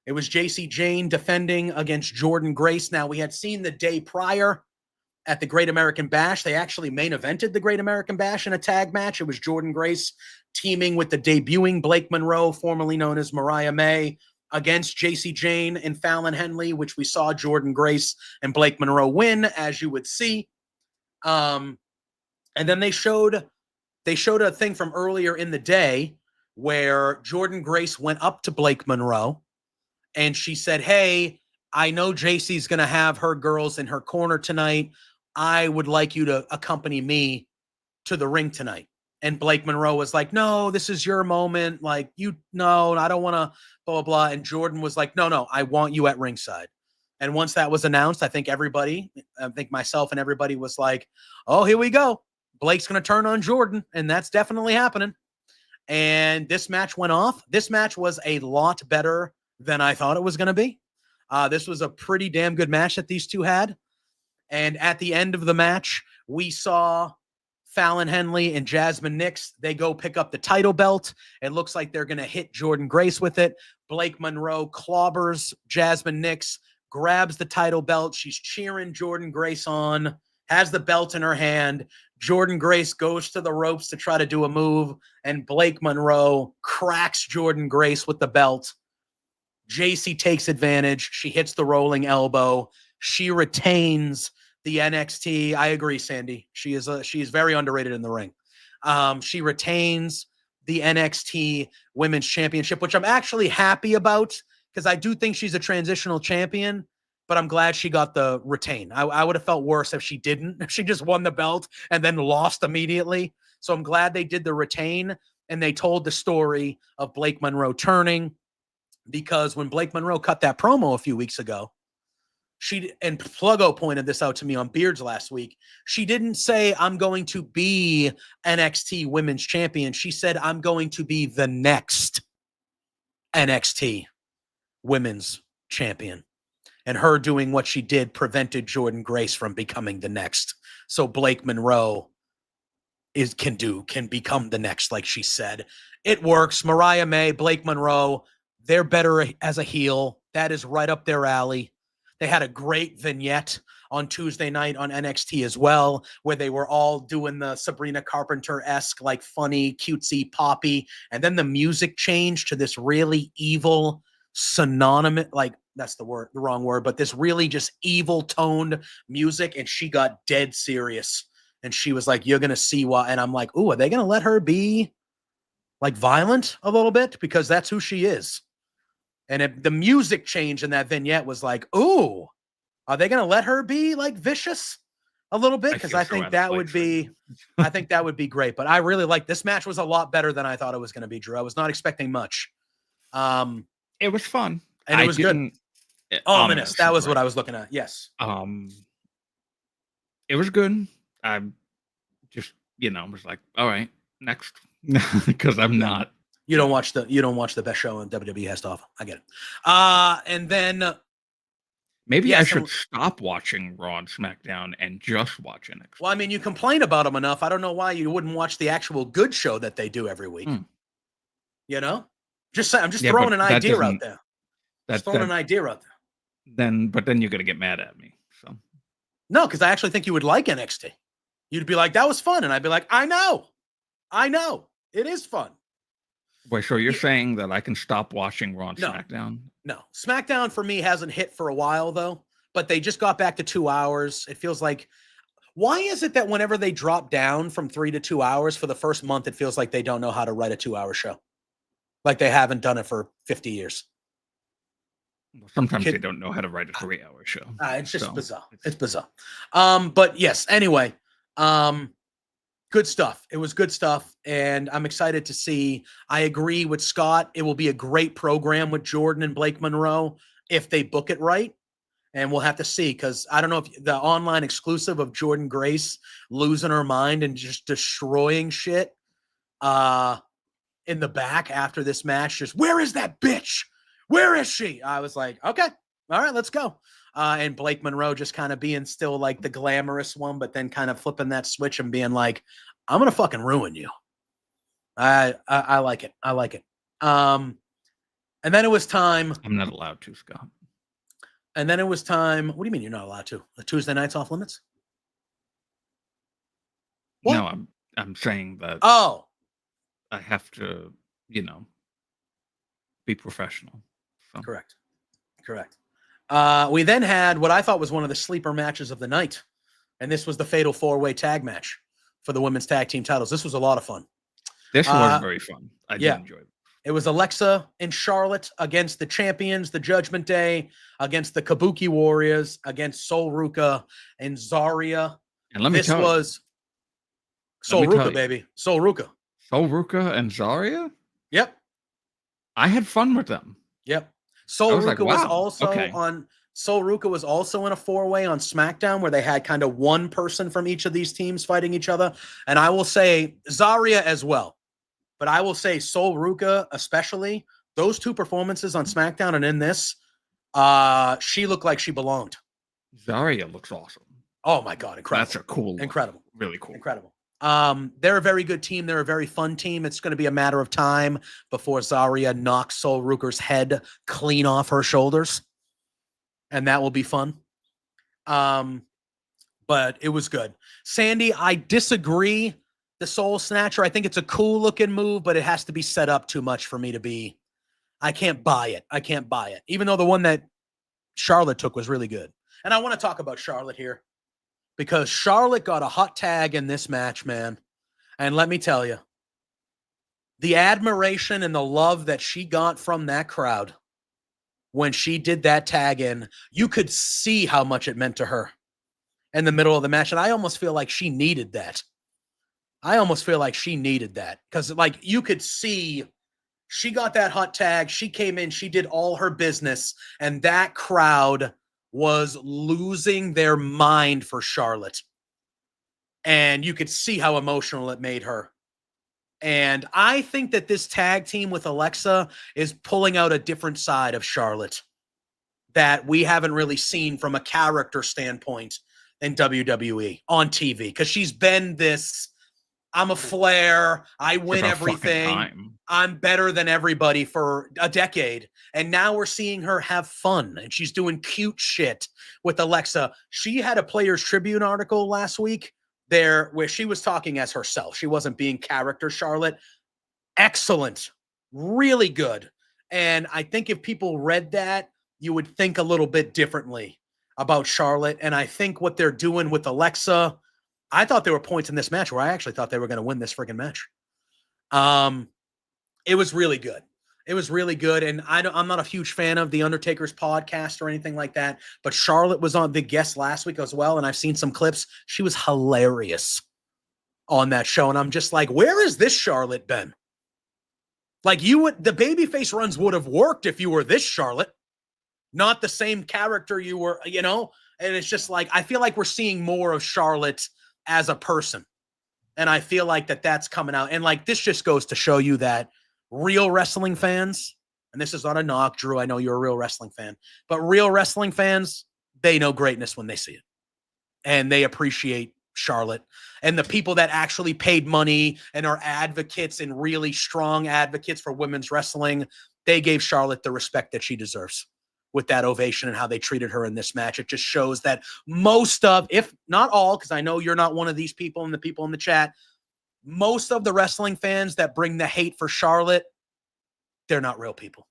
It was JC Jane defending against Jordan Grace. Now, we had seen the day prior at the Great American Bash. They actually main evented the Great American Bash in a tag match. It was Jordynne Grace teaming with the debuting Blake Monroe, formerly known as Mariah May, against JC Jane and Fallon Henley, which we saw Jordynne Grace and Blake Monroe win, as you would see. And then they showed a thing from earlier in the day where Jordynne Grace went up to Blake Monroe and she said, "Hey, I know JC's going to have her girls in her corner tonight. I would like you to accompany me to the ring tonight." And Blake Monroe was like, "No, this is your moment. Like, no, I don't want to blah, blah, blah." And Jordynne was like, no, I want you at ringside. And once that was announced, I think myself and everybody was like, oh, here we go. Blake's going to turn on Jordynne. And that's definitely happening. And this match went off. This match was a lot better than I thought it was going to be. This was a pretty damn good match that these two had. And at the end of the match, we saw Fallon Henley and Jasmine Nix. They go pick up the title belt. It looks like they're going to hit Jordynne Grace with it. Blake Monroe clobbers Jasmine Nix, grabs the title belt. She's cheering Jordynne Grace on, has the belt in her hand. Jordynne Grace goes to the ropes to try to do a move, and Blake Monroe cracks Jordynne Grace with the belt. JC takes advantage. She hits the rolling elbow. She retains the NXT. I agree, Sandy. She is very underrated in the ring. She retains the NXT Women's Championship, which I'm actually happy about because I do think she's a transitional champion, but I'm glad she got the retain. I would have felt worse if she didn't. If she just won the belt and then lost immediately. So I'm glad they did the retain and they told the story of Blake Monroe turning, because when Blake Monroe cut that promo a few weeks ago, and Pluggo pointed this out to me on Beards last week, she didn't say, "I'm going to be NXT Women's Champion." She said, "I'm going to be the next NXT Women's Champion." And her doing what she did prevented Jordynne Grace from becoming the next. So Blake Monroe can become the next, like she said. It works. Mariah May, Blake Monroe, they're better as a heel. That is right up their alley. They had a great vignette on Tuesday night on NXT as well, where they were all doing the Sabrina Carpenter-esque, like funny, cutesy, poppy. And then the music changed to this really evil, synonymous, like that's the wrong word, but this really just evil toned music. And she got dead serious. And she was like, "You're going to see why." And I'm like, ooh, are they going to let her be like violent a little bit? Because that's who she is. And the music change in that vignette was like, ooh, are they going to let her be like vicious a little bit? Because I think that would be great. But I really like this match. Was a lot better than I thought it was going to be, Drew. I was not expecting much. It was fun. And it was good. Ominous. That was what I was looking at. Yes. It was good. I just, was like, all right, next. Because I'm not. You don't watch the best show in WWE has to offer. I get it. And then maybe I should stop watching Raw and SmackDown and just watch NXT. Well, I mean, you complain about them enough. I don't know why you wouldn't watch the actual good show that they do every week. You know, I'm just throwing an idea out there. But then you're gonna get mad at me. So no, because I actually think you would like NXT. You'd be like, "That was fun," and I'd be like, I know, it is fun." Wait, so you're saying that I can stop watching Raw and SmackDown? No. SmackDown for me hasn't hit for a while, though. But they just got back to 2 hours. It feels like, why is it that whenever they drop down from 3 to 2 hours for the first month, it feels like they don't know how to write a 2-hour show? Like they haven't done it for 50 years. Sometimes they don't know how to write a 3-hour show. It's just bizarre. It's bizarre. But yes, anyway, good stuff. It was good stuff, and I'm excited to see. I agree with Scott. It will be a great program with Jordynne and Blake Monroe if they book it right, and we'll have to see, because I don't know if the online exclusive of Jordynne Grace losing her mind and just destroying shit in the back after this match. Just, where is that bitch? Where is she? I was like, okay, all right, let's go. And Blake Monroe just kind of being still like the glamorous one, but then kind of flipping that switch and being like, "I'm going to fucking ruin you." I like it. I like it. And then it was time. I'm not allowed to, Scott. And then it was time. What do you mean you're not allowed to? The Tuesday night's off limits? What? No, I'm saying that Oh, I have to, be professional. So correct. We then had what I thought was one of the sleeper matches of the night, and this was the Fatal 4-Way Tag Match for the women's tag team titles. This was a lot of fun. this was very fun. I did Yeah. enjoy it. It was Alexa and Charlotte against the champions, the Judgment Day, against the Kabuki Warriors, against Sol Ruka and Zarya. And let me This tell was Let Sol me tell Ruka, you. baby. Sol Ruka. Sol Ruka and Zarya, Yep. I had fun with them. Yep. I Sol was like, Ruka was wow, also okay. on Sol Ruka was also in a 4-way on SmackDown where they had kind of one person from each of these teams fighting each other. And I will say Zarya as well. But I will say Sol Ruka, especially, those two performances on SmackDown and in this, she looked like she belonged. Zarya looks awesome. Oh my God, incredible. That's a cool look. Incredible. Really cool. Incredible. They're a very good team. They're a very fun team. It's going to be a matter of time before Zarya knocks Sol Ruka's head clean off her shoulders. And that will be fun. But it was good. Sandy, I disagree. The Soul Snatcher, I think it's a cool looking move, but it has to be set up too much for me to be. I can't buy it. Even though the one that Charlotte took was really good. And I want to talk about Charlotte here because Charlotte got a hot tag in this match, man. And let me tell you, the admiration and the love that she got from that crowd when she did that tag in, you could see how much it meant to her in the middle of the match. And I almost feel like she needed that. Because, like, you could see she got that hot tag. She came in, she did all her business, and that crowd was losing their mind for Charlotte. And you could see how emotional it made her. And I think that this tag team with Alexa is pulling out a different side of Charlotte that we haven't really seen from a character standpoint in WWE on TV. Because she's been this, I'm a Flair, I win everything, I'm better than everybody for a decade. And now we're seeing her have fun, and she's doing cute shit with Alexa. She had a Players Tribune article last week there where she was talking as herself. She wasn't being character Charlotte. Excellent. Really good. And I think if people read that, you would think a little bit differently about Charlotte. And I think what they're doing with Alexa, I thought there were points in this match where I actually thought they were going to win this friggin' match. It was really good. And I'm not a huge fan of The Undertaker's podcast or anything like that, but Charlotte was on the guest last week as well, and I've seen some clips. She was hilarious on that show, and I'm just like, where is this Charlotte been? Like, the babyface runs would have worked if you were this Charlotte, not the same character you were, and it's just like, I feel like we're seeing more of Charlotte as a person, and I feel like that's coming out, and like, this just goes to show you that real wrestling fans, and this is not a knock, Drew, I know you're a real wrestling fan, but real wrestling fans, they know greatness when they see it. And they appreciate Charlotte. And the people that actually paid money and are advocates and really strong advocates for women's wrestling, they gave Charlotte the respect that she deserves with that ovation and how they treated her in this match. It just shows that most of, if not all, because I know you're not one of these people and the people in the chat, most of the wrestling fans that bring the hate for Charlotte, they're not real people.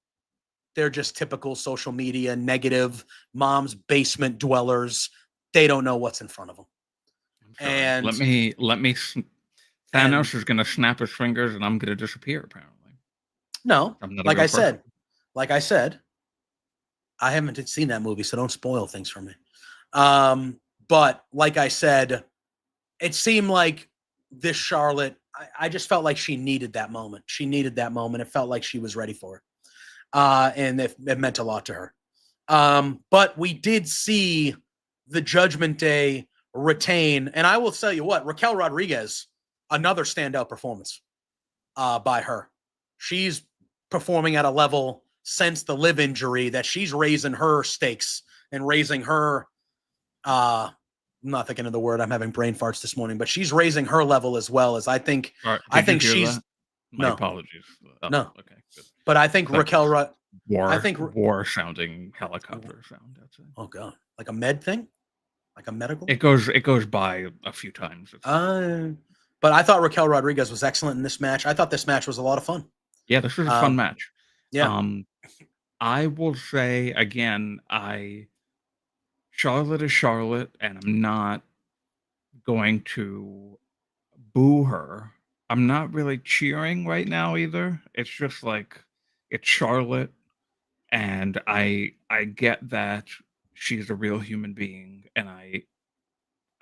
They're just typical social media, negative, mom's basement dwellers. They don't know what's in front of them. And let me. Thanos is going to snap his fingers, and I'm going to disappear. Apparently, no. Like I said, I haven't seen that movie, so don't spoil things for me. But like I said, it seemed like this Charlotte, I just felt like she needed that moment. It felt like she was ready for it. And it meant a lot to her. But we did see the Judgment Day retain. And I will tell you what, Raquel Rodriguez, another standout performance by her. She's performing at a level since the live injury that she's raising her stakes and raising her I'm not thinking of the word. I'm having brain farts this morning, but she's raising her level as well as I think. Right. I think she's that? My apologies. Oh, no. Okay. Good. But I think Raquel. War sounding helicopter sound. That's it. Oh God, like a med thing, like a medical. It goes by a few times. But I thought Raquel Rodriguez was excellent in this match. I thought this match was a lot of fun. Yeah, this was a fun match. Yeah. I will say again, Charlotte is Charlotte, and I'm not going to boo her. I'm not really cheering right now either. It's just like it's Charlotte, and I get that she's a real human being, and I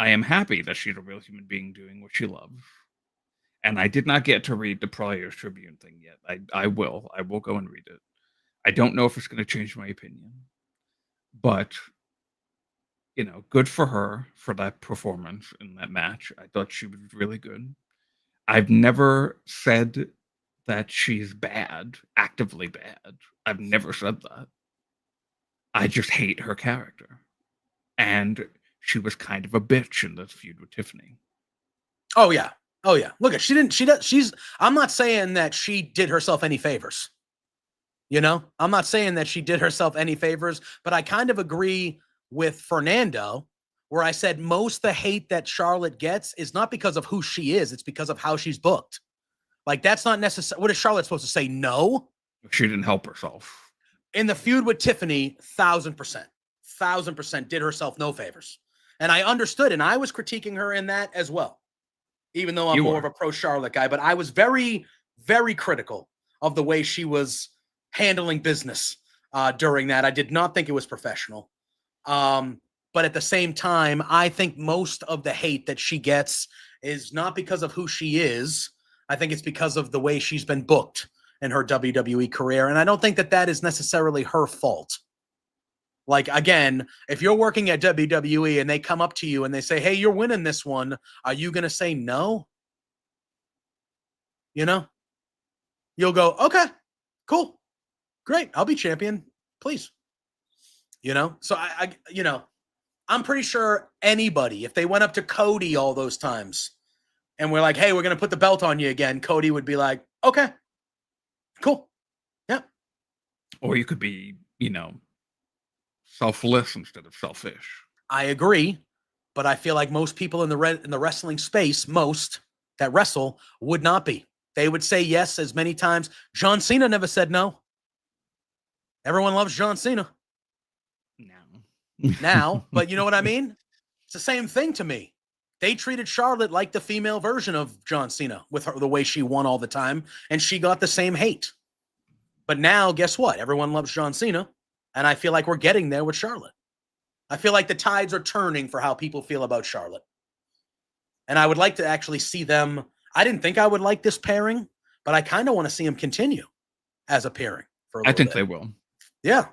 am happy that she's a real human being doing what she loves. And I did not get to read the Players Tribune thing yet. I will. I will go and read it. I don't know if it's going to change my opinion, but good for her for that performance in that match. I thought she was really good. I've never said that she's bad, actively bad. I've never said that. I just hate her character. And she was kind of a bitch in this feud with Tiffany. Oh yeah. Look, I'm not saying that she did herself any favors. I'm not saying that she did herself any favors, but I kind of agree with Fernando, where I said most the hate that Charlotte gets is not because of who she is, it's because of how she's booked. Like, that's not necessary. What is Charlotte supposed to say? No? She didn't help herself. In the feud with Tiffany, 1,000% did herself no favors. And I understood, and I was critiquing her in that as well, even though I'm more of a pro-Charlotte guy. But I was very, very critical of the way she was handling business during that. I did not think it was professional. But at the same time, I think most of the hate that she gets is not because of who she is. I think it's because of the way she's been booked in her WWE career. And I don't think that that is necessarily her fault. Like, again, if you're working at WWE and they come up to you and they say, hey, you're winning this one, are you going to say no? You'll go, okay, cool, great, I'll be champion, please. So I'm pretty sure anybody, if they went up to Cody all those times and we're like, hey, we're going to put the belt on you again, Cody would be like, okay, cool. Yeah. Or you could be, selfless instead of selfish. I agree, but I feel like most people in the wrestling space, most that wrestle, would not be. They would say yes as many times. John Cena never said no. Everyone loves John Cena. Now, but you know what I mean? It's the same thing to me. They treated Charlotte like the female version of John Cena with her, the way she won all the time, and she got the same hate. But now, guess what? Everyone loves John Cena, and I feel like we're getting there with Charlotte. I feel like the tides are turning for how people feel about Charlotte. And I would like to actually see them. I didn't think I would like this pairing, but I kind of want to see them continue as a pairing for a little bit. I think they will. Yeah.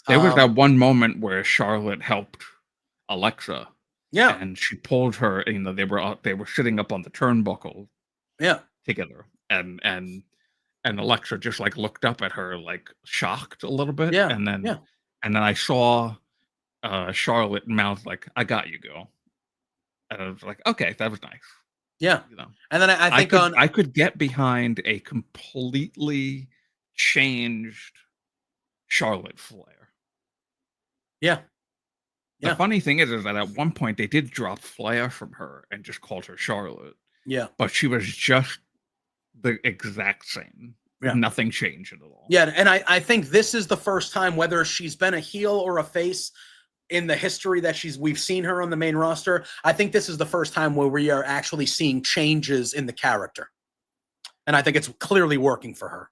There was that one moment where Charlotte helped Alexa. Yeah. And she pulled her, they were sitting up on the turnbuckle. Yeah. Together. And Alexa just like looked up at her like shocked a little bit. Yeah. And then I saw Charlotte mouth like, I got you, girl. And I was like, okay, that was nice. Yeah. And then I think I could get behind a completely changed Charlotte Flair. Yeah. The funny thing is that at one point they did drop Flair from her and just called her Charlotte. Yeah. But she was just the exact same. Yeah. Nothing changed at all. Yeah. And I think this is the first time, whether she's been a heel or a face in the history that we've seen her on the main roster, I think this is the first time where we are actually seeing changes in the character. And I think it's clearly working for her.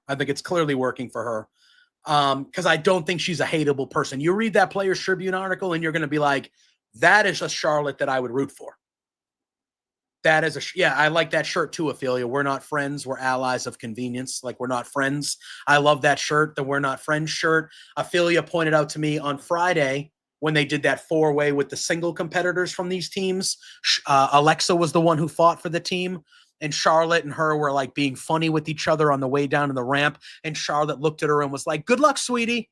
Because I don't think she's a hateable person. You read that Players Tribune article and you're going to be like, that is a Charlotte that I would root for. That is I like that shirt too, Ophelia. We're not friends. We're allies of convenience. Like, we're not friends. I love that shirt, the We're Not Friends shirt. Ophelia pointed out to me on Friday when they did that 4-way with the single competitors from these teams. Alexa was the one who fought for the team. And Charlotte and her were like being funny with each other on the way down to the ramp. And Charlotte looked at her and was like, good luck, sweetie.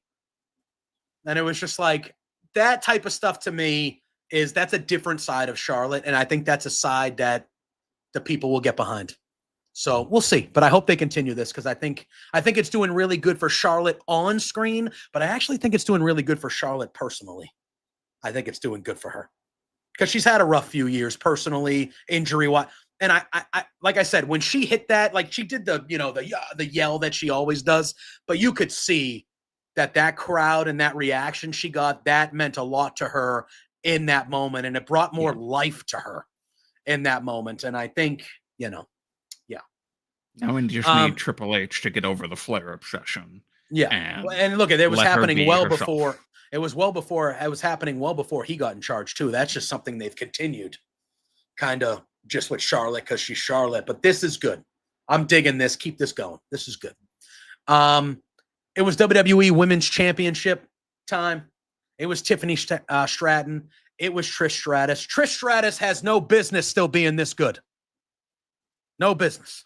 And it was just like, that type of stuff to me that's a different side of Charlotte. And I think that's a side that the people will get behind. So we'll see. But I hope they continue this, because I think it's doing really good for Charlotte on screen. But I actually think it's doing really good for Charlotte personally. I think it's doing good for her, because she's had a rough few years personally, injury-wise. And I like I said, when she hit that, like she did the yell that she always does, but you could see that crowd and that reaction she got, that meant a lot to her in that moment, and it brought more life to her in that moment. And I think, yeah. Now we just need Triple H to get over the Flair obsession. Yeah, and look, it was happening well before. It was happening well before he got in charge too. That's just something they've continued, kind of just with Charlotte because she's Charlotte. But this is good. I'm digging this. Keep this going. This is good. It was WWE Women's Championship time. It was Tiffany Stratton. It was Trish Stratus. Trish Stratus has no business still being this good. No business.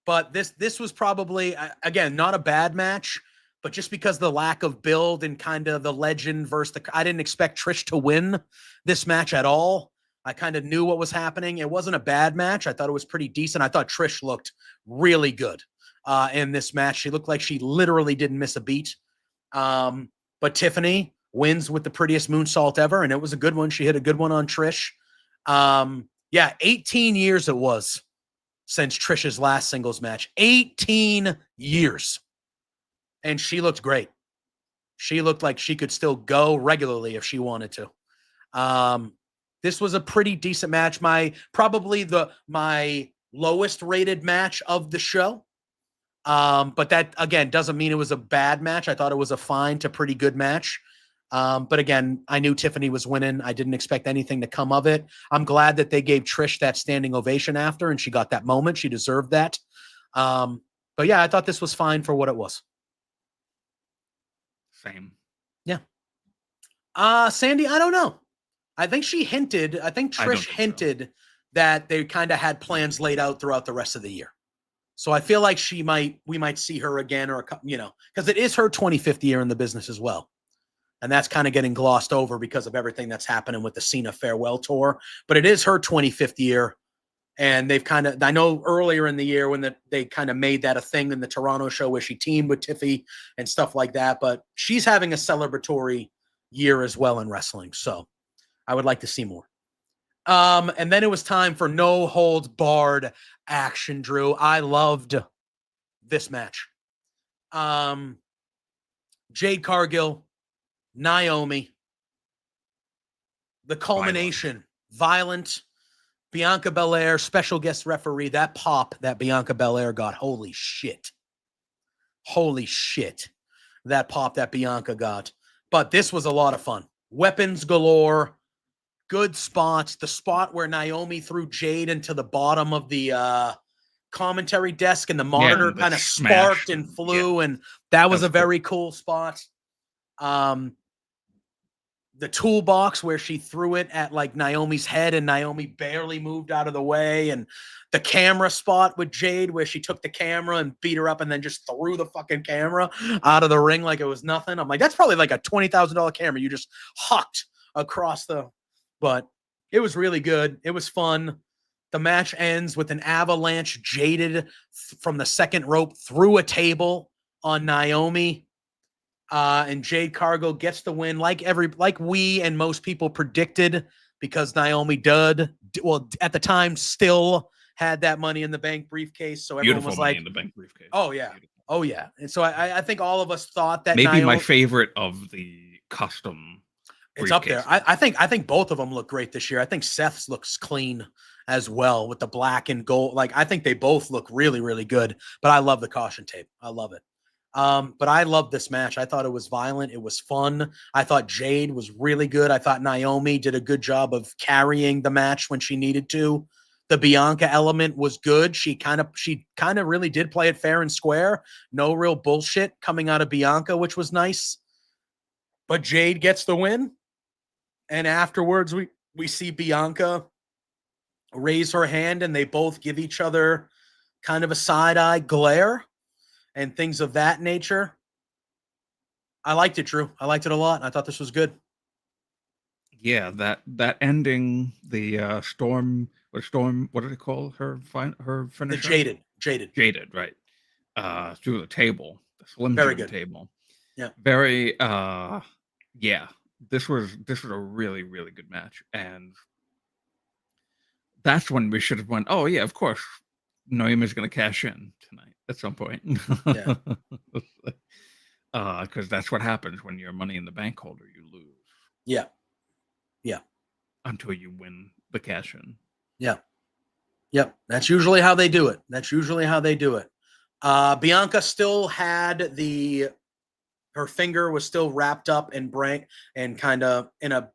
But this was probably, again, not a bad match, but just because the lack of build and kind of the legend versus I didn't expect Trish to win this match at all. I kind of knew what was happening. It wasn't a bad match. I thought it was pretty decent. I thought Trish looked really good in this match. She looked like she literally didn't miss a beat. But Tiffany wins with the prettiest moonsault ever, and it was a good one. She hit a good one on Trish. 18 years it was since Trish's last singles match. 18 years. And she looked great. She looked like she could still go regularly if she wanted to. This was a pretty decent match. My lowest rated match of the show. But that, again, doesn't mean it was a bad match. I thought it was a fine to pretty good match. But again, I knew Tiffany was winning. I didn't expect anything to come of it. I'm glad that they gave Trish that standing ovation after, and she got that moment. She deserved that. But yeah, I thought this was fine for what it was. Same. Yeah. Sandy, I don't know. I think Trish hinted that they kind of had plans laid out throughout the rest of the year. So I feel like we might see her again, or because it is her 25th year in the business as well. And that's kind of getting glossed over because of everything that's happening with the Cena farewell tour. But it is her 25th year. And they've I know earlier in the year when they kind of made that a thing in the Toronto show where she teamed with Tiffy and stuff like that. But she's having a celebratory year as well in wrestling. So I would like to see more. And then it was time for no holds barred action, Drew. I loved this match. Jade Cargill, Naomi, the culmination, violent. Bianca Belair, special guest referee, that pop that Bianca Belair got. Holy shit. That pop that Bianca got. But this was a lot of fun. Weapons galore. Good spots. The spot where Naomi threw Jade into the bottom of the commentary desk and the monitor kind of sparked and flew. And that was a very cool spot. The toolbox where she threw it at like Naomi's head and Naomi barely moved out of the way. And the camera spot with Jade where she took the camera and beat her up and then just threw the fucking camera out of the ring like it was nothing. I'm like, that's probably like a $20,000 camera you just hucked across but it was really good. It was fun. The match ends with an avalanche Jaded from the second rope through a table on Naomi. And Jade Cargill gets the win like we and most people predicted, because Naomi did, well, at the time still had that Money in the Bank briefcase. So everyone was like, Money in the Bank briefcase. Oh yeah. Beautiful. Oh yeah. And so I think all of us thought that maybe my favorite of the custom. It's up there. I think both of them look great this year. I think Seth's looks clean as well with the black and gold. Like, I think they both look really, really good, but I love the caution tape. I love it. But I love this match. I thought it was violent. It was fun. I thought Jade was really good. I thought Naomi did a good job of carrying the match when she needed to. The Bianca element was good. She kind of really did play it fair and square. No real bullshit coming out of Bianca, which was nice. But Jade gets the win. And afterwards, we see Bianca raise her hand and they both give each other kind of a side-eye glare and things of that nature. I liked it, Drew. I liked it a lot. I thought this was good. Yeah, that ending, the Storm, what did they call her finisher? The Jaded, right. Through the table, the Slim Jim table. Yeah. Very, yeah. This was a really, really good match. And That's when we should have went, oh, yeah, of course. Noima's going to cash in tonight at some point. Yeah. Because that's what happens when you're a Money in the Bank holder. You lose. Yeah. Yeah. Until you win the cash in. Yeah. Yep. That's usually how they do it. Bianca still had her finger was still wrapped up in Brank and kind of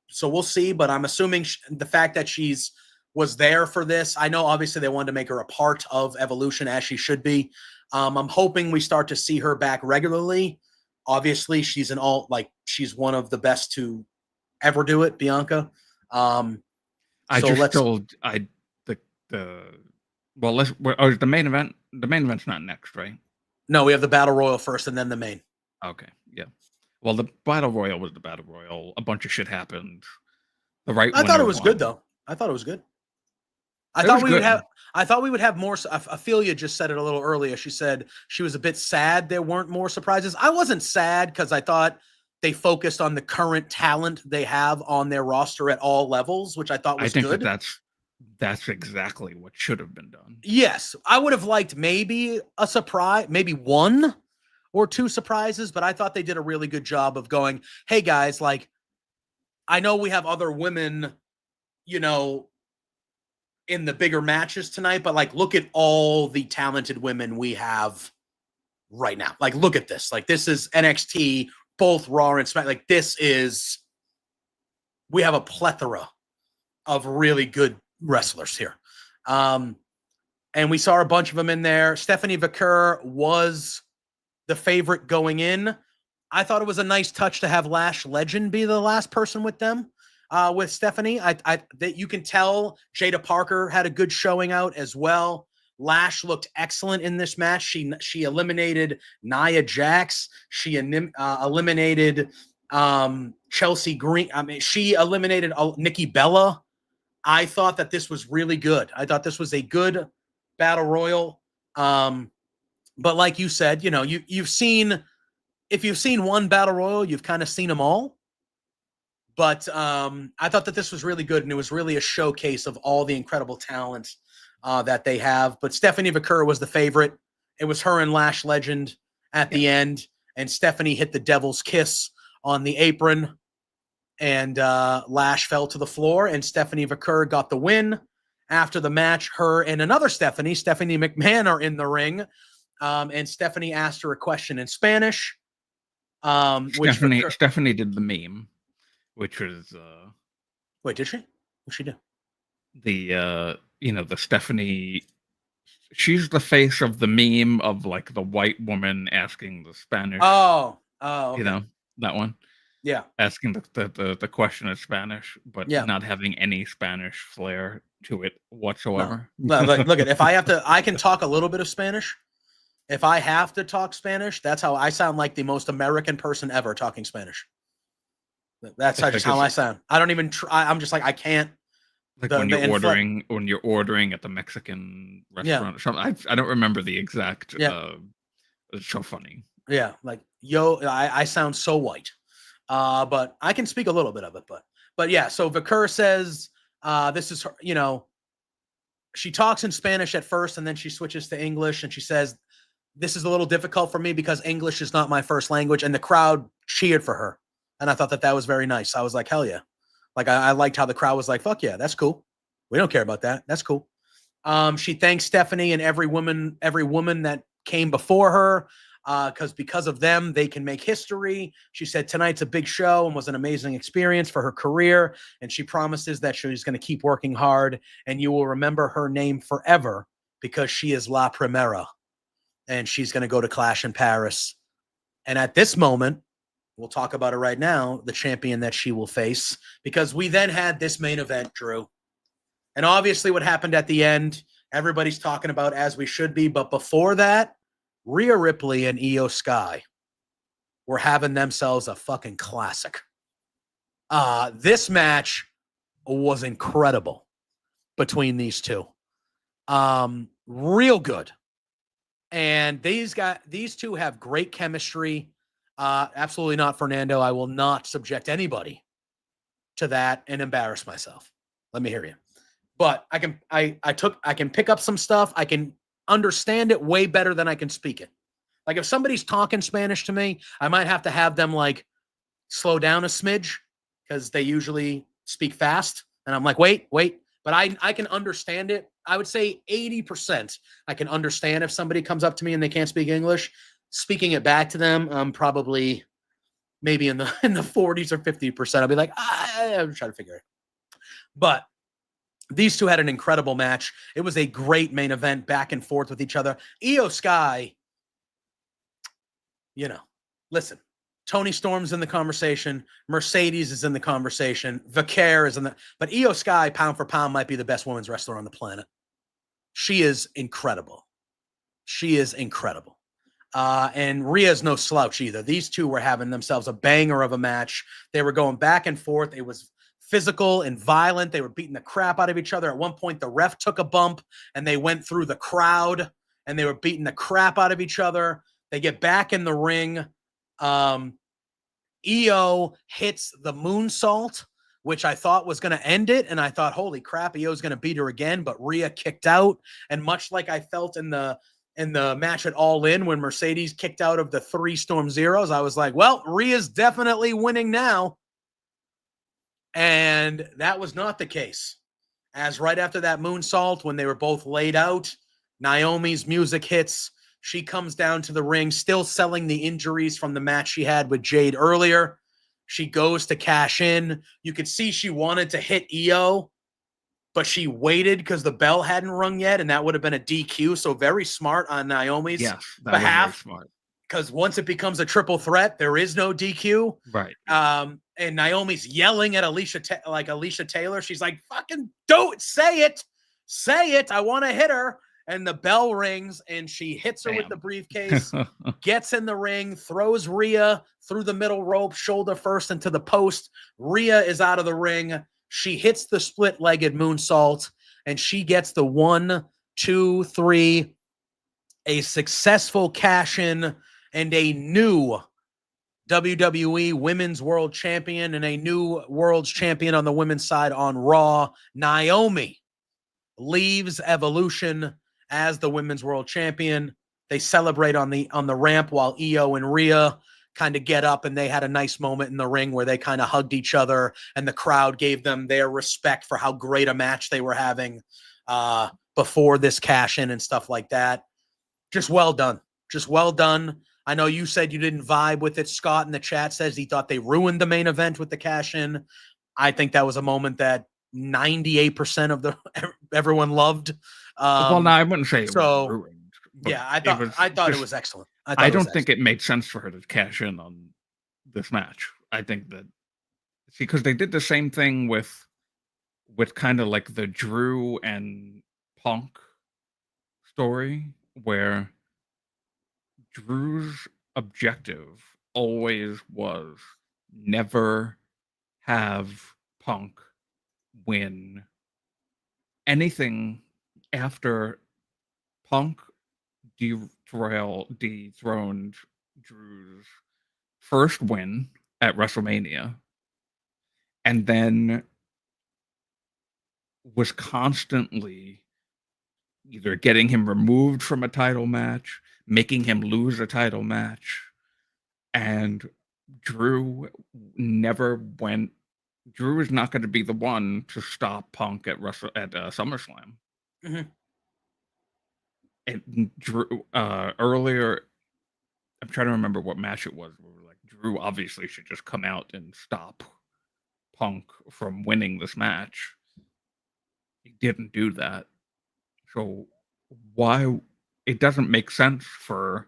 so we'll see, but I'm assuming the fact that she's was there for this. I know obviously they wanted to make her a part of Evolution as she should be. I'm hoping we start to see her back regularly. Obviously she's she's one of the best to ever do it, Bianca. The main event. The main event's not next, right? No, we have the Battle Royal first and then the main. Okay, yeah. Well, the Battle Royal was the Battle Royal. A bunch of shit happened. I thought it was good though. I thought it was good. I thought we would have more. Ophelia just said it a little earlier. She said she was a bit sad there weren't more surprises. I wasn't sad because I thought they focused on the current talent they have on their roster at all levels, which I thought was good. That's exactly what should have been done. Yes, I would have liked maybe a surprise, maybe one or two surprises, but I thought they did a really good job of going, hey guys, like, I know we have other women, in the bigger matches tonight, but like, look at all the talented women we have right now. Like, look at this. Like, this is NXT, both Raw and SmackDown. Like, we have a plethora of really good wrestlers here. And we saw a bunch of them in there. Stephanie Vaquer was the favorite going in. I thought it was a nice touch to have Lash Legend be the last person with them. With Stephanie, that you can tell Jada Parker had a good showing out as well. Lash looked excellent in this match. She eliminated Nia Jax. She eliminated Chelsea Green. I mean, she eliminated Nikki Bella. I thought that this was really good. I thought this was a good battle royal. But like you said, you've seen, if you've seen one battle royal, you've kind of seen them all. But I thought that this was really good, and it was really a showcase of all the incredible talent that they have. But Stephanie Vaquer was the favorite. It was her and Lash Legend at the end, and Stephanie hit the devil's kiss on the apron, and Lash fell to the floor, and Stephanie Vaquer got the win. After the match, her and another Stephanie McMahon, are in the ring, and Stephanie asked her a question in Spanish. Stephanie did the meme. Which was wait, did she? What'd she do? The Stephanie, she's the face of the meme of like the white woman asking the Spanish. Oh, okay. That one. Yeah. Asking the question in Spanish, but not having any Spanish flair to it whatsoever. No, look at, if I have to, I can talk a little bit of Spanish. If I have to talk Spanish, that's how I sound, like the most American person ever talking Spanish. That's just how I sound. I don't even try. I'm just like, I can't. Like when you're ordering at the Mexican restaurant or something. I don't remember the exact. It's so funny. Yeah, like I sound so white. But I can speak a little bit of it. But yeah. So Vaquer says, this is her. She talks in Spanish at first, and then she switches to English, and she says, "This is a little difficult for me because English is not my first language." And the crowd cheered for her. And I thought that was very nice. I was like, hell yeah. Like, I liked how the crowd was like, fuck yeah, that's cool. We don't care about that. That's cool. She thanks Stephanie and every woman that came before her, because of them, they can make history. She said tonight's a big show and was an amazing experience for her career. And she promises that she's going to keep working hard, and you will remember her name forever because she is La Primera. And she's going to go to Clash in Paris. And at this moment, we'll talk about it right now, the champion that she will face, because we then had this main event, Drew. And obviously what happened at the end, everybody's talking about, as we should be. But before that, Rhea Ripley and Io Sky were having themselves a fucking classic. This match was incredible between these two. Real good. And these two have great chemistry. Absolutely not, Fernando. I will not subject anybody to that and embarrass myself. Let me hear you. but I can pick up some stuff. I can understand it way better than I can speak it. Like if somebody's talking Spanish to me, I might have to have them like slow down a smidge because they usually speak fast. And I'm like, wait. But I can understand it. I would say 80% I can understand if somebody comes up to me and they can't speak English. Speaking it back to them, I'm probably maybe in the 40s or 50%. I'll be like, I'm trying to figure it. But these two had an incredible match. It was a great main event, back and forth with each other. Io Sky, listen, Tony Storm's in the conversation. Mercedes is in the conversation. Vaquer is in the, but Io Sky, pound for pound, might be the best women's wrestler on the planet. She is incredible. And Rhea's no slouch either. These two were having themselves a banger of a match. They were going back and forth. It was physical and violent. They were beating the crap out of each other. At one point, the ref took a bump and they went through the crowd and they were beating the crap out of each other. They get back in the ring. Io hits the moonsault, which I thought was going to end it. And I thought, holy crap, Io's going to beat her again. But Rhea kicked out. And much like I felt in the match at All In when Mercedes kicked out of the 3 Storm Zeros, I was like, well, Rhea's definitely winning now. And that was not the case. As right after that moonsault, when they were both laid out, Naomi's music hits. She comes down to the ring, still selling the injuries from the match she had with Jade earlier. She goes to cash in. You could see she wanted to hit Io, but she waited because the bell hadn't rung yet, and that would have been a DQ. So very smart on Naomi's behalf. Smart. Because once it becomes a triple threat, there is no DQ. Right. And Naomi's yelling at Alicia Taylor. She's like, fucking don't say it. Say it. I want to hit her. And the bell rings and she hits her with the briefcase, gets in the ring, throws Rhea through the middle rope, shoulder first into the post. Rhea is out of the ring. She hits the split-legged moonsault and she gets the 1, 2, 3, a successful cash-in and a new WWE Women's World Champion and a new World's Champion on the women's side on Raw. Naomi leaves Evolution as the Women's World Champion. They celebrate on the ramp while Io and Rhea kind of get up, and they had a nice moment in the ring where they kind of hugged each other and the crowd gave them their respect for how great a match they were having before this cash-in and stuff like that. Just well done. I know you said you didn't vibe with it. Scott in the chat says he thought they ruined the main event with the cash-in. I think that was a moment that 98% of everyone loved. Well, no, I wouldn't say it was ruined. Yeah, I thought it was excellent. I don't think it made sense for her to cash in on this match. I think that because they did the same thing with kind of like the Drew and Punk story, where Drew's objective always was never have Punk win anything after Punk dethroned Drew's first win at WrestleMania, and then was constantly either getting him removed from a title match, making him lose a title match, and Drew never went. Drew is not going to be the one to stop Punk at SummerSlam. Mm-hmm. And Drew earlier, I'm trying to remember what match it was. Where we were like, Drew obviously should just come out and stop Punk from winning this match. He didn't do that. So why it doesn't make sense for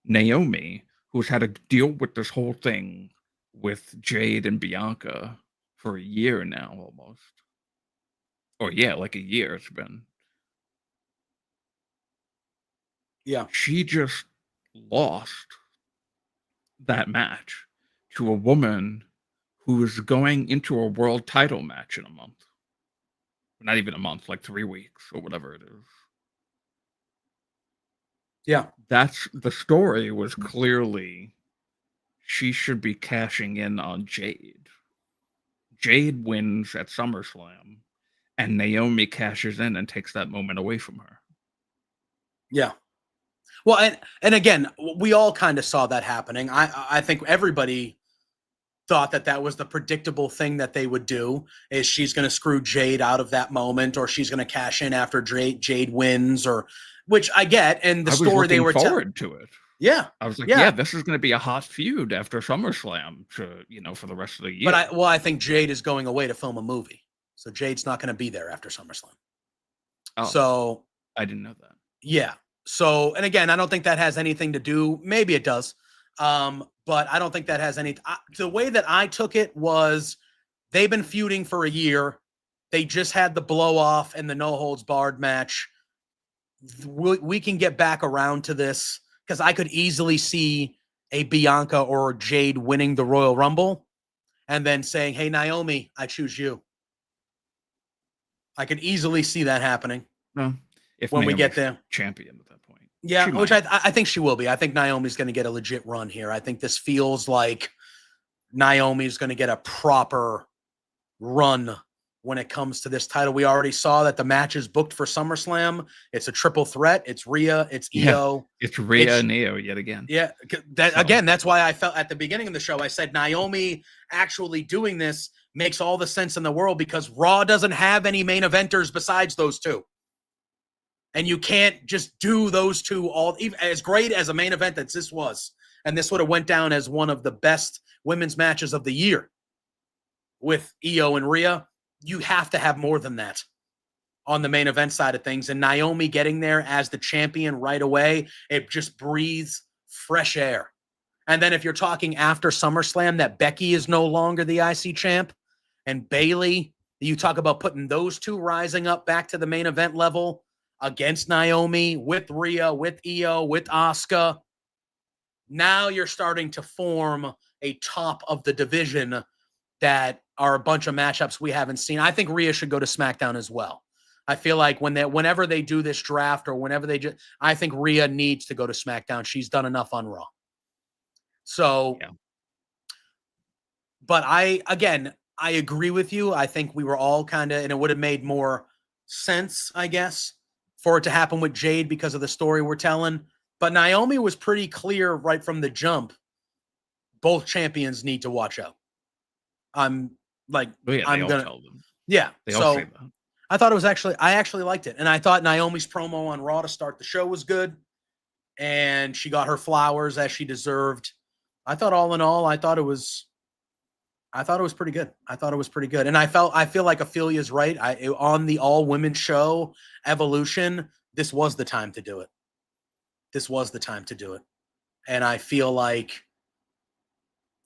Naomi, who's had to deal with this whole thing with Jade and Bianca for a year now almost. Or yeah, like a year it's been. Yeah. She just lost that match to a woman who is going into a world title match in a month. Not even a month, like 3 weeks or whatever it is. Yeah. That's the story was clearly she should be cashing in on Jade. Jade wins at SummerSlam, and Naomi cashes in and takes that moment away from her. Yeah. Well, and again, we all kind of saw that happening. I think everybody thought that was the predictable thing that they would do, is she's going to screw Jade out of that moment, or she's going to cash in after Jade wins, or which I get. And the story they were forward to it. Yeah. I was like, yeah, this is going to be a hot feud after SummerSlam for the rest of the year. But I think Jade is going away to film a movie. So Jade's not going to be there after SummerSlam. Oh, so I didn't know that. Yeah. So, and again, I don't think that has anything to do. Maybe it does. But I don't think that has any. The way that I took it was they've been feuding for a year. They just had the blow off and the no holds barred match. We can get back around to this, because I could easily see a Bianca or Jade winning the Royal Rumble and then saying, "Hey, Naomi, I choose you." I could easily see that happening. No, if when Naomi's we get there, champion at that point. Yeah, which I think she will be. I think Naomi's going to get a legit run here. I think this feels like Naomi's going to get a proper run when it comes to this title. We already saw that the match is booked for SummerSlam. It's a triple threat. It's Rhea, it's Io. It's Rhea and Io yet again. Yeah, again, that's why I felt at the beginning of the show, I said Naomi actually doing this makes all the sense in the world, because Raw doesn't have any main eventers besides those two. And you can't just do those two even as great as a main event that this was. And this would have went down as one of the best women's matches of the year with Io and Rhea. You have to have more than that on the main event side of things. And Naomi getting there as the champion right away, it just breathes fresh air. And then if you're talking after SummerSlam, that Becky is no longer the IC champ, and Bayley, you talk about putting those two rising up back to the main event level against Naomi, with Rhea, with Io, with Asuka. Now you're starting to form a top of the division that are a bunch of matchups we haven't seen. I think Rhea should go to SmackDown as well. I feel like whenever they do this draft, or whenever I think Rhea needs to go to SmackDown. She's done enough on Raw. So, yeah. But I agree with you. I think we were all and it would have made more sense, I guess, for it to happen with Jade because of the story we're telling. But Naomi was pretty clear right from the jump. Both champions need to watch out. I'm going to tell them. Yeah. They all say that. I thought it was I actually liked it. And I thought Naomi's promo on Raw to start the show was good. And she got her flowers as she deserved. I thought all in all, I thought it was pretty good. And I feel like Ophelia's right. On the all women show Evolution, this was the time to do it. And I feel like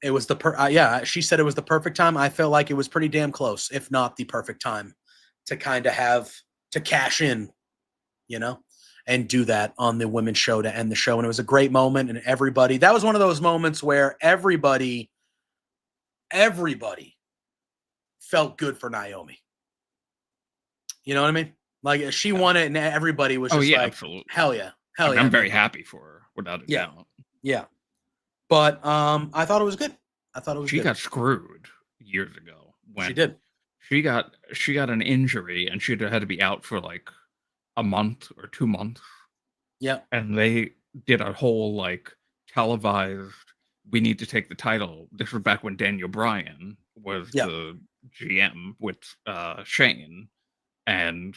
it was she said it was the perfect time. I felt like it was pretty damn close, if not the perfect time to kind of have to cash in, and do that on the women's show to end the show. And it was a great moment. And that was one of those moments where everybody felt good for Naomi. You know what I mean? Like, she won it and everybody was just absolutely. Hell yeah. I'm very happy for her, without a doubt. Yeah. But I thought it was good. She got screwed years ago. When she did. She got an injury and she had to be out for like a month or 2 months. Yeah. And they did a whole televised, we need to take the title. This was back when Daniel Bryan was the GM with Shane. And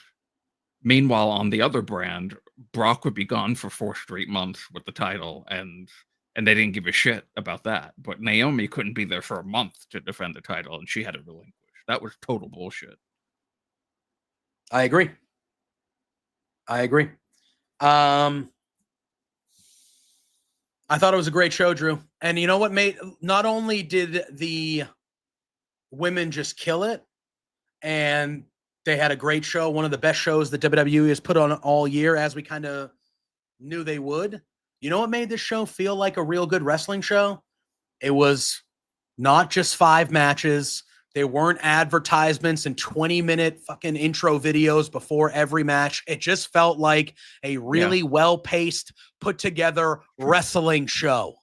meanwhile, on the other brand, Brock would be gone for 4 straight months with the title, and they didn't give a shit about that. But Naomi couldn't be there for a month to defend the title, and she had to relinquish. That was total bullshit. I agree. I thought it was a great show, Drew. And you know what not only did the women just kill it, and they had a great show, one of the best shows that WWE has put on all year, as we kind of knew they would. You know what made this show feel like a real good wrestling show? It was not just 5 matches. There weren't advertisements and 20-minute fucking intro videos before every match. It just felt like a really well-paced, put-together wrestling show.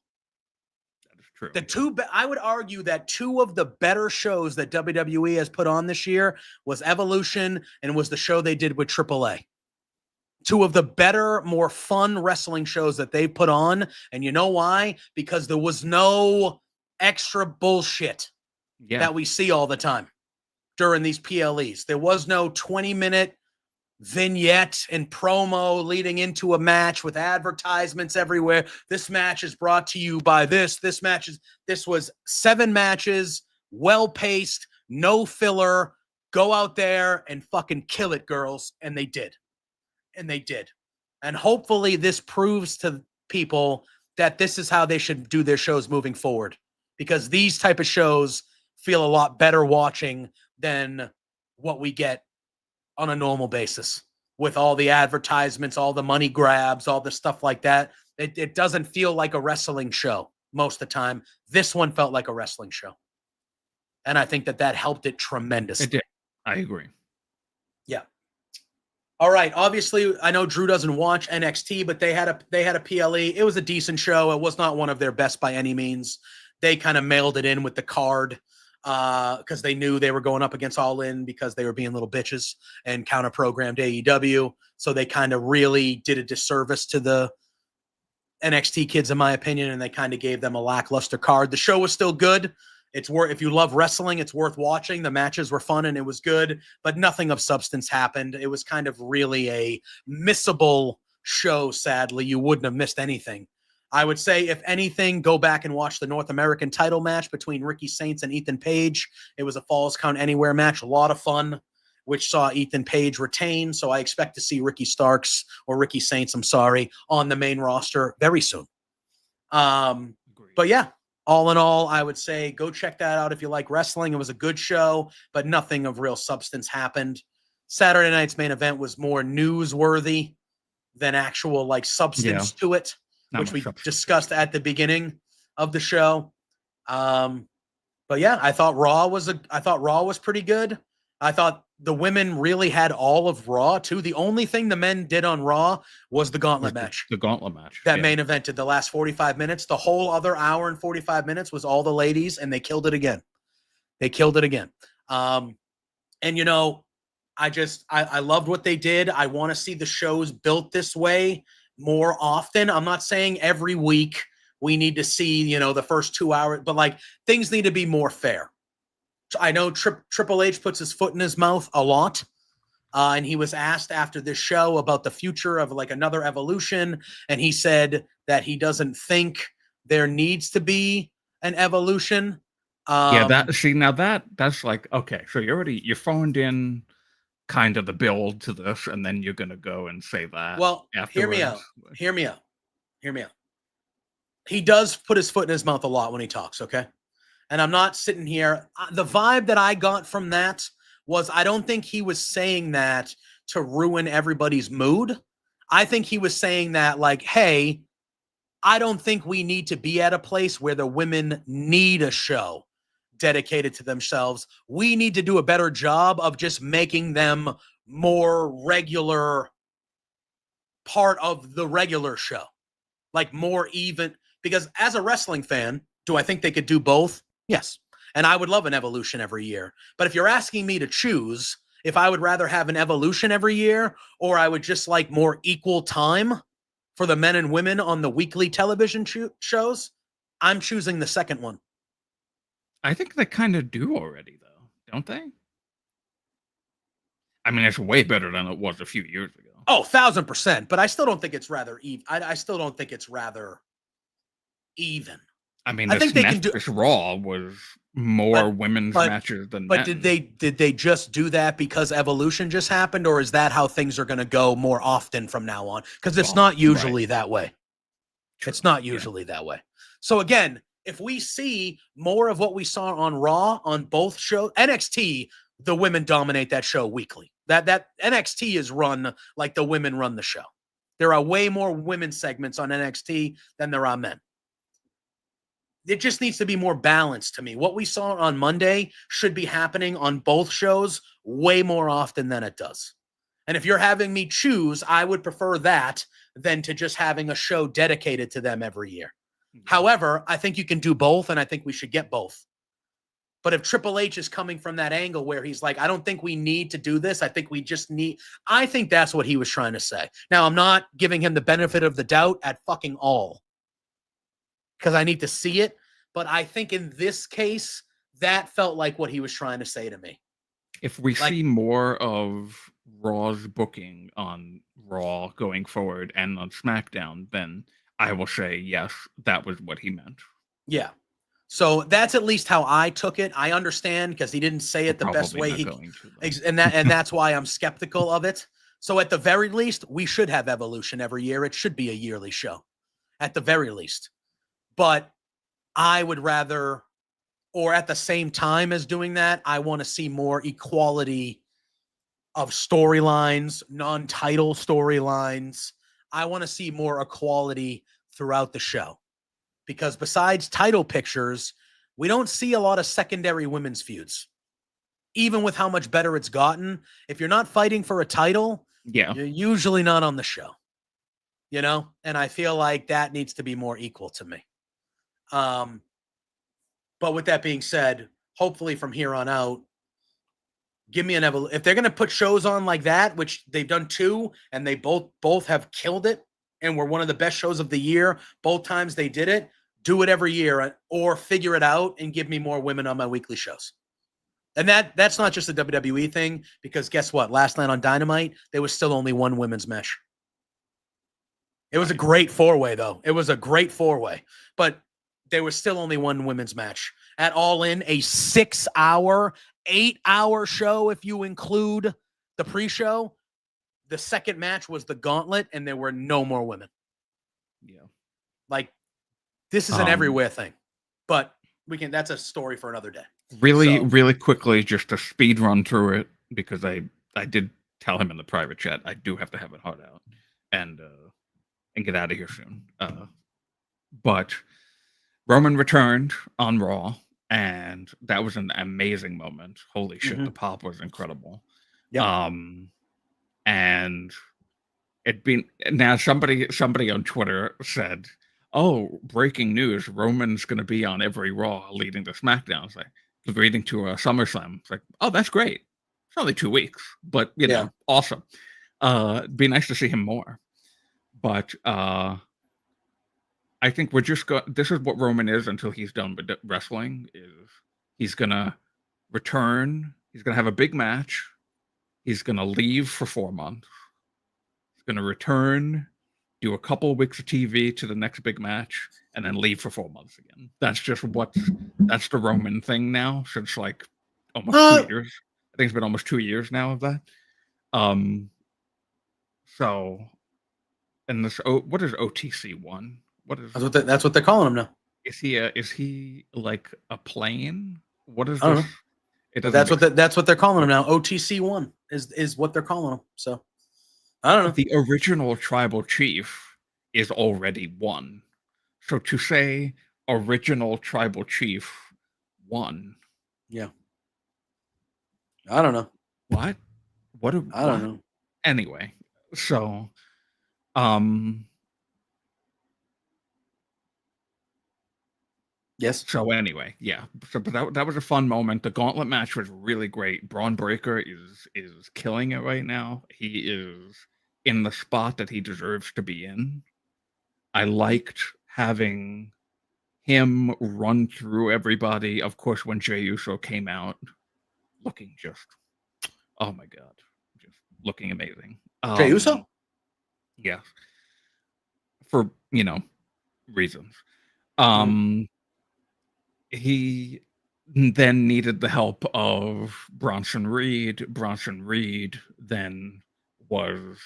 That is true. I would argue that two of the better shows that WWE has put on this year was Evolution and was the show they did with AAA. Two of the better, more fun wrestling shows that they put on. And you know why? Because there was no extra bullshit that we see all the time during these PLEs. There was no 20-minute vignette and promo leading into a match with advertisements everywhere. This match is brought to you by this. This was 7 matches, well-paced, no filler. Go out there and fucking kill it, girls. And they did. And hopefully this proves to people that this is how they should do their shows moving forward, because these type of shows feel a lot better watching than what we get on a normal basis with all the advertisements, all the money grabs, all the stuff like that. It doesn't feel like a wrestling show most of the time. This one felt like a wrestling show. And I think that helped it tremendously. It did. I agree. Yeah. All right. Obviously, I know Drew doesn't watch NXT, but they had a PLE. It was a decent show. It was not one of their best by any means. They kind of mailed it in with the card because they knew they were going up against All In because they were being little bitches and counter-programmed AEW. So they kind of really did a disservice to the NXT kids, in my opinion, and they kind of gave them a lackluster card. The show was still good. If you love wrestling, it's worth watching. The matches were fun and it was good, but nothing of substance happened. It was kind of really a missable show, sadly. You wouldn't have missed anything. I would say, if anything, go back and watch the North American title match between Ricky Saints and Ethan Page. It was a Falls Count Anywhere match, a lot of fun, which saw Ethan Page retain. So I expect to see Ricky Saints, on the main roster very soon. But yeah. All in all, I would say go check that out if you like wrestling. It was a good show, but nothing of real substance happened. Saturday night's main event was more newsworthy than actual substance to it, which we discussed at the beginning of the show. But yeah, I thought Raw was pretty good. I thought the women really had all of Raw too. The only thing the men did on Raw was the gauntlet match. The gauntlet match. That main evented the last 45 minutes. The whole other hour and 45 minutes was all the ladies, and they killed it again. And I loved what they did. I want to see the shows built this way more often. I'm not saying every week we need to see, the first 2 hours, but things need to be more fair. I know Triple H puts his foot in his mouth a lot. And he was asked after this show about the future of another Evolution. And he said that he doesn't think there needs to be an Evolution. That's okay. So you phoned in kind of the build to this, and then you're going to go and say that. Well, afterwards. Hear me out. He does put his foot in his mouth a lot when he talks. Okay. And I'm not sitting here. The vibe that I got from that was, I don't think he was saying that to ruin everybody's mood. I think he was saying that hey, I don't think we need to be at a place where the women need a show dedicated to themselves. We need to do a better job of just making them more regular part of the regular show, more even. Because as a wrestling fan, do I think they could do both? Yes. And I would love an Evolution every year. But if you're asking me to choose if I would rather have an Evolution every year, or I would just like more equal time for the men and women on the weekly television shows, I'm choosing the second one. I think they kind of do already, though, don't they? I mean, it's way better than it was a few years ago. Oh, 1,000%. But I still don't think it's rather even. I still don't think it's rather even. I mean, I think they can do. Raw was more women's matches than men. But did they just do that because Evolution just happened, or is that how things are going to go more often from now on? Because it's not usually that way. True. It's not usually that way. So again, if we see more of what we saw on Raw on both shows, NXT, the women dominate that show weekly. That NXT is run like the women run the show. There are way more women's segments on NXT than there are men. It just needs to be more balanced to me. What we saw on Monday should be happening on both shows way more often than it does. And if you're having me choose, I would prefer that than to just having a show dedicated to them every year. Yeah. However, I think you can do both, and I think we should get both. But if Triple H is coming from that angle where he's like, I don't think we need to do this. I think we just need, I think that's what he was trying to say. Now, I'm not giving him the benefit of the doubt at fucking all because I need to see it. But I think in this case, that felt like what he was trying to say to me. If we see more of Raw's booking on Raw going forward and on SmackDown, then I will say, yes, that was what he meant. Yeah. So that's at least how I took it. I understand because he didn't say it the best way he and that's why I'm skeptical of it. So at the very least, we should have Evolution every year. It should be a yearly show at the very least. But I would rather, or at the same time as doing that, I want to see more equality of storylines, non-title storylines. I want to see more equality throughout the show. Because besides title pictures, we don't see a lot of secondary women's feuds. Even with how much better it's gotten, if you're not fighting for a title, you're usually not on the show. You know? And I feel like that needs to be more equal to me. But with that being said, hopefully from here on out, give me an evolution. If they're going to put shows on like that, which they've done 2, and they both have killed it, and were one of the best shows of the year, both times they did it, do it every year or figure it out and give me more women on my weekly shows. And that's not just a WWE thing, because guess what? Last night on Dynamite, there was still only one women's match. It was a great 4-way, though. It was a great 4-way, but there was still only one women's match. At All In, a 6-hour, 8-hour show, if you include the pre-show. The second match was the Gauntlet, and there were no more women. Yeah. Like, this is an everywhere thing. But that's a story for another day. Really quickly, just to speed run through it, because I did tell him in the private chat, I do have to have it hard out and get out of here soon. But Roman returned on Raw, and that was an amazing moment. Holy shit, the pop was incredible. Yeah. And now somebody on Twitter said, "Oh, breaking news! Roman's going to be on every Raw leading to SmackDown." It's like leading to SummerSlam. It's like, oh, that's great. It's only 2 weeks, but you know, awesome. It'd be nice to see him more. But I think we're just this is what Roman is until he's done with wrestling. Is he's gonna return? He's gonna have a big match. He's gonna leave for 4 months. Going to return, do a couple of weeks of TV to the next big match, and then leave for 4 months again. That's just that's the Roman thing now since like almost 2 years. I think it's been almost 2 years now of that. So, and this what is OTC1? What is that's what they're calling him now? Is he like a plane? What is this? That's what they're calling him now. OTC1 is what they're calling him. So I don't know. The original tribal chief is already 1. So to say original tribal chief 1. Yeah. I don't know. What? I don't know. Anyway, so yes. So anyway, yeah. So but that was a fun moment. The Gauntlet match was really great. Braun Breaker is killing it right now. He is in the spot that he deserves to be in. I liked having him run through everybody. Of course, when Jey Uso came out, looking just, oh my god, just looking amazing. Jey Uso? Yeah. For, reasons. He then needed the help of Bronson Reed. Bronson Reed then was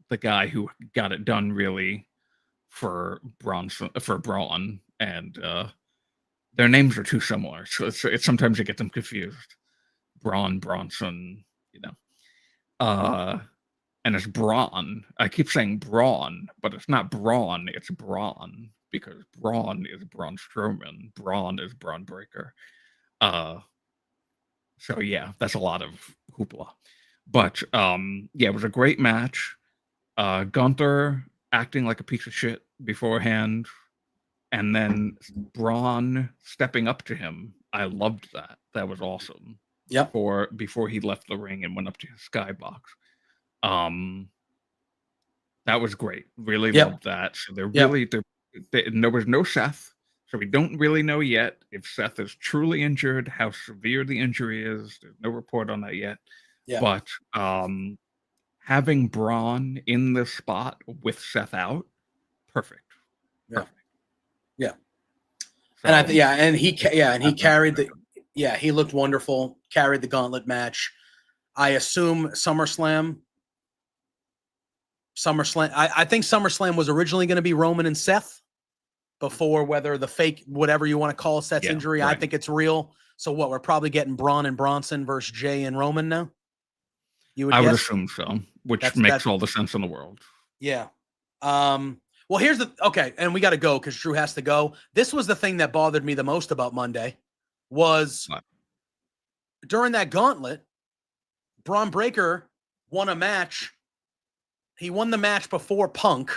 the guy who got it done really for Braun, and their names are too similar, so it's sometimes you get them confused. Bronson, and it's Braun. I keep saying Braun, but it's not Braun, it's Braun, because Braun is Braun Strowman. Braun is Braun Breaker. So yeah, that's a lot of hoopla. But yeah, it was a great match. Gunther acting like a piece of shit beforehand, And then Braun stepping up to him. I loved that. That was awesome. Yep. Before he left the ring and went up to his skybox. That was great. Really loved that. So there was no Seth. So we don't really know yet if Seth is truly injured, how severe the injury is. There's no report on that yet. Yeah. But having Braun in the spot with Seth out, perfect. Yeah. So, and he carried he looked wonderful, carried the gauntlet match. I assume SummerSlam. I think SummerSlam was originally going to be Roman and Seth before whether the fake, whatever you want to call Seth's injury. Right. I think it's real. So what, we're probably getting Braun and Bronson versus Jay and Roman now? I would assume so, which makes all the sense in the world. Yeah. Well, and we got to go because Drew has to go. This was the thing that bothered me the most about Monday was during that gauntlet, Braun Breaker won a match. He won the match before Punk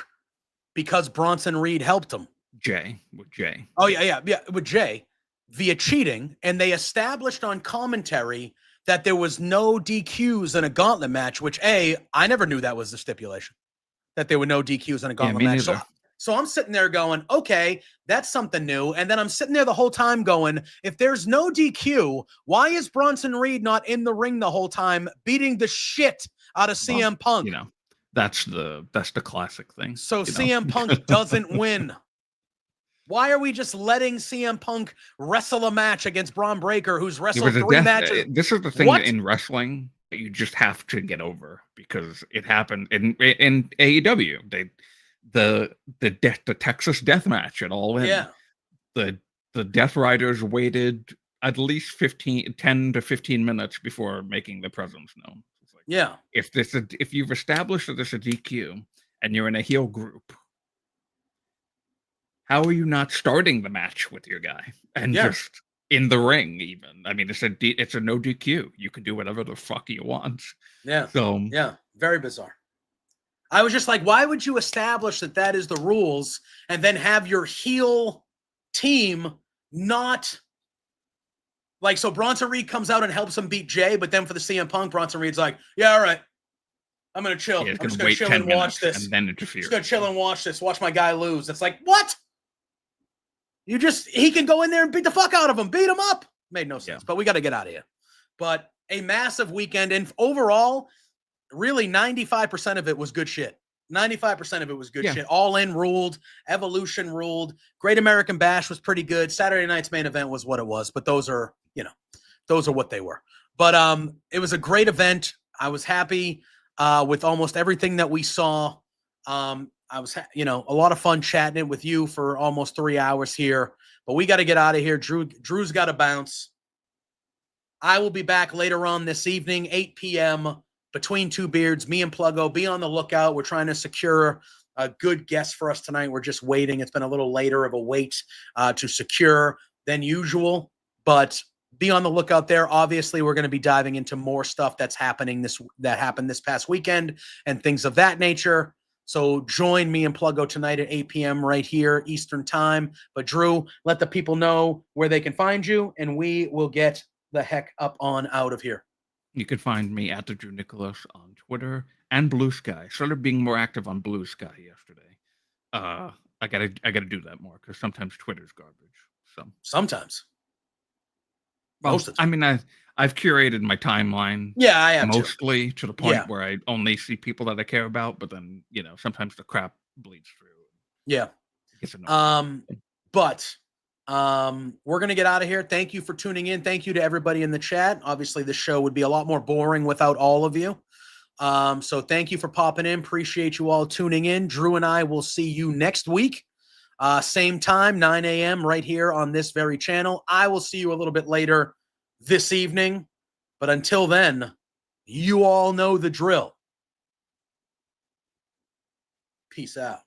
because Bronson Reed helped him. With Jay. Oh, yeah, with Jay via cheating. And they established on commentary that there was no DQs in a gauntlet match, which I never knew that was the stipulation, that there were no DQs in a gauntlet match. So I'm sitting there going, okay, that's something new. And then I'm sitting there the whole time going, if there's no DQ, why is Bronson Reed not in the ring the whole time beating the shit out of CM Punk? That's the classic thing. So CM Punk doesn't win. Why are we just letting CM Punk wrestle a match against Braun Breaker, who's wrestled 3 matches? This is the thing in wrestling that you just have to get over because it happened in AEW. The Texas Death Match at All In. Yeah. The Death Riders waited at least 10 to 15 minutes before making the presence known. If you've established that there's a DQ and you're in a heel group, how are you not starting the match with your guy and just in the ring? Even it's a no DQ. You can do whatever the fuck you want. Yeah. So very bizarre. I was just like, why would you establish that is the rules and then have your heel team not like, so Bronson Reed comes out and helps him beat Jay, but then for the CM Punk, Bronson Reed's like, yeah, all right, I'm going to chill. I'm just going to chill and watch this. And then interfere. Just going to chill and watch this. Watch my guy lose. It's like, what? He can go in there and beat the fuck out of him. Beat him up. Made no sense, but we got to get out of here. But a massive weekend. And overall, really 95% of it was good shit. 95% of it was good shit. All In ruled. Evolution ruled. Great American Bash was pretty good. Saturday night's main event was what it was. But those are what they were. But it was a great event. I was happy with almost everything that we saw. I was, a lot of fun chatting it with you for almost 3 hours here, but we got to get out of here. Drew's got to bounce. I will be back later on this evening, 8 p.m. between two beards. Me and Pluggo, be on the lookout. We're trying to secure a good guest for us tonight. We're just waiting. It's been a little later of a wait to secure than usual, but be on the lookout there. Obviously, we're going to be diving into more stuff that happened this past weekend and things of that nature. So join me and Pluggo tonight at 8 p.m. right here, Eastern time. But Drew, let the people know where they can find you, and we will get the heck up on out of here. You can find me at the Drew Nicholas on Twitter and Blue Sky. Started being more active on Blue Sky yesterday. I gotta do that more because sometimes Twitter's garbage. So sometimes. Most of the time. I've curated my timeline. Yeah, I have mostly to the point where I only see people that I care about, but then sometimes the crap bleeds through. Yeah. But we're gonna get out of here. Thank you for tuning in. Thank you to everybody in the chat. Obviously, the show would be a lot more boring without all of you. So thank you for popping in. Appreciate you all tuning in. Drew and I will see you next week. Same time, 9 a.m. right here on this very channel. I will see you a little bit later this evening. But until then, you all know the drill. Peace out.